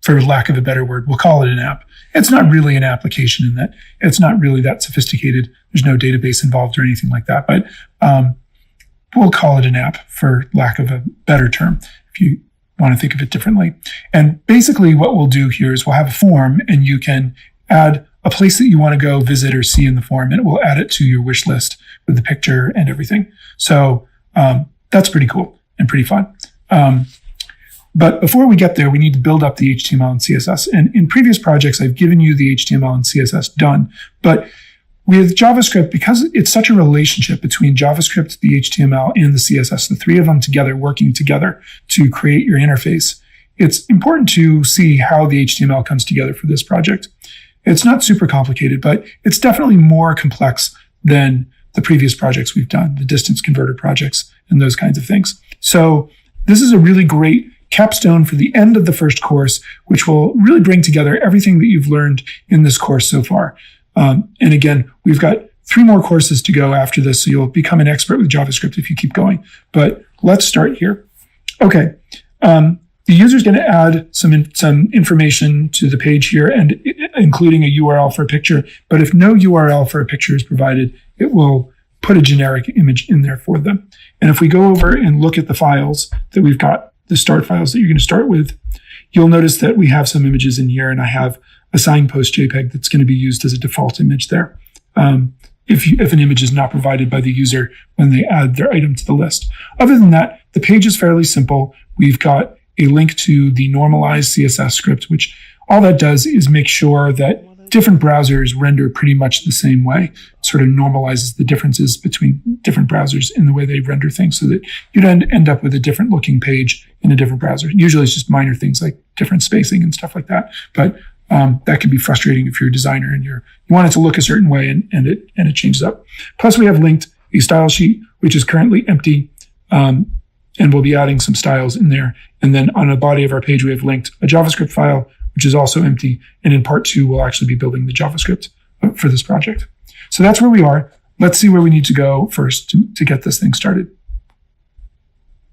[SPEAKER 2] For lack of a better word, we'll call it an app. It's not really an application in that it's not really that sophisticated. There's no database involved or anything like that, but we'll call it an app for lack of a better term, if you want to think of it differently. And basically what we'll do here is we'll have a form and you can add a place that you want to go visit or see in the form, and it will add it to your wish list with the picture and everything. So that's pretty cool and pretty fun. But before we get there, we need to build up the HTML and CSS. And in previous projects, I've given you the HTML and CSS done. But with JavaScript, because it's such a relationship between JavaScript, the HTML, and the CSS, the three of them together, working together to create your interface, it's important to see how the HTML comes together for this project. It's not super complicated, but it's definitely more complex than the previous projects we've done, the distance converter projects and those kinds of things. So this is a really great capstone for the end of the first course, which will really bring together everything that you've learned in this course so far. And again, we've got 3 more courses to go after this, so you'll become an expert with JavaScript if you keep going. But let's start here. Okay. The user is going to add some information to the page here, and including a URL for a picture. But if no URL for a picture is provided, it will put a generic image in there for them. And if we go over and look at the files that we've got, the start files that you're going to start with, you'll notice that we have some images in here, and I have a signpost JPEG that's going to be used as a default image there. If an image is not provided by the user when they add their item to the list. Other than that, the page is fairly simple. We've got a link to the normalized CSS script, which all that does is make sure that different browsers render pretty much the same way. It sort of normalizes the differences between different browsers in the way they render things so that you don't end up with a different looking page in a different browser. Usually it's just minor things like different spacing and stuff like that. But that can be frustrating if you're a designer and you want it to look a certain way and it changes up. Plus we have linked a style sheet, which is currently empty. And we'll be adding some styles in there. And then on the body of our page, we have linked a JavaScript file, which is also empty. And in part 2, we'll actually be building the JavaScript for this project. So that's where we are. Let's see where we need to go first to get this thing started.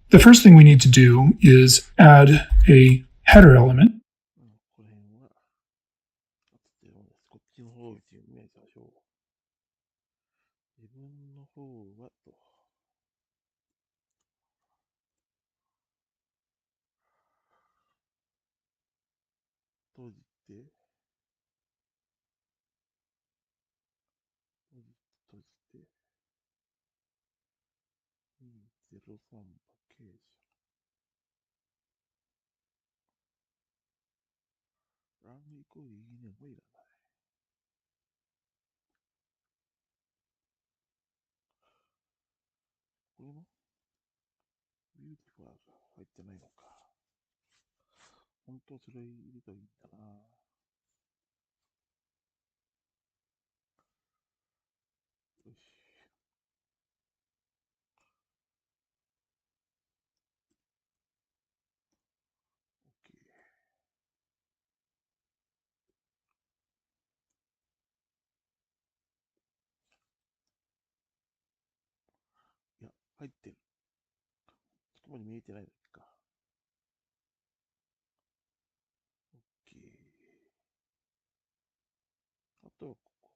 [SPEAKER 2] The first thing we need to do is add a header element.
[SPEAKER 1] これもビューティファーが入ってないのか。本当それ入れたらいいんだな。よし。OK。入ってる。そこまで見えてないだけか。OK。あとはここ。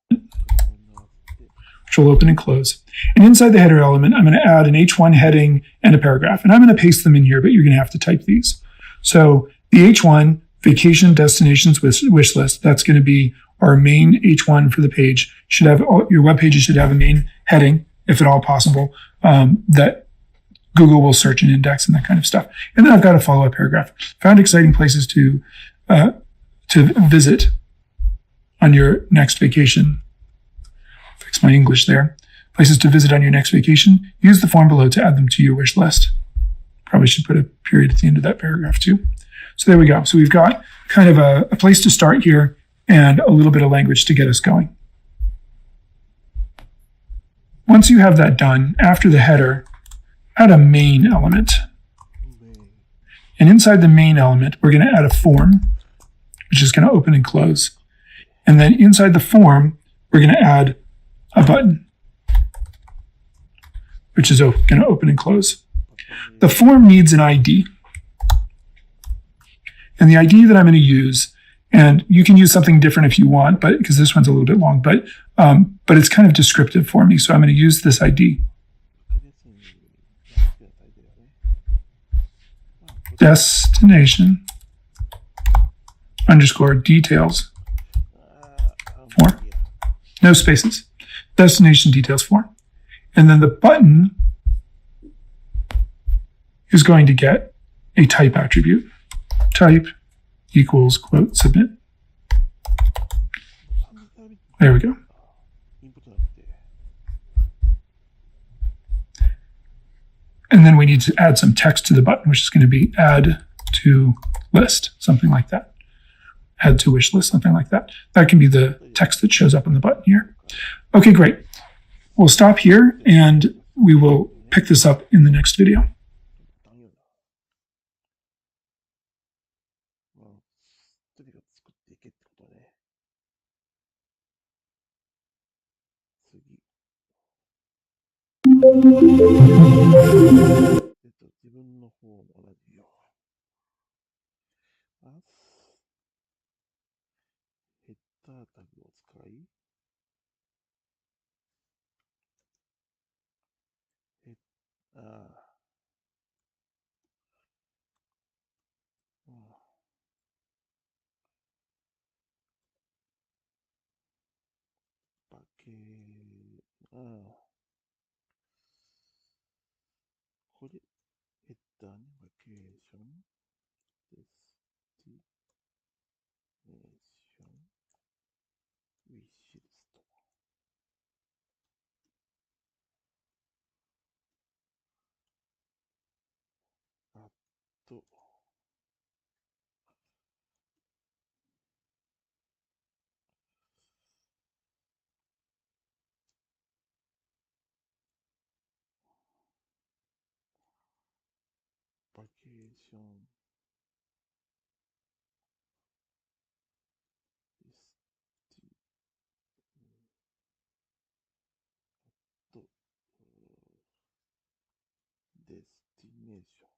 [SPEAKER 2] which will open and close. And inside the header element, I'm going to add an H1 heading and a paragraph. And I'm going to paste them in here, but you're going to have to type these. So the H1, vacation destinations wish list, that's going to be our main H1 for the page. Should have your web pages should have a main heading, if at all possible, that Google will search and index and that kind of stuff. And then I've got a follow-up paragraph. Found exciting places to visit on your next vacation. Fix my English there. Places to visit on your next vacation. Use the form below to add them to your wish list. Probably should put a period at the end of that paragraph too. So there we go. So we've got kind of a place to start here and a little bit of language to get us going. Once you have that done, after the header, add a main element. And inside the main element, we're going to add a form, which is going to open and close. And then inside the form, we're going to add a button, which is going to open and close. The form needs an ID. And the ID that I'm going to use, and you can use something different if you want, but because this one's a little bit long, but it's kind of descriptive for me. So I'm going to use this ID. Destination underscore details form. No spaces. Destination details form. And then the button is going to get a type attribute. Type equals quote submit. There we go. And then we need to add some text to the button, which is going to be add to list, something like that. Add to wish list, something like that. That can be the text that shows up on the button here. Okay, great. We'll stop here and we will pick this up in the next video.
[SPEAKER 1] これ、ヘッダーにバケーション、デスティネーション、ウィッシュリスト。あと、バケーション、デスティと、デスティネーション。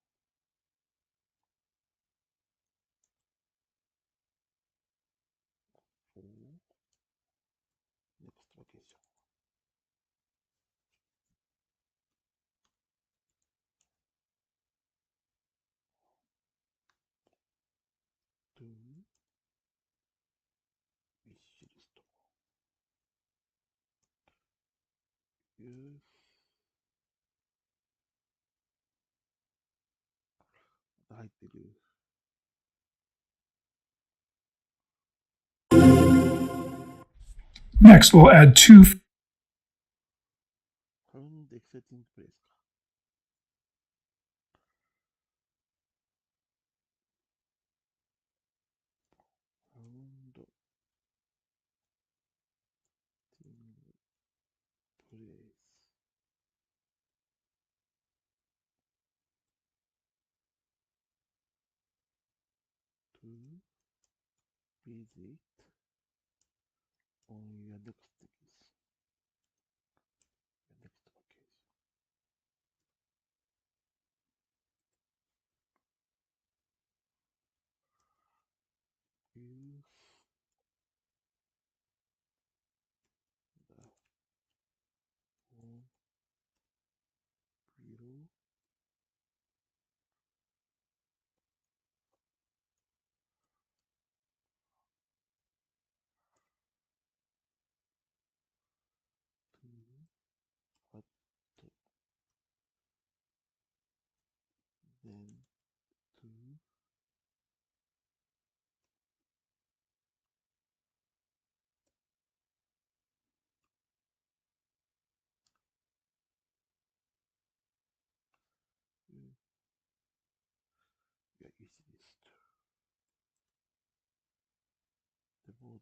[SPEAKER 1] for next vacation. To wish list. Use入ってる。
[SPEAKER 2] Next, we'll add two.
[SPEAKER 1] Found exciting place か。Found exciting place. To visit on your next vacation.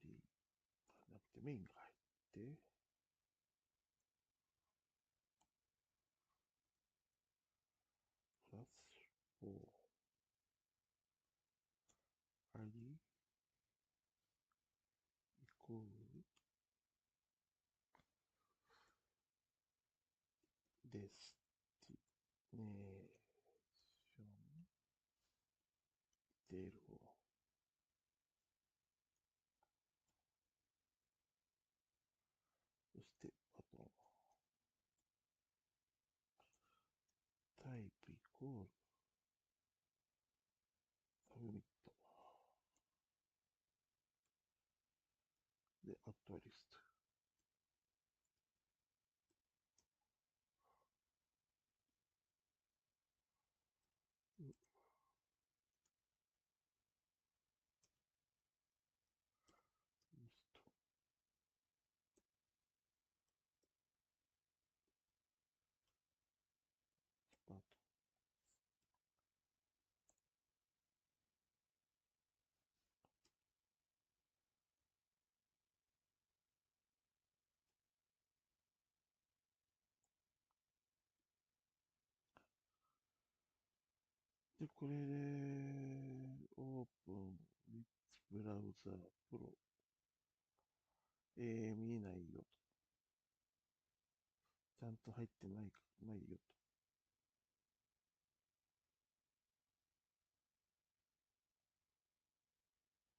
[SPEAKER 1] ディじゃなくてメインが入って、プラス4、ID イコールデスティネーションデールをそしてあとタイプイコールサブミットでアットリストリストスタート。で、これで、オープン、リッチブラウザー、プロ、見えないよと。ちゃんと入ってないよと。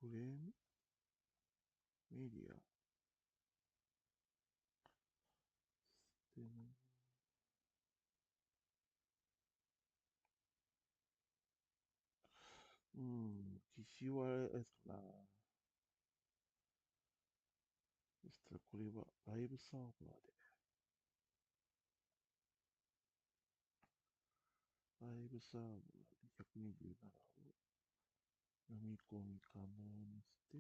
[SPEAKER 1] フレームメディアで機種はあれですかな。そしたらこれはライブサーバーで、ライブサーバーで127を読み込み可能にして、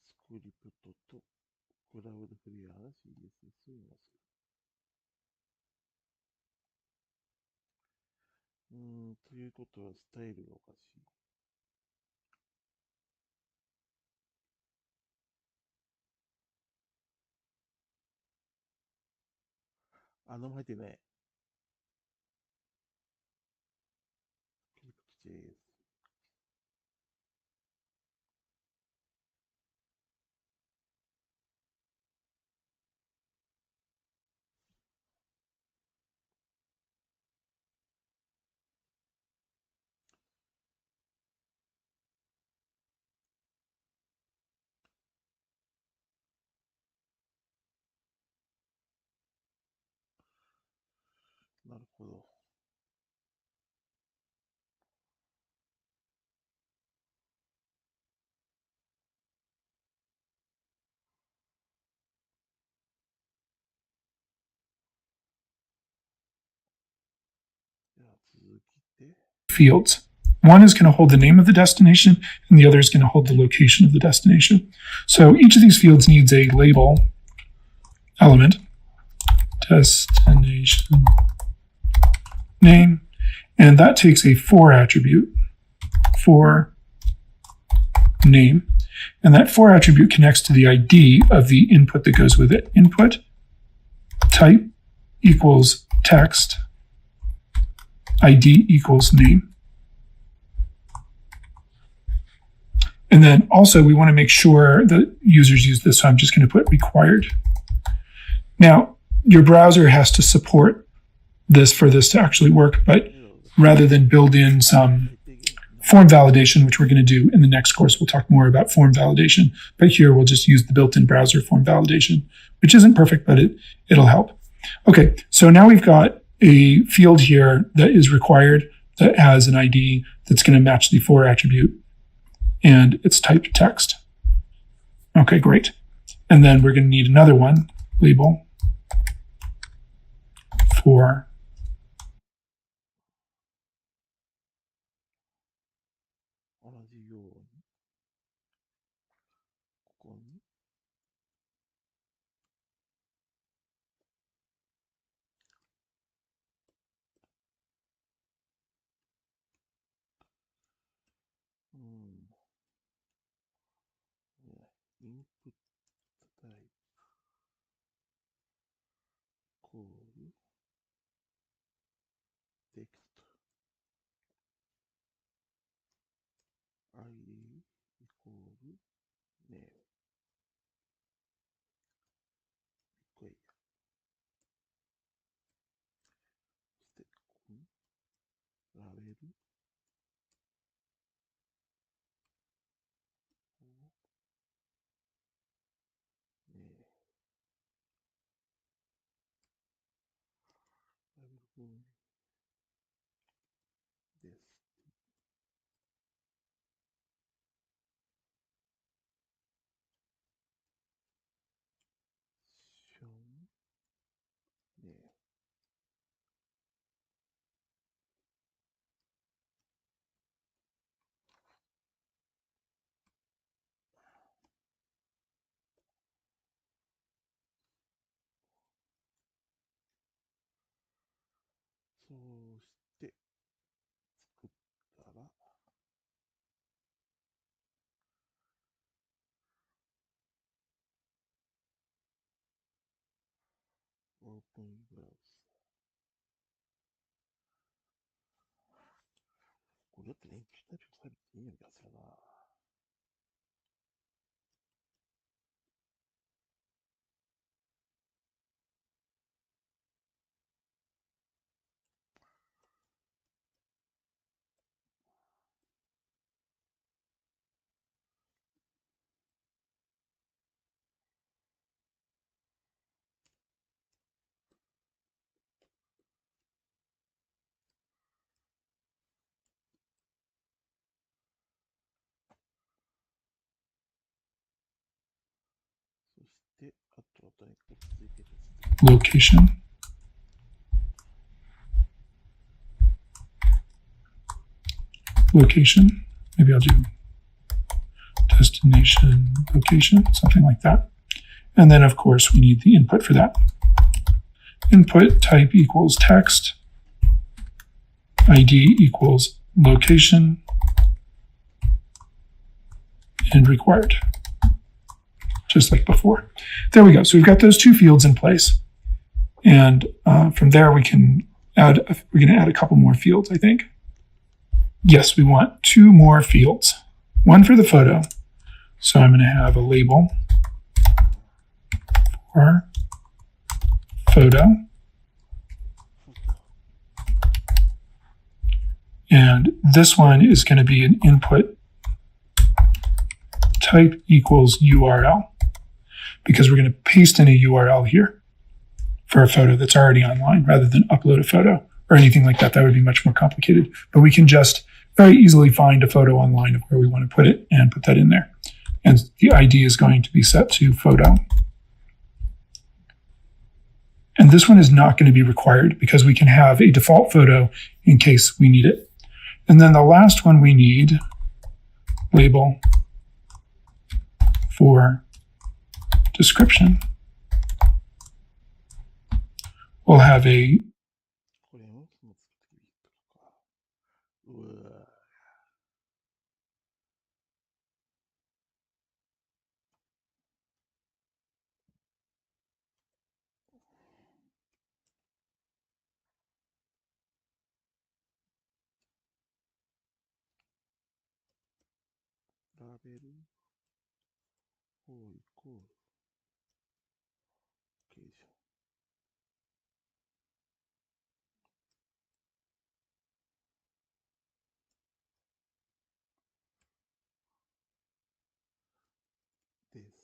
[SPEAKER 1] スクリプトとクラウドフレアの CSS を読ませる。ということはスタイルがおかしい。も入ってない。クリプト JS。なるほど。じゃあ続きて。
[SPEAKER 2] Fields. One is going to hold the name of the destination, and the other is going to hold the location of the destination. So each of these fields needs a label element, destination name, and that takes a for attribute, for name, and that for attribute connects to the ID of the input that goes with it. Input type equals text, ID equals name. And then also we want to make sure that users use this, so I'm just going to put required. Now, your browser has to support this for this to actually work, but rather than build in some form validation, which we're going to do in the next course, we'll talk more about form validation, but here we'll just use the built-in browser form validation, which isn't perfect, but it'll help. Okay, so now we've got a field here that is required that has an ID that's going to match the for attribute, and it's typed text. Okay, great. And then we're going to need another one, label for
[SPEAKER 1] ンプットタイプイコールテキスト ID イコールネームこれそしてラベルラベルです。ションねそうして作ったらオープンブラウザこれだって連携したりされていいような気がするな。そして、あとはとにかく続いてですね。
[SPEAKER 2] location, location. Maybe I'll do destination location, something like that. And then, of course, we need the input for that. Input type equals text. ID equals location. And required. Just like before. There we go. So we've got those two fields in place. And from there, we can add, we're going to add a couple more fields, I think. Yes, we want two more fields. One for the photo. So I'm going to have a label for photo. And this one is going to be an input type equals URL because we're going to paste in a URL here for a photo that's already online rather than upload a photo or anything like that. That would be much more complicated. But we can just very easily find a photo online of where we want to put it and put that in there. And the ID is going to be set to photo. And this one is not going to be required because we can have a default photo in case we need it. And then the last one we need, label for description. We'll have a
[SPEAKER 1] ラベル4イコールロケーションデス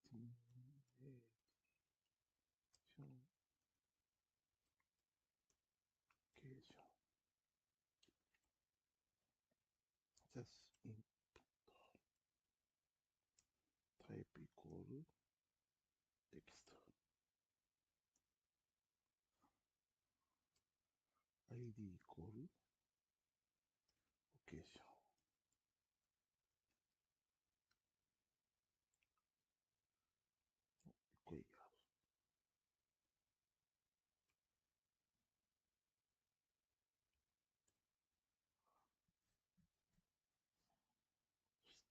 [SPEAKER 1] ティネーションロケーション just input type equal text ID equal location これや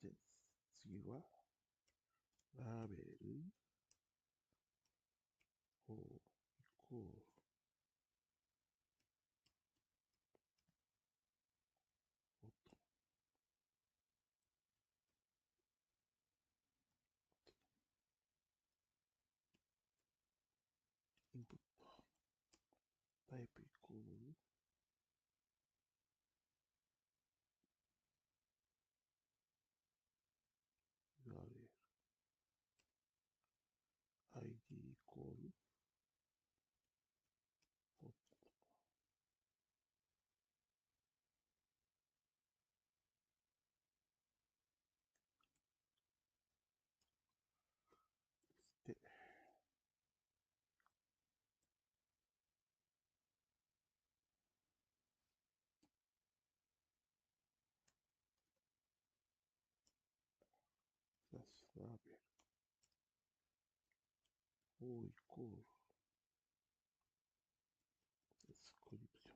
[SPEAKER 1] そして次はラベルをイコールインプットタイプイコールURL ID イコールポットでスラッシュラベルをイコールデスクリプション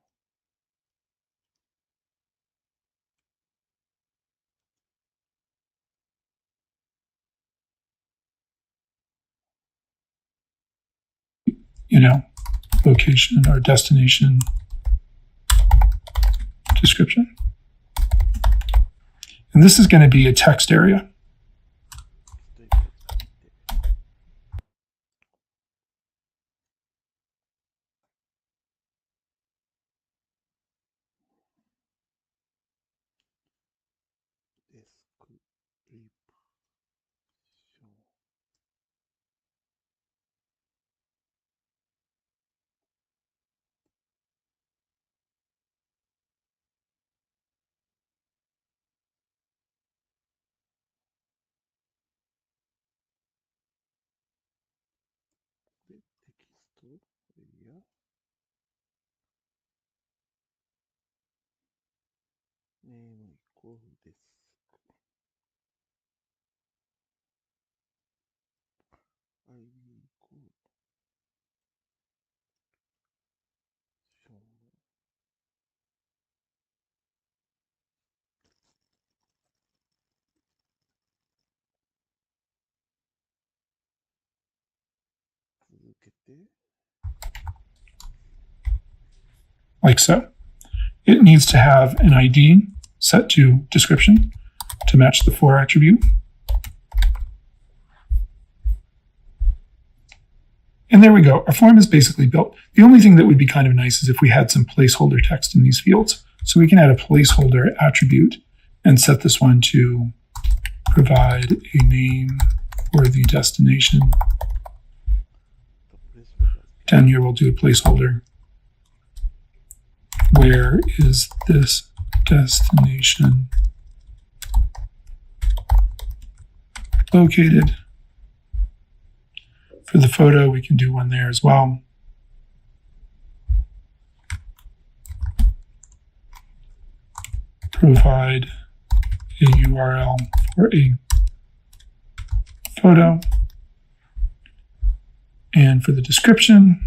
[SPEAKER 2] location or destination description. And this is going to be a text area.
[SPEAKER 1] ということでデスクリプションでテキストエリアネームイコールデスク ID イコールション続けて
[SPEAKER 2] like so. It needs to have an ID set to description to match the for attribute. And there we go. Our form is basically built. The only thing that would be kind of nice is if we had some placeholder text in these fields. So we can add a placeholder attribute and set this one to provide a name for the destination. Down here, we'll do a placeholder. Where is this destination located? For the photo, we can do one there as well. Provide a URL for a photo. And for the description,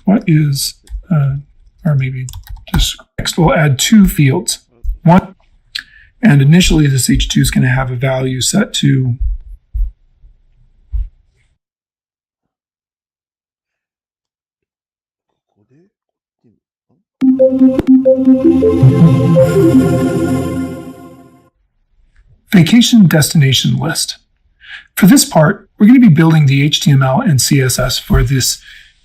[SPEAKER 2] what is, or maybe just next, we'll add two fields. One, and initially this H2 is going to have a value set to vacation destination list. For this part, we're going to be building the HTML and CSS for this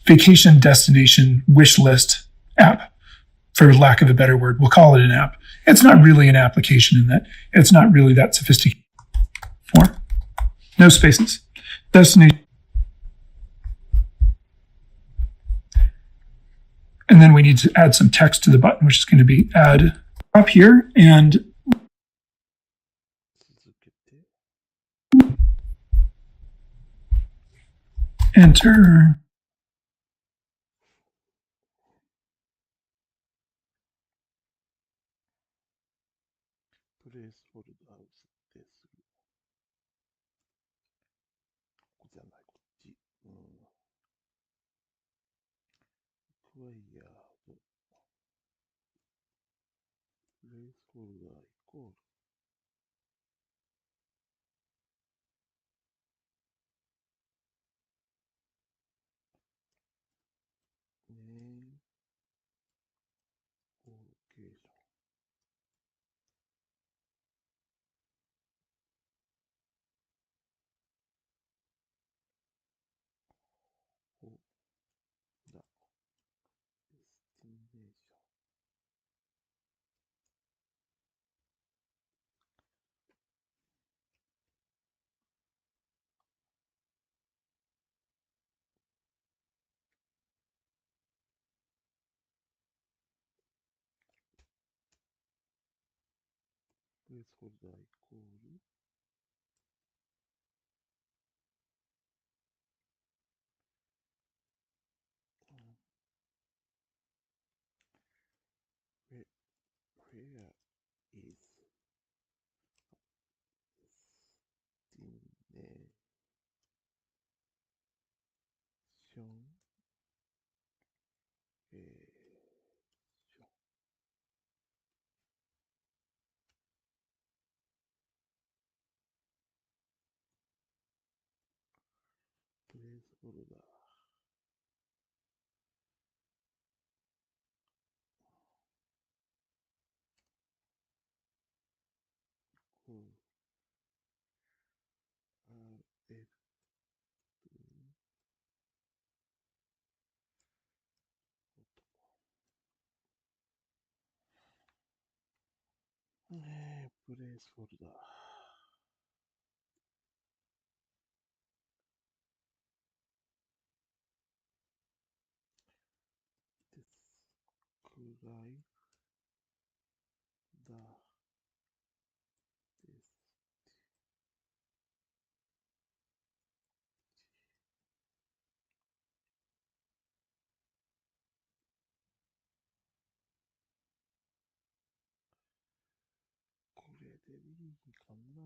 [SPEAKER 2] vacation destination wish list app. For lack of a better word, we'll call it an app. It's not really an application in that it's not really that sophisticated. For no spaces. Destination. And then we need to add some text to the button, which is going to be add up here and enter.
[SPEAKER 1] プレイスホルダーイコールwhere is destinationプレイスホルダーRF プレイスホルダーdescribe theこれでいいかな。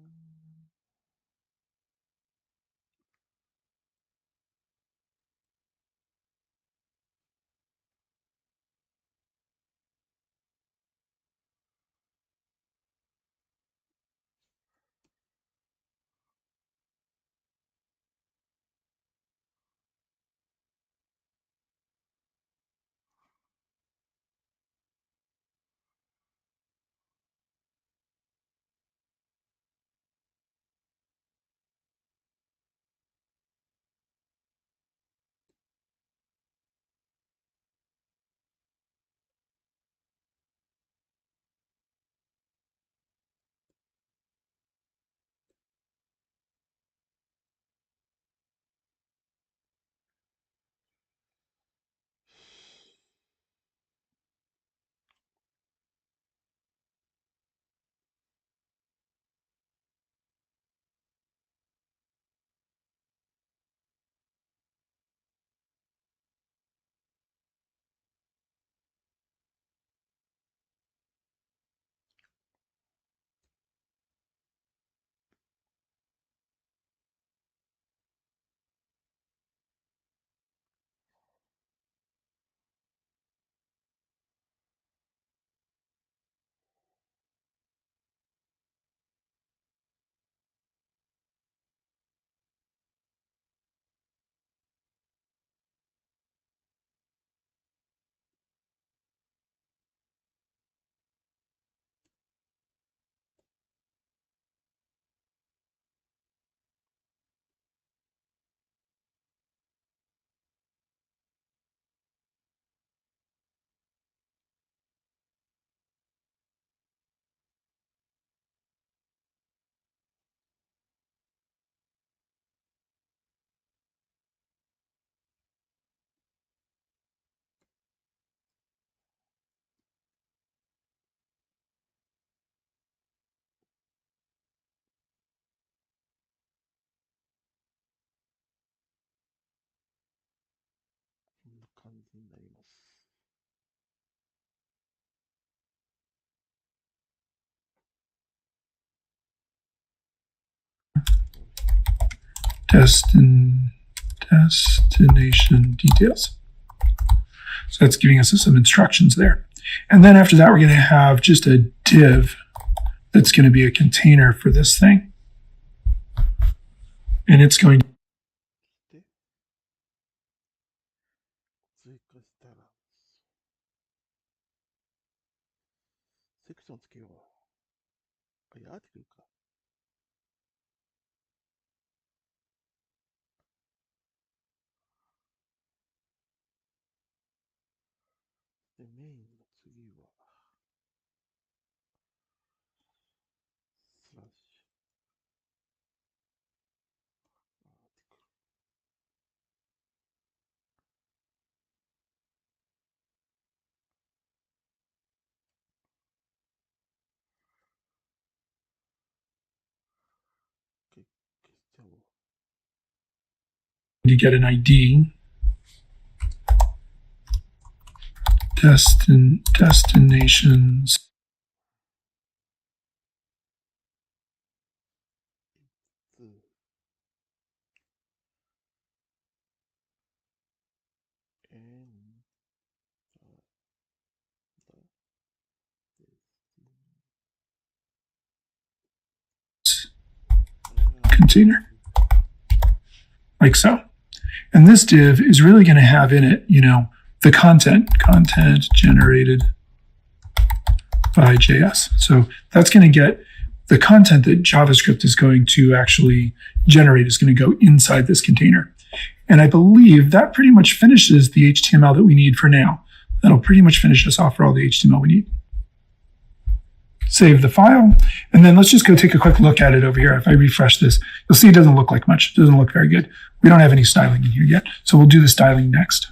[SPEAKER 1] こんな感じになります。
[SPEAKER 2] Destination details. So that's giving us some instructions there. And then after that, we're going to have just a div that's going to be a container for this thing. And it's going to
[SPEAKER 1] で、追加したら、セクションつけよう。あ、いや、アーティクルか。で、メインの次は、スラッシュ、アーティクル。
[SPEAKER 2] to get an ID. Destinations. Container, like so. And this div is really going to have in it, the content generated by JS. So that's going to get the content that JavaScript is going to actually generate is going to go inside this container. And I believe that pretty much finishes the HTML that we need for now. That'll pretty much finish us off for all the HTML we need. Save the file, and then let's just go take a quick look at it over here. If I refresh this, you'll see it doesn't look like much. It doesn't look very good. We don't have any styling in here yet, so we'll do the styling next.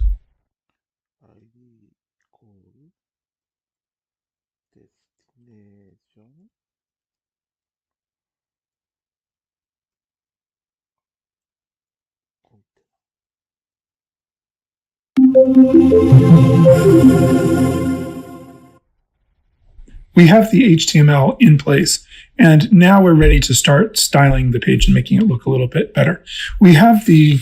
[SPEAKER 2] We have the HTML in place, and now we're ready to start styling the page and making it look a little bit better. We have the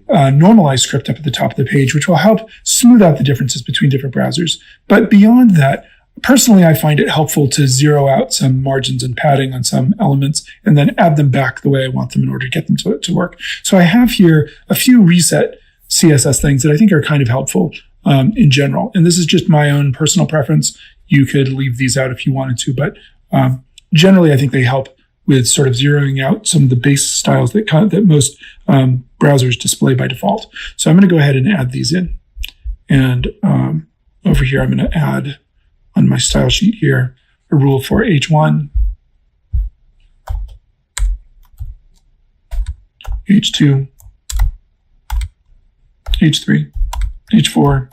[SPEAKER 2] normalized script up at the top of the page, which will help smooth out the differences between different browsers. But beyond that, personally, I find it helpful to zero out some margins and padding on some elements and then add them back the way I want them in order to get them to work. So I have here a few reset CSS things that I think are kind of helpful in general. And this is just my own personal preference. You could leave these out if you wanted to, but generally I think they help with sort of zeroing out some of the base styles that most browsers display by default. So I'm going to go ahead and add these in. And over here, I'm going to add on my style sheet here a rule for H1, H2, H3, H4,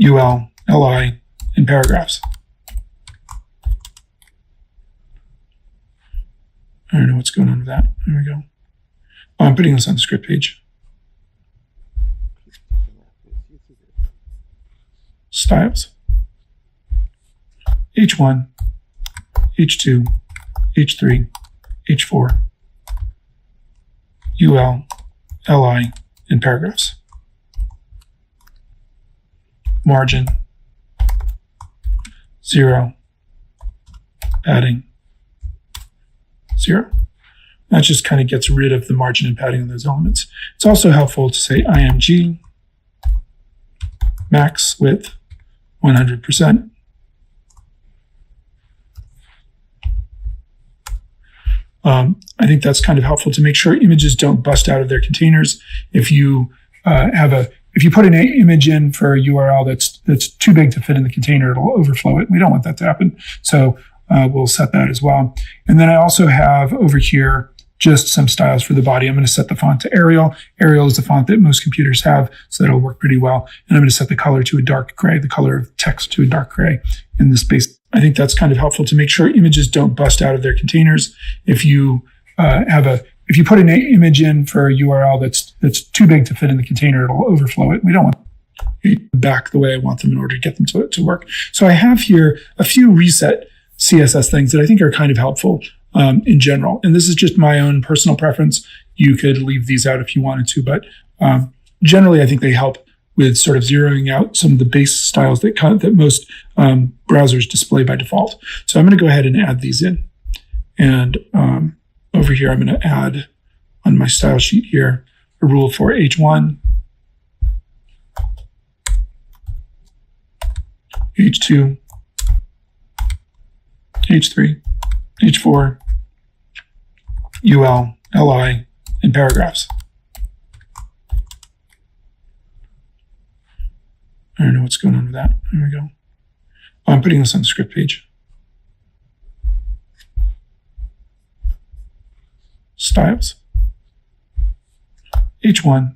[SPEAKER 2] UL, LI, and paragraphs. I don't know what's going on with that. There we go. Oh, I'm putting this on the script page. Styles. H1, H2, H3, H4, UL, LI, and paragraphs. Margin, 0, padding, 0. That just kind of gets rid of the margin and padding of those elements. It's also helpful to say IMG, max width, 100%. I think that's kind of helpful to make sure images don't bust out of their containers. If you if you put an image in for a URL that's too big to fit in the container, it'll overflow it. We don't want that to happen. So we'll set that as well. And then I also have over here just some styles for the body. I'm going to set the font to Arial. Arial is the font that most computers have, so that'll work pretty well. And I'm going to set the color to a dark gray, the color of text to a dark gray in this space. I think that's kind of helpful to make sure images don't bust out of their containers. If you if you put an image in for a URL that's too big to fit in the container, it'll overflow it. We don't want it back the way I want them in order to get them to work. So I have here a few reset CSS things that I think are kind of helpful in general. And this is just my own personal preference. You could leave these out if you wanted to, but generally I think they help with sort of zeroing out some of the base styles that most browsers display by default. So I'm going to go ahead and add these in. And over here, I'm going to add on my style sheet here a rule for H1, H2, H3, H4, UL, LI, and paragraphs. I don't know what's going on with that. There we go. Oh, I'm putting this on the script page. Styles. H1,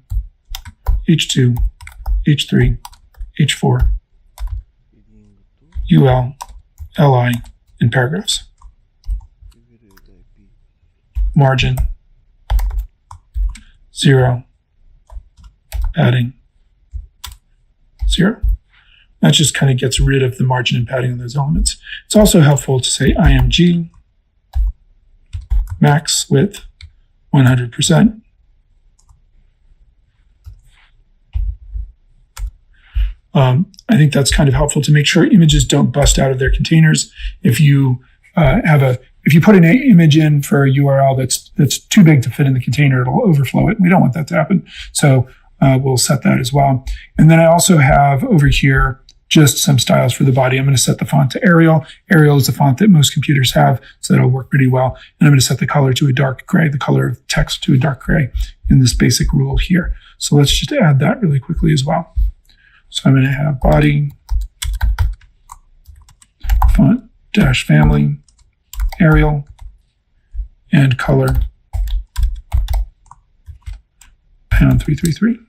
[SPEAKER 2] H2, H3, H4, UL, LI, and paragraphs. Margin, 0, padding 0. That just kind of gets rid of the margin and padding on those elements. It's also helpful to say img max width 100%. I think that's kind of helpful to make sure images don't bust out of their containers. If you put an image in for a URL that's too big to fit in the container, it'll overflow it. We don't want that to happen. So we'll set that as well. And then I also have over here just some styles for the body. I'm going to set the font to Arial. Arial is the font that most computers have, so that'll work pretty well. And I'm going to set the color to a dark gray, the color of text to a dark gray in this basic rule here. So let's just add that really quickly as well. So I'm going to have body, font dash family, Arial, and color pound 333.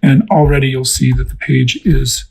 [SPEAKER 2] And already you'll see that the page is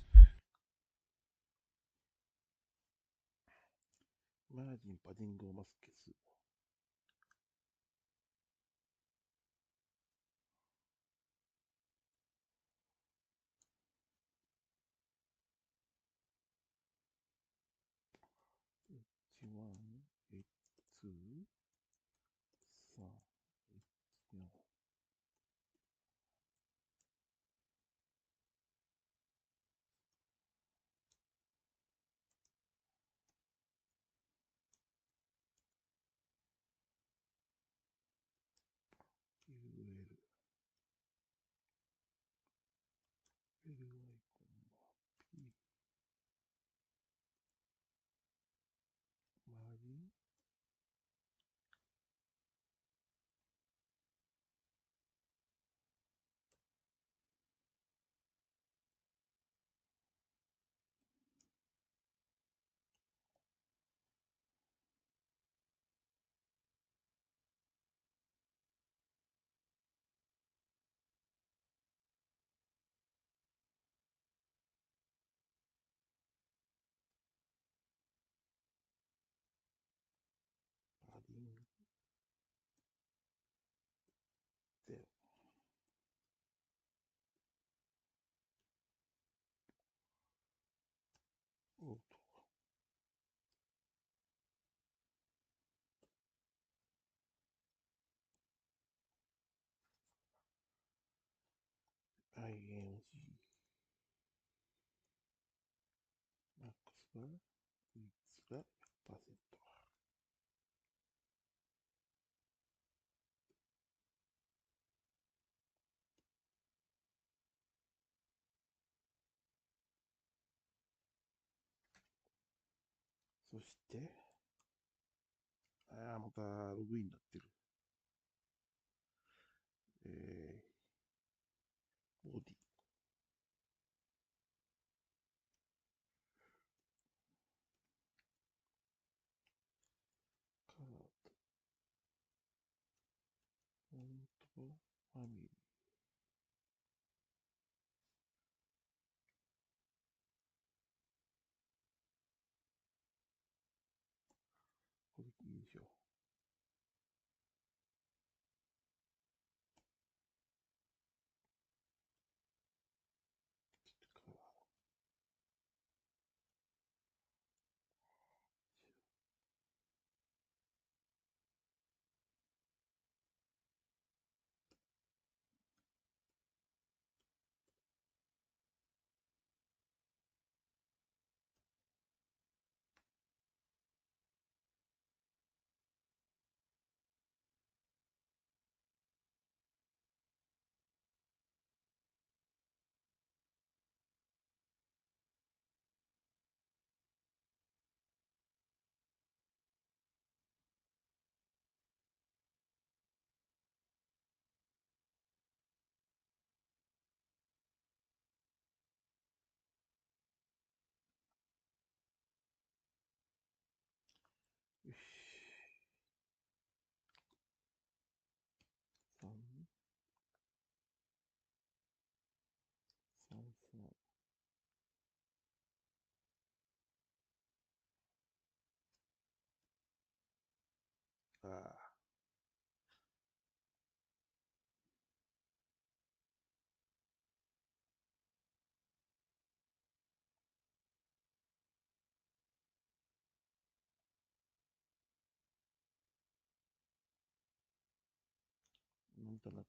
[SPEAKER 1] そして、またログインになってる。ボディ。カード。フォント。ファミリー。これいいでしょう。なんとなく。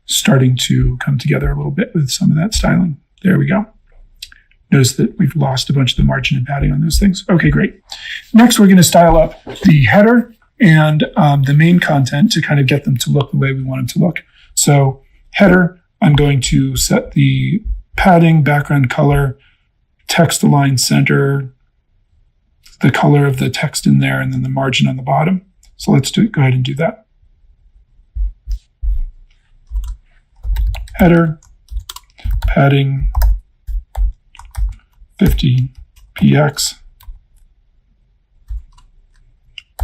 [SPEAKER 2] Starting to come together a little bit with some of that styling. There we go. Notice that we've lost a bunch of the margin and padding on those things. Okay, great. Next, we're going to style up the header and the main content to kind of get them to look the way we want them to look. So header, I'm going to set the padding, background color, text align center, the color of the text in there, and then the margin on the bottom. So let's go ahead and do that. Header, padding, 50 px,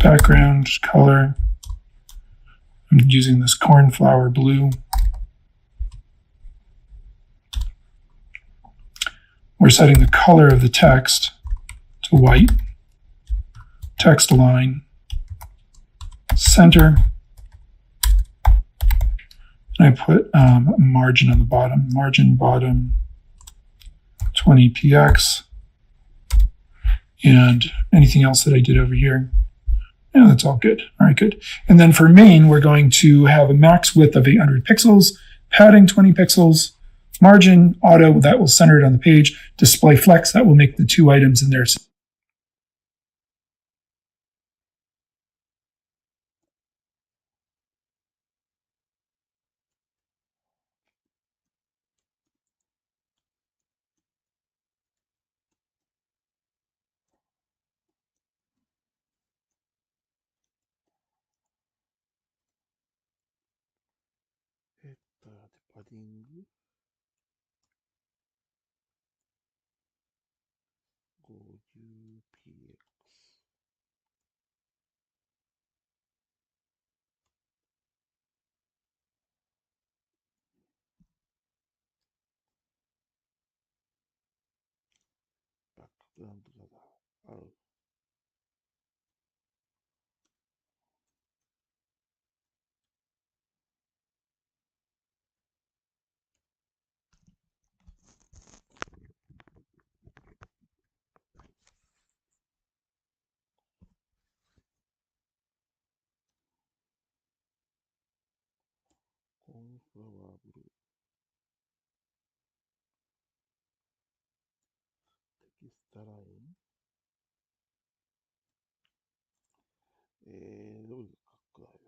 [SPEAKER 2] background color, I'm using this cornflower blue. We're setting the color of the text to white, text align, center, and I put a margin on the bottom, margin bottom 20 px, and anything else that I did over here. Yeah, that's all good. All right, good. And then for main, we're going to have a max width of 800 pixels, padding 20 pixels, margin auto, that will center it on the page, display flex, that will make the two items in there.
[SPEAKER 1] パディング 50px バックグラウンドがある。コーンフラワーブルー。テキストライン。どういう書くかよ。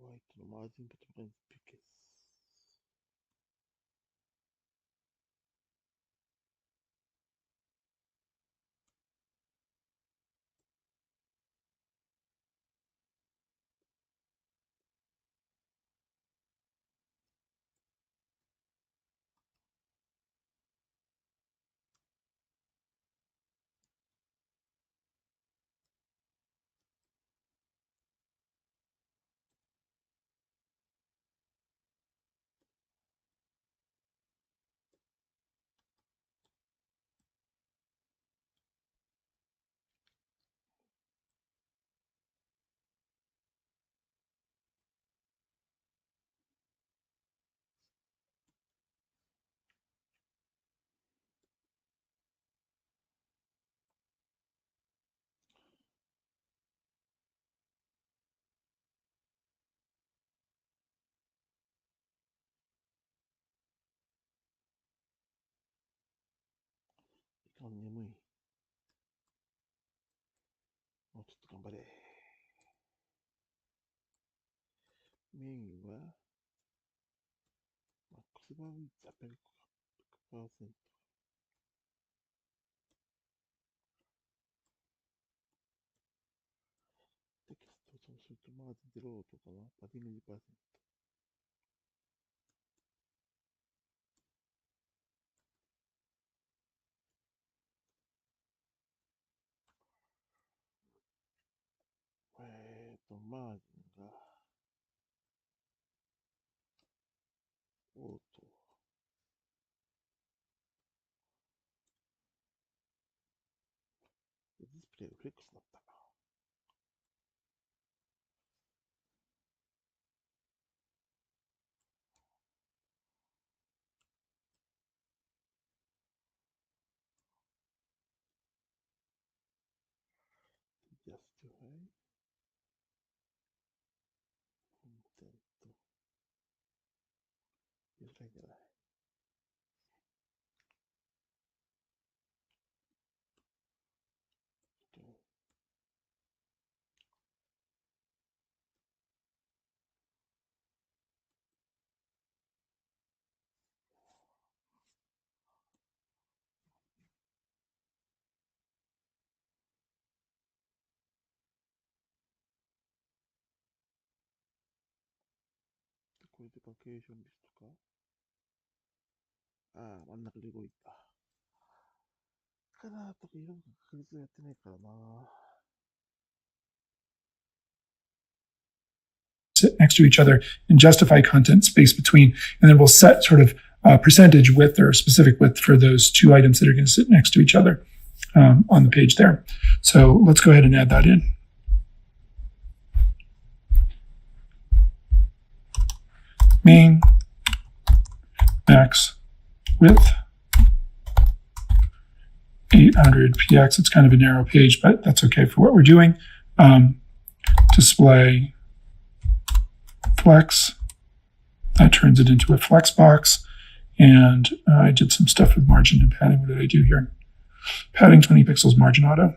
[SPEAKER 1] ホワイトのマージンボトムラインピケス。時間眠い。もうちょっと頑張れ。メインは、マックスバーウィッツ800%。テキスト、そうするとマージン0とかな、パディング2%。マージンが、オート。ディスプレイがフレックスになったな。ジャスティファイ。コンテント。ユーザーじゃない。これでバケーションリストか。ああ、真ん中で動いた。カラーとか色が確率やってないからな。
[SPEAKER 2] Sit next to each other and justify content space between. And then we'll set sort of percentage width or specific width for those two items that are going to sit next to each other on the page there. So let's go ahead and add that in. Main max width 800 px. It's kind of a narrow page, but that's okay for what we're doing. Display flex. That turns it into a flex box. And I did some stuff with margin and padding. What did I do here? Padding 20 pixels, margin auto.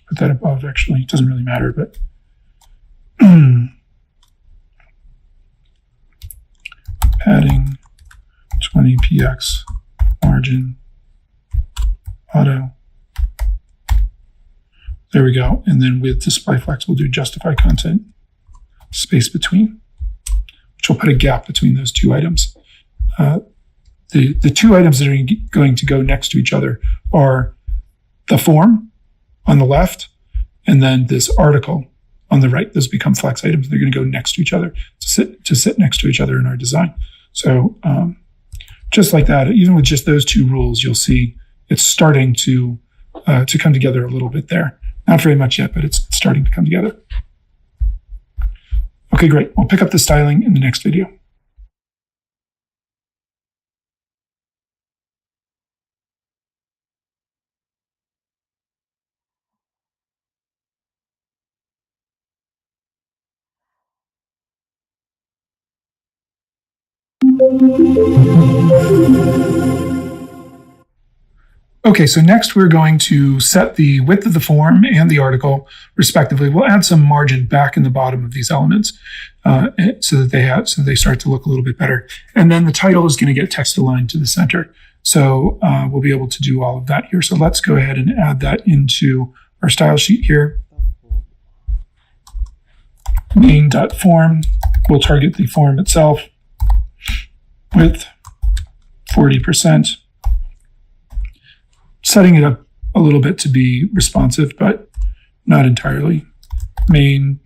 [SPEAKER 2] Put that above, actually. It doesn't really matter, but padding 20 px, margin auto. There we go. And then with display flex, we'll do justify content space between, which will put a gap between those two items. The two items that are going to go next to each other are the form on the left and then this article on the right. Those become flex items. They're going to go next to each other to sit next to each other in our design. So just like that, even with just those two rules, you'll see it's starting to come together a little bit there. Not very much yet, but it's starting to come together. Okay, great. We'll pick up the styling in the next video. Okay, so next we're going to set the width of the form and the article, respectively. We'll add some margin back in the bottom of these elements so that they start to look a little bit better. And then the title is going to get text aligned to the center. So we'll be able to do all of that here. So let's go ahead and add that into our style sheet here. Main.form. We'll target the form itself. Width 40%. Setting it up a little bit to be responsive, but not entirely. Main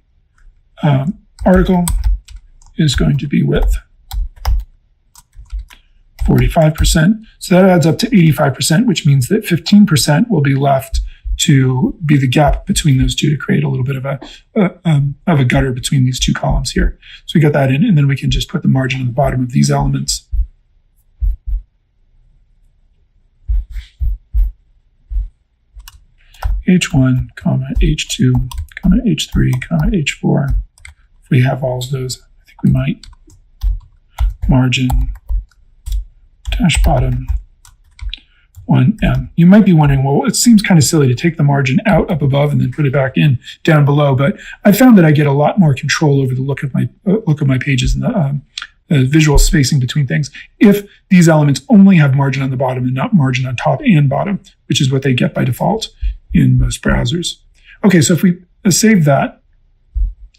[SPEAKER 2] article is going to be width 45%. So that adds up to 85%, which means that 15% will be left to be the gap between those two to create a little bit of a gutter between these two columns here. So we got that in, and then we can just put the margin on the bottom of these elements. H1, H2, H3, H4. If we have all of those, I think we might. Margin, dash bottom, 1M. You might be wondering, well, it seems kind of silly to take the margin out up above and then put it back in down below, but I found that I get a lot more control over the look of my pages and the visual spacing between things if these elements only have margin on the bottom and not margin on top and bottom, which is what they get by default in most browsers. Okay, so if we save that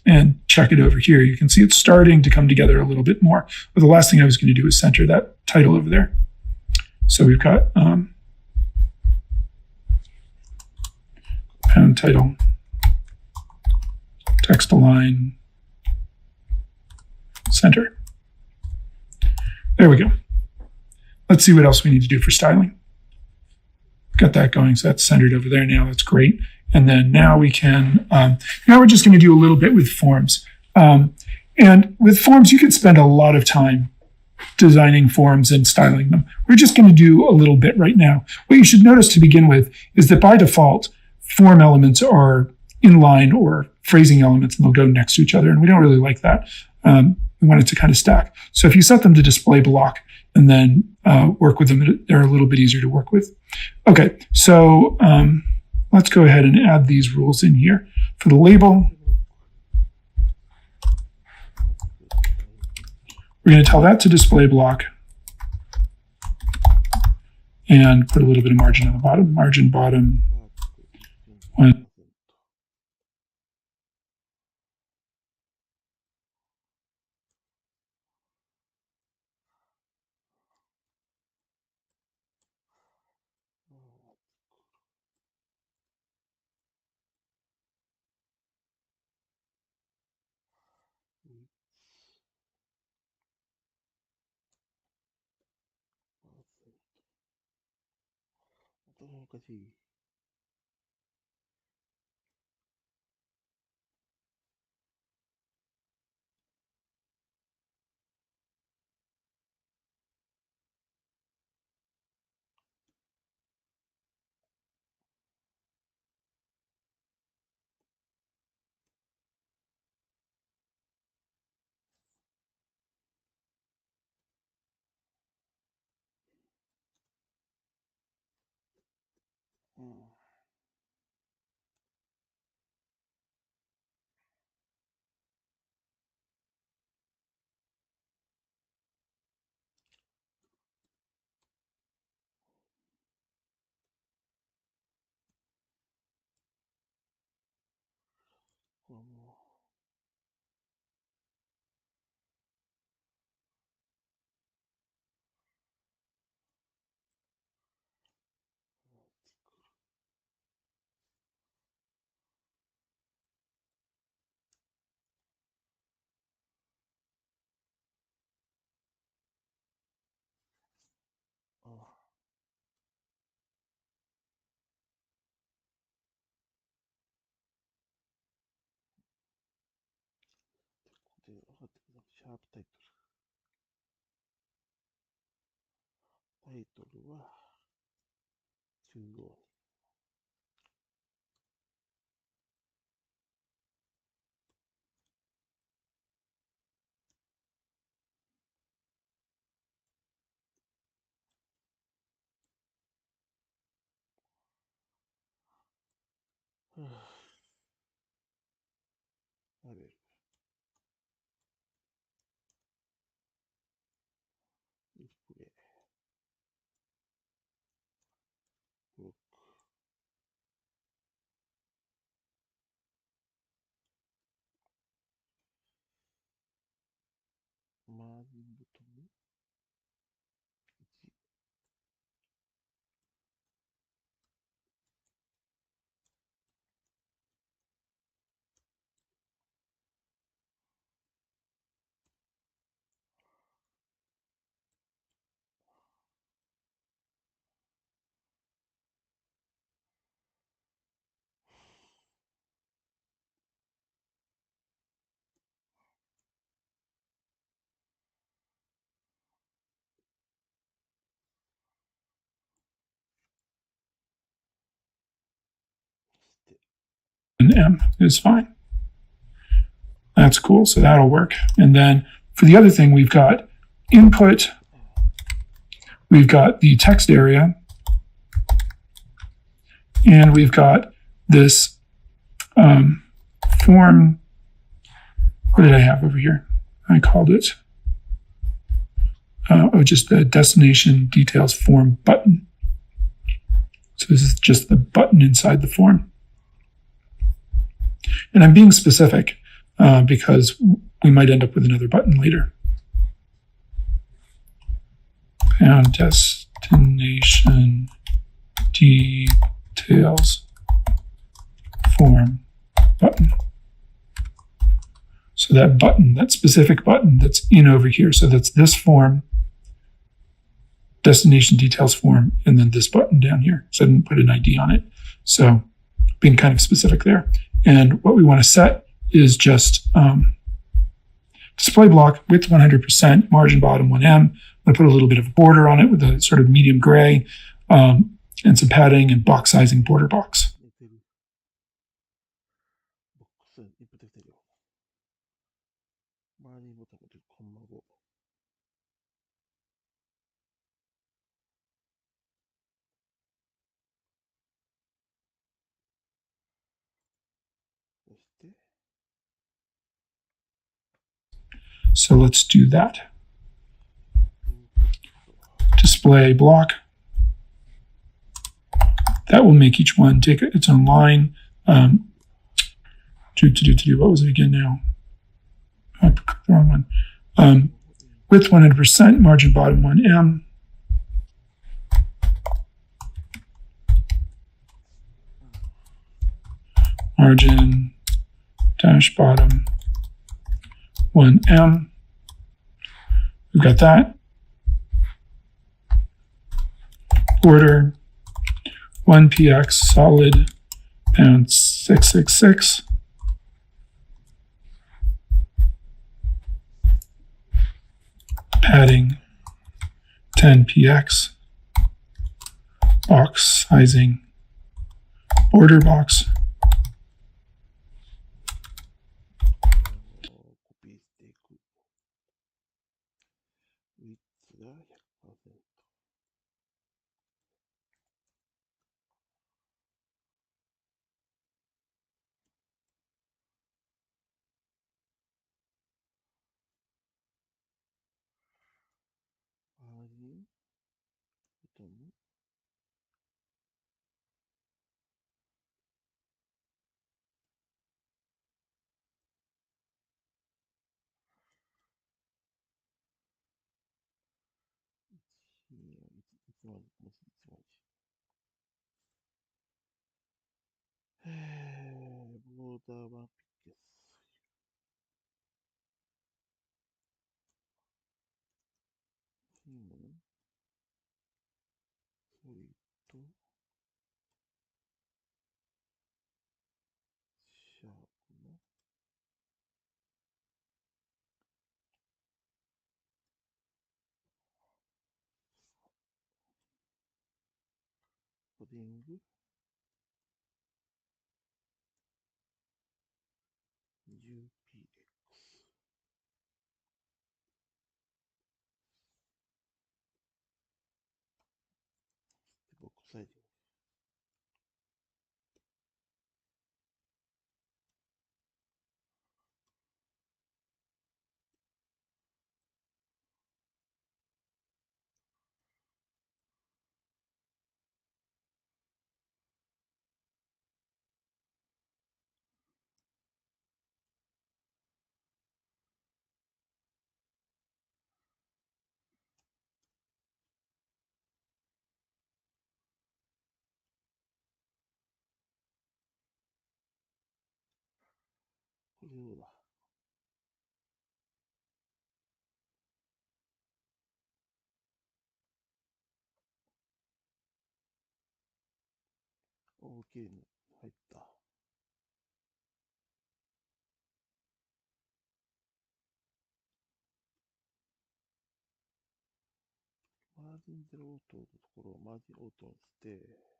[SPEAKER 2] and check it over here, you can see it's starting to come together a little bit more. But the last thing I was going to do is center that title over there. So we've got pound title, text align, center. There we go. Let's see what else we need to do for styling. Got that going, so that's centered over there now. That's great. And then now we can, now we're just going to do a little bit with forms. And with forms, you can spend a lot of time designing forms and styling them. We're just going to do a little bit right now. What you should notice to begin with is that by default, form elements are inline or phrasing elements, and they'll go next to each other. And we don't really like that. We want it to kind of stack. So if you set them to display block and then work with them, they're a little bit easier to work with. Okay, so let's go ahead and add these rules in here. For the label, we're going to tell that to display block and put a little bit of margin on the bottom. Margin bottom 1.
[SPEAKER 1] シャープタイトル。タイトルは中央に。ラベル。ディスプレイ。ブロック。マージンボトム。1。
[SPEAKER 2] And M is fine. That's cool. So that'll work. And then for the other thing, we've got input. We've got the text area. And we've got this form. What did I have over here? I called it, just the destination details form button. So this is just the button inside the form. And I'm being specific because we might end up with another button later. And destination details form button. So that button, that specific button that's in over here. So that's this form, destination details form, and then this button down here. So I didn't put an ID on it. So being kind of specific there. And what we want to set is just display block width 100%, margin bottom 1M. I'm going to put a little bit of border on it with a sort of medium gray and some padding and box sizing border box. So let's do that. Display block. That will make each one take its own line. What was it again now? I picked the wrong one. Width 100%, margin bottom 1M. Margin dash bottom 1M. We've got that. Border 1px solid pound 666. Padding 10px. Box sizing border box.
[SPEAKER 1] Border 1 px. Coding 10px. Box sizing. いうだ。OK に入った。マージンゼロオートのところをマージンオートにして、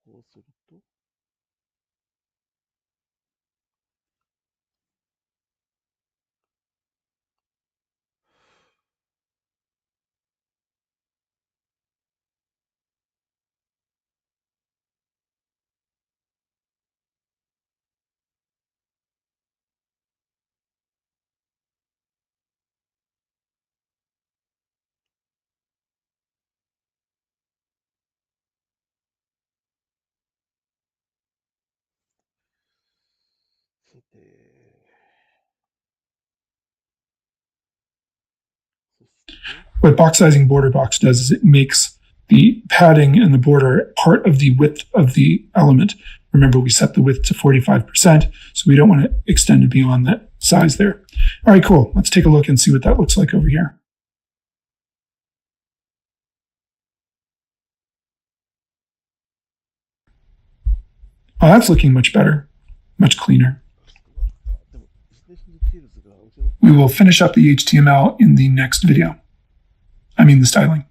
[SPEAKER 1] こうすると、さて、そして、
[SPEAKER 2] What box sizing border box does is it makes the padding and the border part of the width of the element. Remember, we set the width to 45%, so we don't want to extend it beyond that size there. All right, cool. Let's take a look and see what that looks like over here. Oh, that's looking much better, much cleaner. We will finish up the HTML in the next video. I mean, the styling.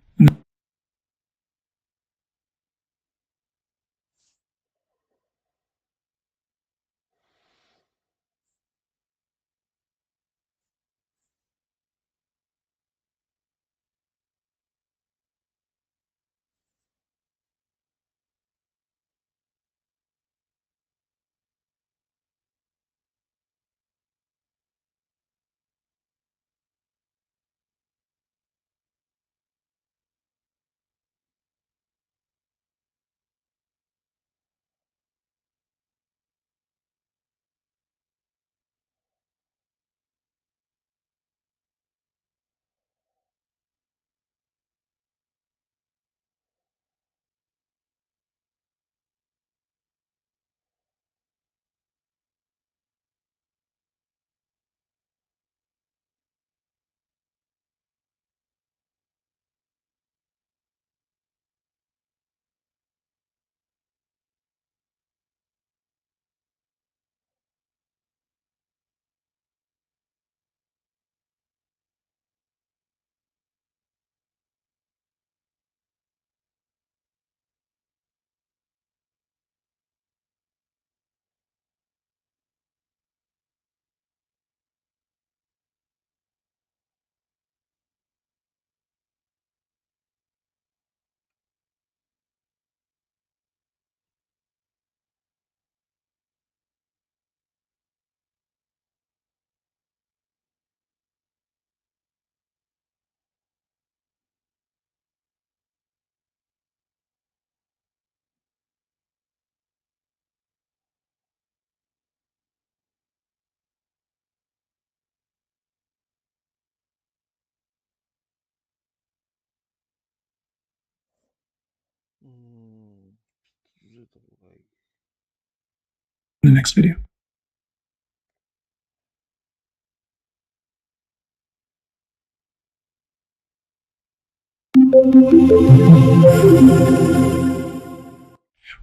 [SPEAKER 2] In the next video.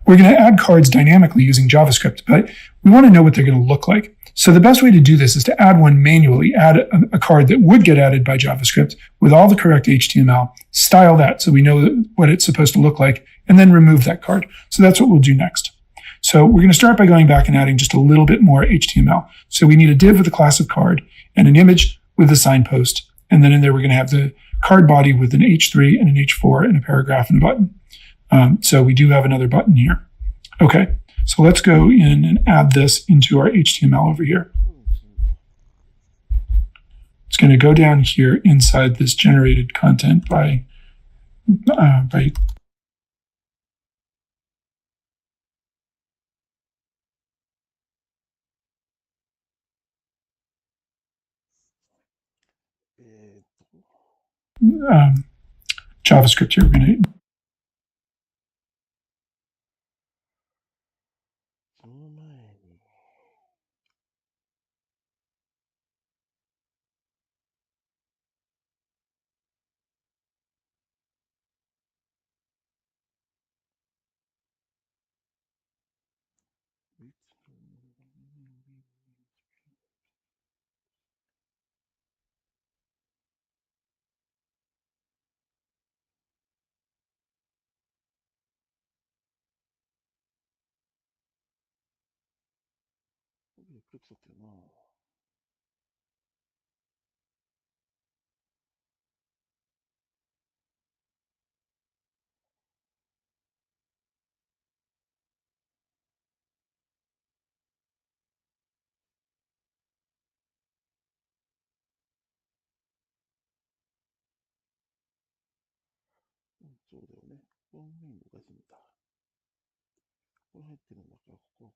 [SPEAKER 2] we're going to add cards dynamically using JavaScript, but we want to know what they're going to look like. So the best way to do this is to add one manually, add a card that would get added by JavaScript with all the correct HTML, style that so we know what it's supposed to look like, and then remove that card. So that's what we'll do next. So we're going to start by going back and adding just a little bit more HTML. So we need a div with a class of card and an image with a signpost. And then in there, we're going to have the card body with an H3 and an H4 and a paragraph and a button. So we do have another button here. Okay, so let's go in and add this into our HTML over here. It's going to go down here inside this generated content by JavaScript here. We're going to
[SPEAKER 1] そうだよね。このメインおかしいんだ。これ入ってるんだから、ここが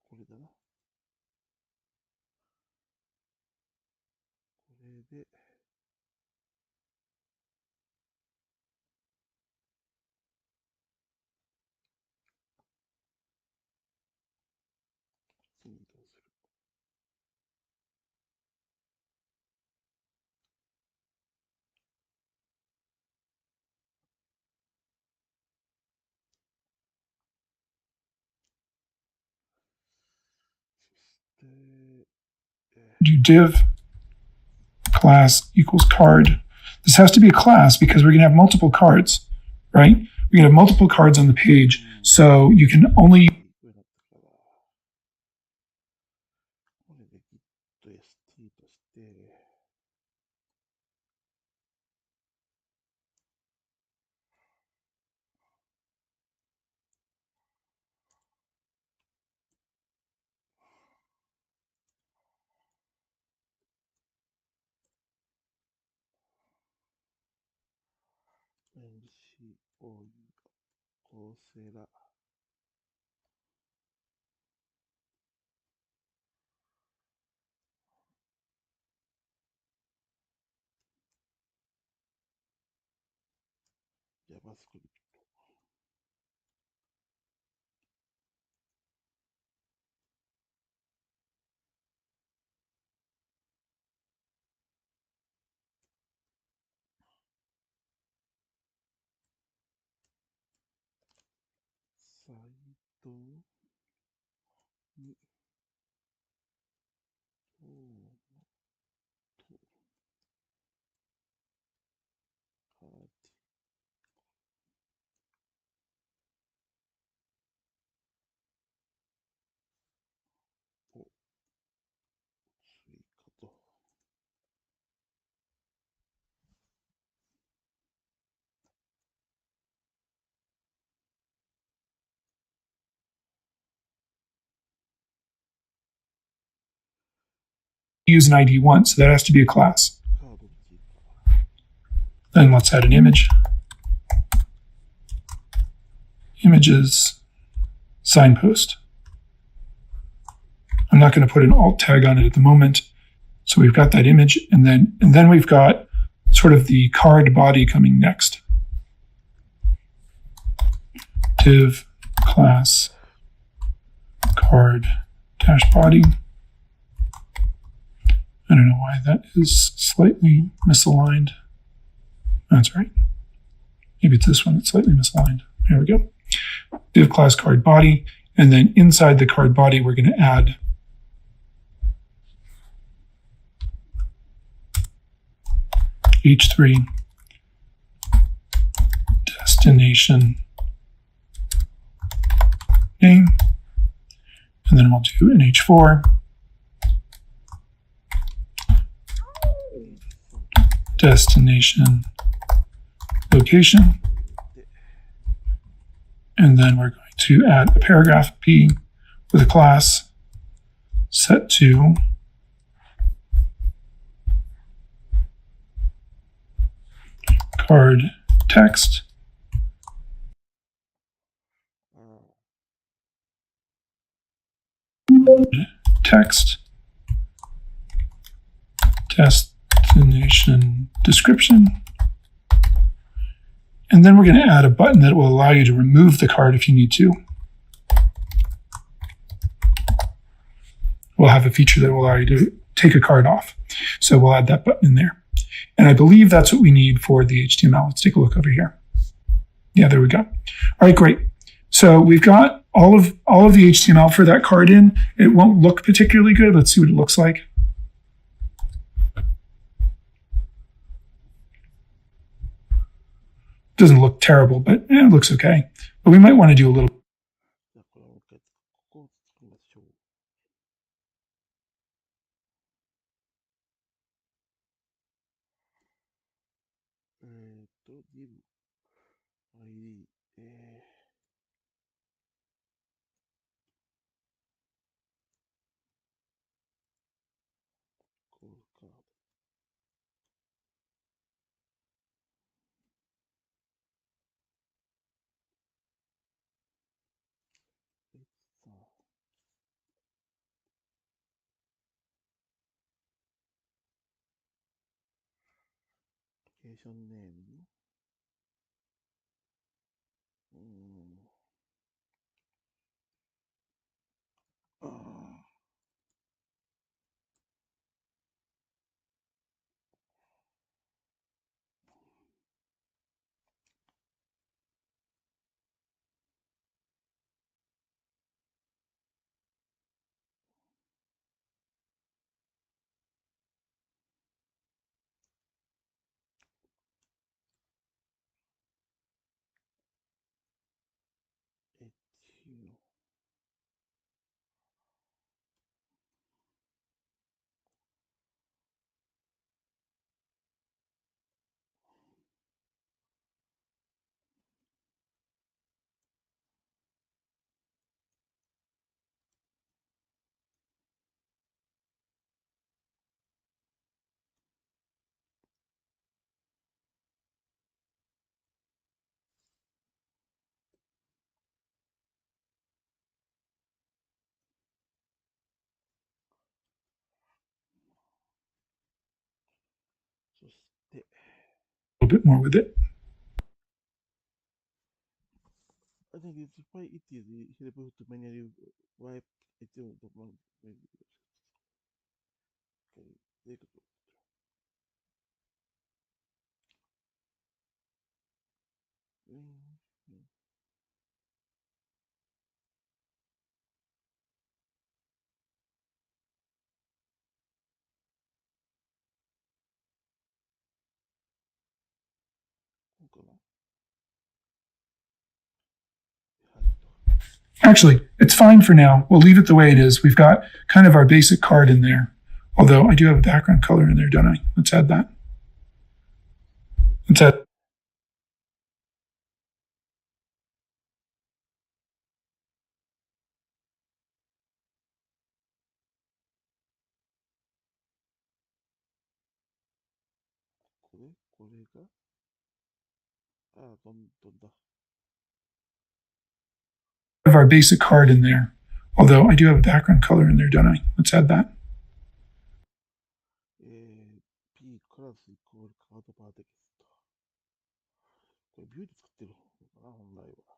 [SPEAKER 1] これだな。これで、次にどうする？そして、
[SPEAKER 2] do div class equals card. This has to be a class because we're going to have multiple cards, right? We're going to have multiple cards on the page. So you can only
[SPEAKER 1] これで git st として、NCOU コーセラJavaScript サイトにカーティを追加と。
[SPEAKER 2] use an ID once, so that has to be a class.
[SPEAKER 1] カードに追加。
[SPEAKER 2] Then let's add an image. Images, signpost. I'm not going to put an alt tag on it at the moment. So we've got that image, and then we've got sort of the card body coming next. Div class card dash body. I don't know why that is slightly misaligned. That's right. Maybe it's this one. It's slightly misaligned. There we go. Div class card body. And then inside the card body, we're going to add H3 destination name. And then we'll do an H4 destination location. And then we're going to add a paragraph P with a class set to card text destination description. And then we're going to add a button that will allow you to remove the card if you need to. We'll have a feature that will allow you to take a card off. So we'll add that button in there. And I believe that's what we need for the HTML. Let's take a look over here. Yeah, there we go. All right, great. So we've got all of the HTML for that card in. It won't look particularly good. Let's see what it looks like. Doesn't look terrible, but it looks okay. But we might want to do a little.
[SPEAKER 1] div ID こうか。さあ。ロケーションネーム。そして、
[SPEAKER 2] A little bit more with it.
[SPEAKER 1] I think it's why it is helpful to manually wipe it on the one. Okay, こうかな。
[SPEAKER 2] Actually, it's fine for now. We'll leave it the way it is. We've got kind of our basic card in there. Although I do have a background color in there, don't I? Let's add that. Let's add.
[SPEAKER 1] これが、どんどんだ。
[SPEAKER 2] Of our basic card in there. Although I do have a background color in there, don't I? Let's add that.
[SPEAKER 1] P クラスイコールカードバーテキスト。これビューで作ってるのかな、本来は。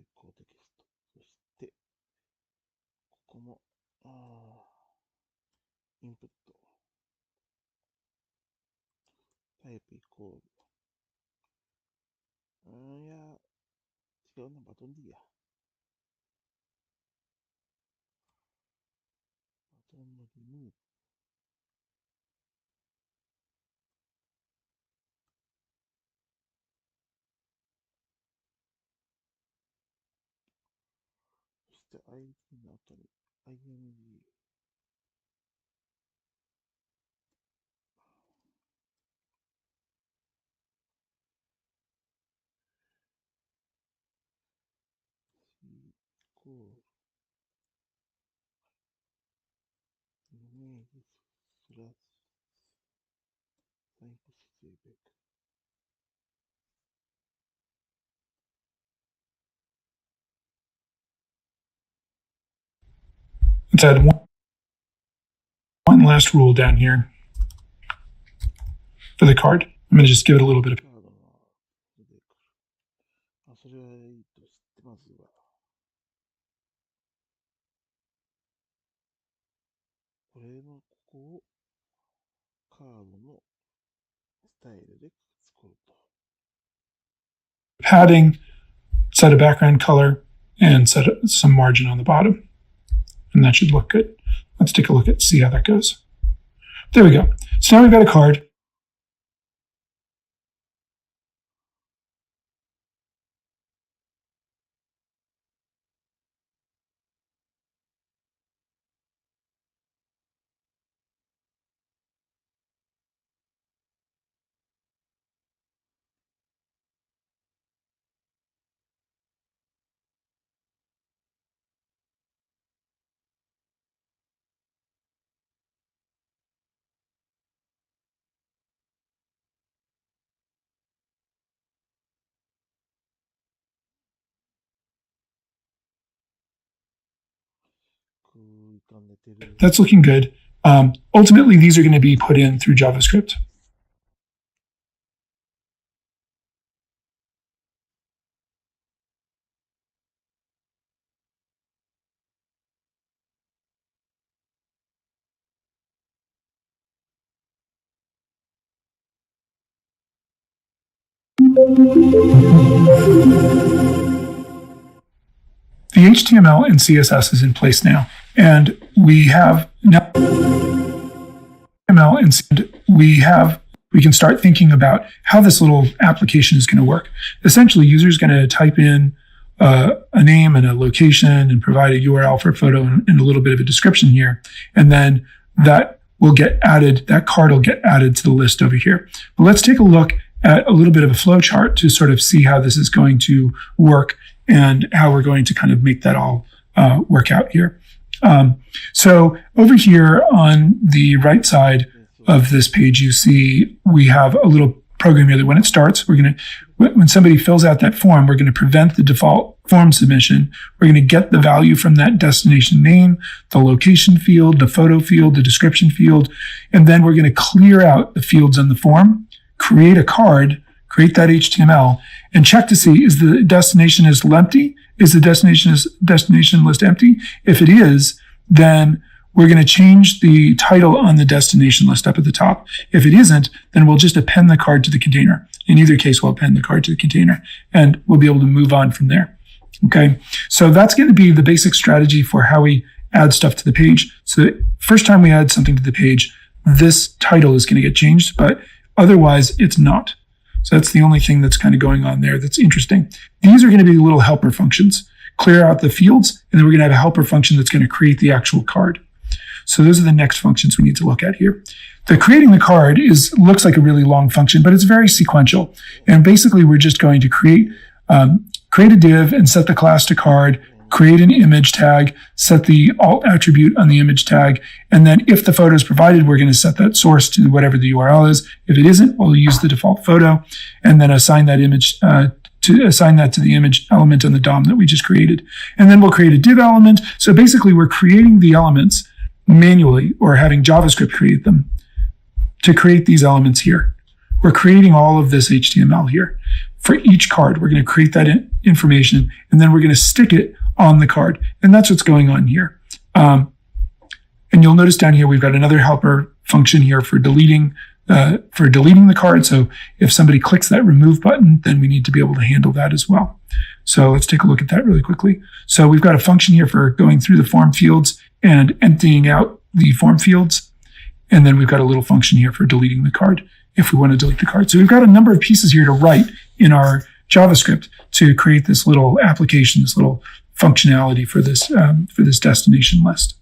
[SPEAKER 1] 最高テキスト。そして、ここも、インプット。タイプイコール。いや、違うな、バトンでいいや。バトンのリムーブ。そして ID の後に ING。イコール。イメージスラッシュ。サインプスベック。
[SPEAKER 2] Let's add one last rule down here for the card. I'm going to just give it a little bit of.
[SPEAKER 1] カードが出てくる。それはいいとして、まずは。これのここをカードのスタイルで作ると。
[SPEAKER 2] Padding, set a background color, and set some margin on the bottom. And that should look good. Let's take a look at see how that goes. There we go. So now we've got a card. That's looking good. Ultimately, these are going to be put in through JavaScript. The HTML and CSS is in place now, and we have now HTML and we can start thinking about how this little application is going to work. Essentially, user is going to type in a name and a location and provide a URL for a photo and a little bit of a description here, and then that will get added. That card will get added to the list over here. But let's take a look at a little bit of a flow chart to sort of see how this is going to work and how we're going to kind of make that all work out here. So over here on the right side of this page, you see we have a little program here that when it starts, when somebody fills out that form, we're going to prevent the default form submission. We're going to get the value from that destination name, the location field, the photo field, the description field, and then we're going to clear out the fields on the form, create a card, create that HTML, and check to see is the destination list empty? Is the destination list empty? If it is, then we're going to change the title on the destination list up at the top. If it isn't, then we'll just append the card to the container. In either case, we'll append the card to the container, and we'll be able to move on from there. Okay, so that's going to be the basic strategy for how we add stuff to the page. So the first time we add something to the page, this title is going to get changed, but otherwise it's not. So that's the only thing that's kind of going on there that's interesting. These are going to be little helper functions. Clear out the fields, and then we're going to have a helper function that's going to create the actual card. So those are the next functions we need to look at here. The creating the card looks like a really long function, but it's very sequential. And basically, we're just going to create a div and set the class to card, create an image tag, set the alt attribute on the image tag, and then if the photo is provided, we're going to set that source to whatever the URL is. If it isn't, we'll use the default photo, and then assign that image to the image element on the DOM that we just created. And then we'll create a div element. So basically, we're creating the elements manually or having JavaScript create them to create these elements here. we're creating all of this HTML here. For each card, we're going to create that information, and then we're going to stick it on the card. And that's what's going on here. And you'll notice down here, we've got another helper function here for deleting the card. So if somebody clicks that remove button, then we need to be able to handle that as well. So let's take a look at that really quickly. So we've got a function here for going through the form fields and emptying out the form fields. And then we've got a little function here for deleting the card if we want to delete the card. So we've got a number of pieces here to write in our JavaScript to create this little application, this little functionality for this destination list.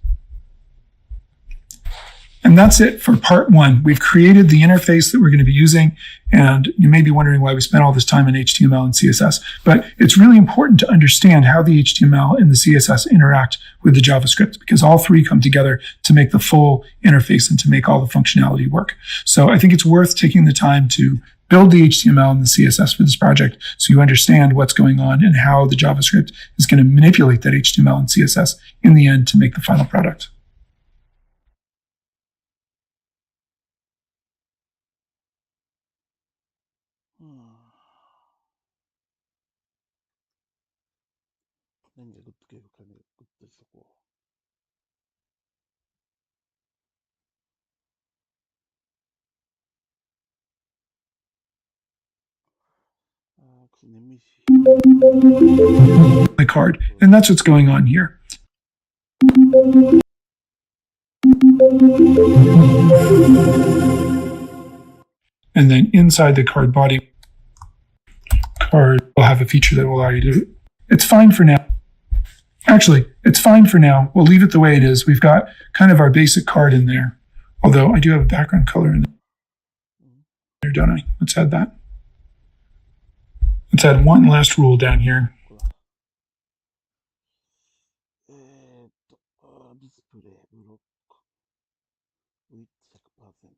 [SPEAKER 2] And that's it for part one. We've created the interface that we're going to be using. And you may be wondering why we spent all this time in HTML and CSS. But it's really important to understand how the HTML and the CSS interact with the JavaScript, because all three come together to make the full interface and to make all the functionality work. So I think it's worth taking the time to build the HTML and the CSS for this project so you understand what's going on and how the JavaScript is going to manipulate that HTML and CSS in the end to make the final product.
[SPEAKER 1] 何がグッとけるかね、グッとそこ。
[SPEAKER 2] The card, and that's what's going on here. And then inside the card body, card will have a feature that will allow you to. It's fine for now. Actually, it's fine for now. We'll leave it the way it is. We've got kind of our basic card in there. Although I do have a background color in there, don't I? Let's add that. Let's add one last rule down here.
[SPEAKER 1] Display block width 100%.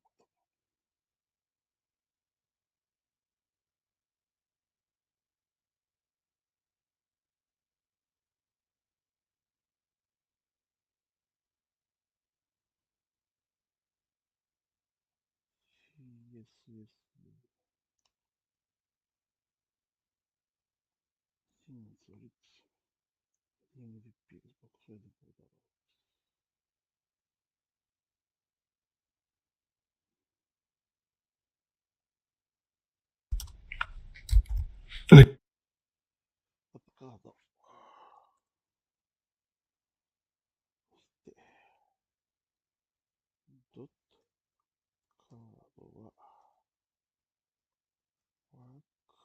[SPEAKER 1] CSS シンソリッチ DNVP ボックスでどうだろう。
[SPEAKER 2] For the
[SPEAKER 1] カード。そして、ドットカードは、ワーク、ワーカー、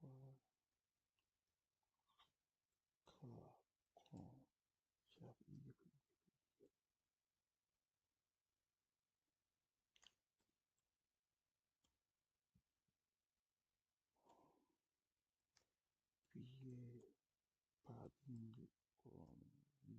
[SPEAKER 1] コン、シャープ EF。PA パーディングコロン 20px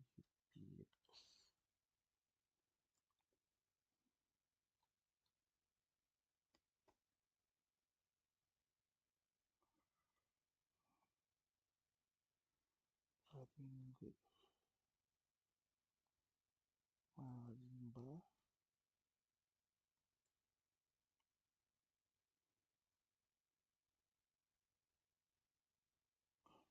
[SPEAKER 1] パーディングマージンバーパート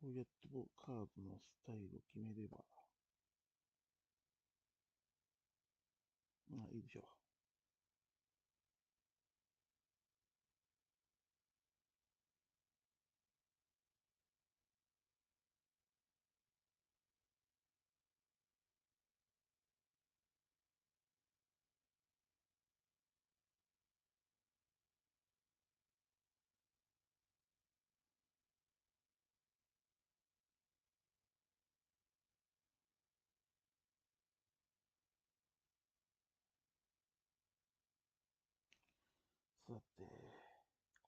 [SPEAKER 1] こうやってカードのスタイルを決めれば、まあいいでしょう。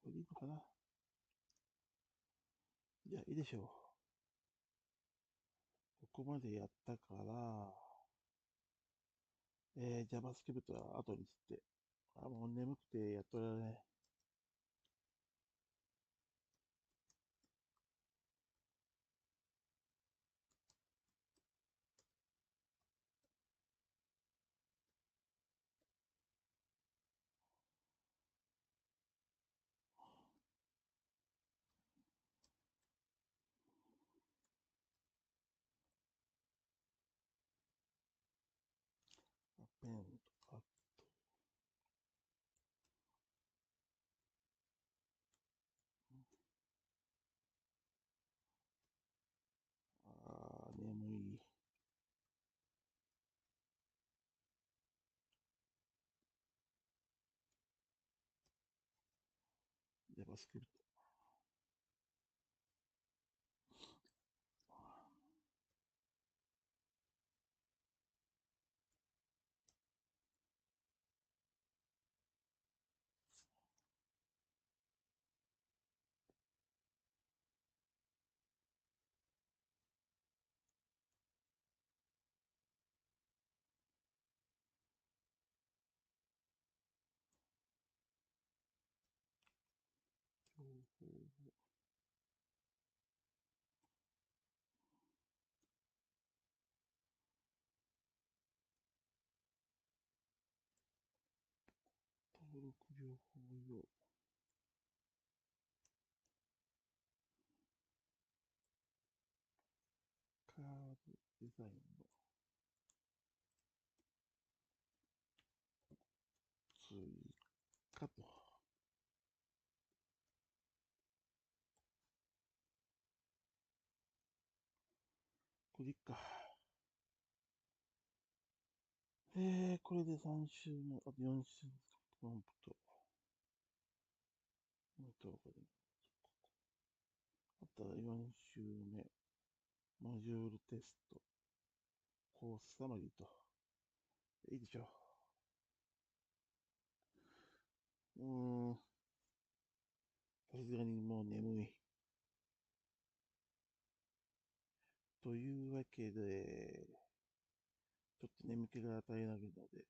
[SPEAKER 1] これでいいのかな。じゃあいいでしょう。ここまでやったから、JavaScript は後にして。もう眠くてやっとられない。ペンとか、眠い。JavaScript。情報を登録情報用。カードデザインの追加と。これいっか。これで3週目、あと4週目。プロンプト。あとは4週目。モジュールテスト。コースサマリーと。いいでしょう。さすがにもう眠い。というわけで、ちょっと眠気が与えられるので、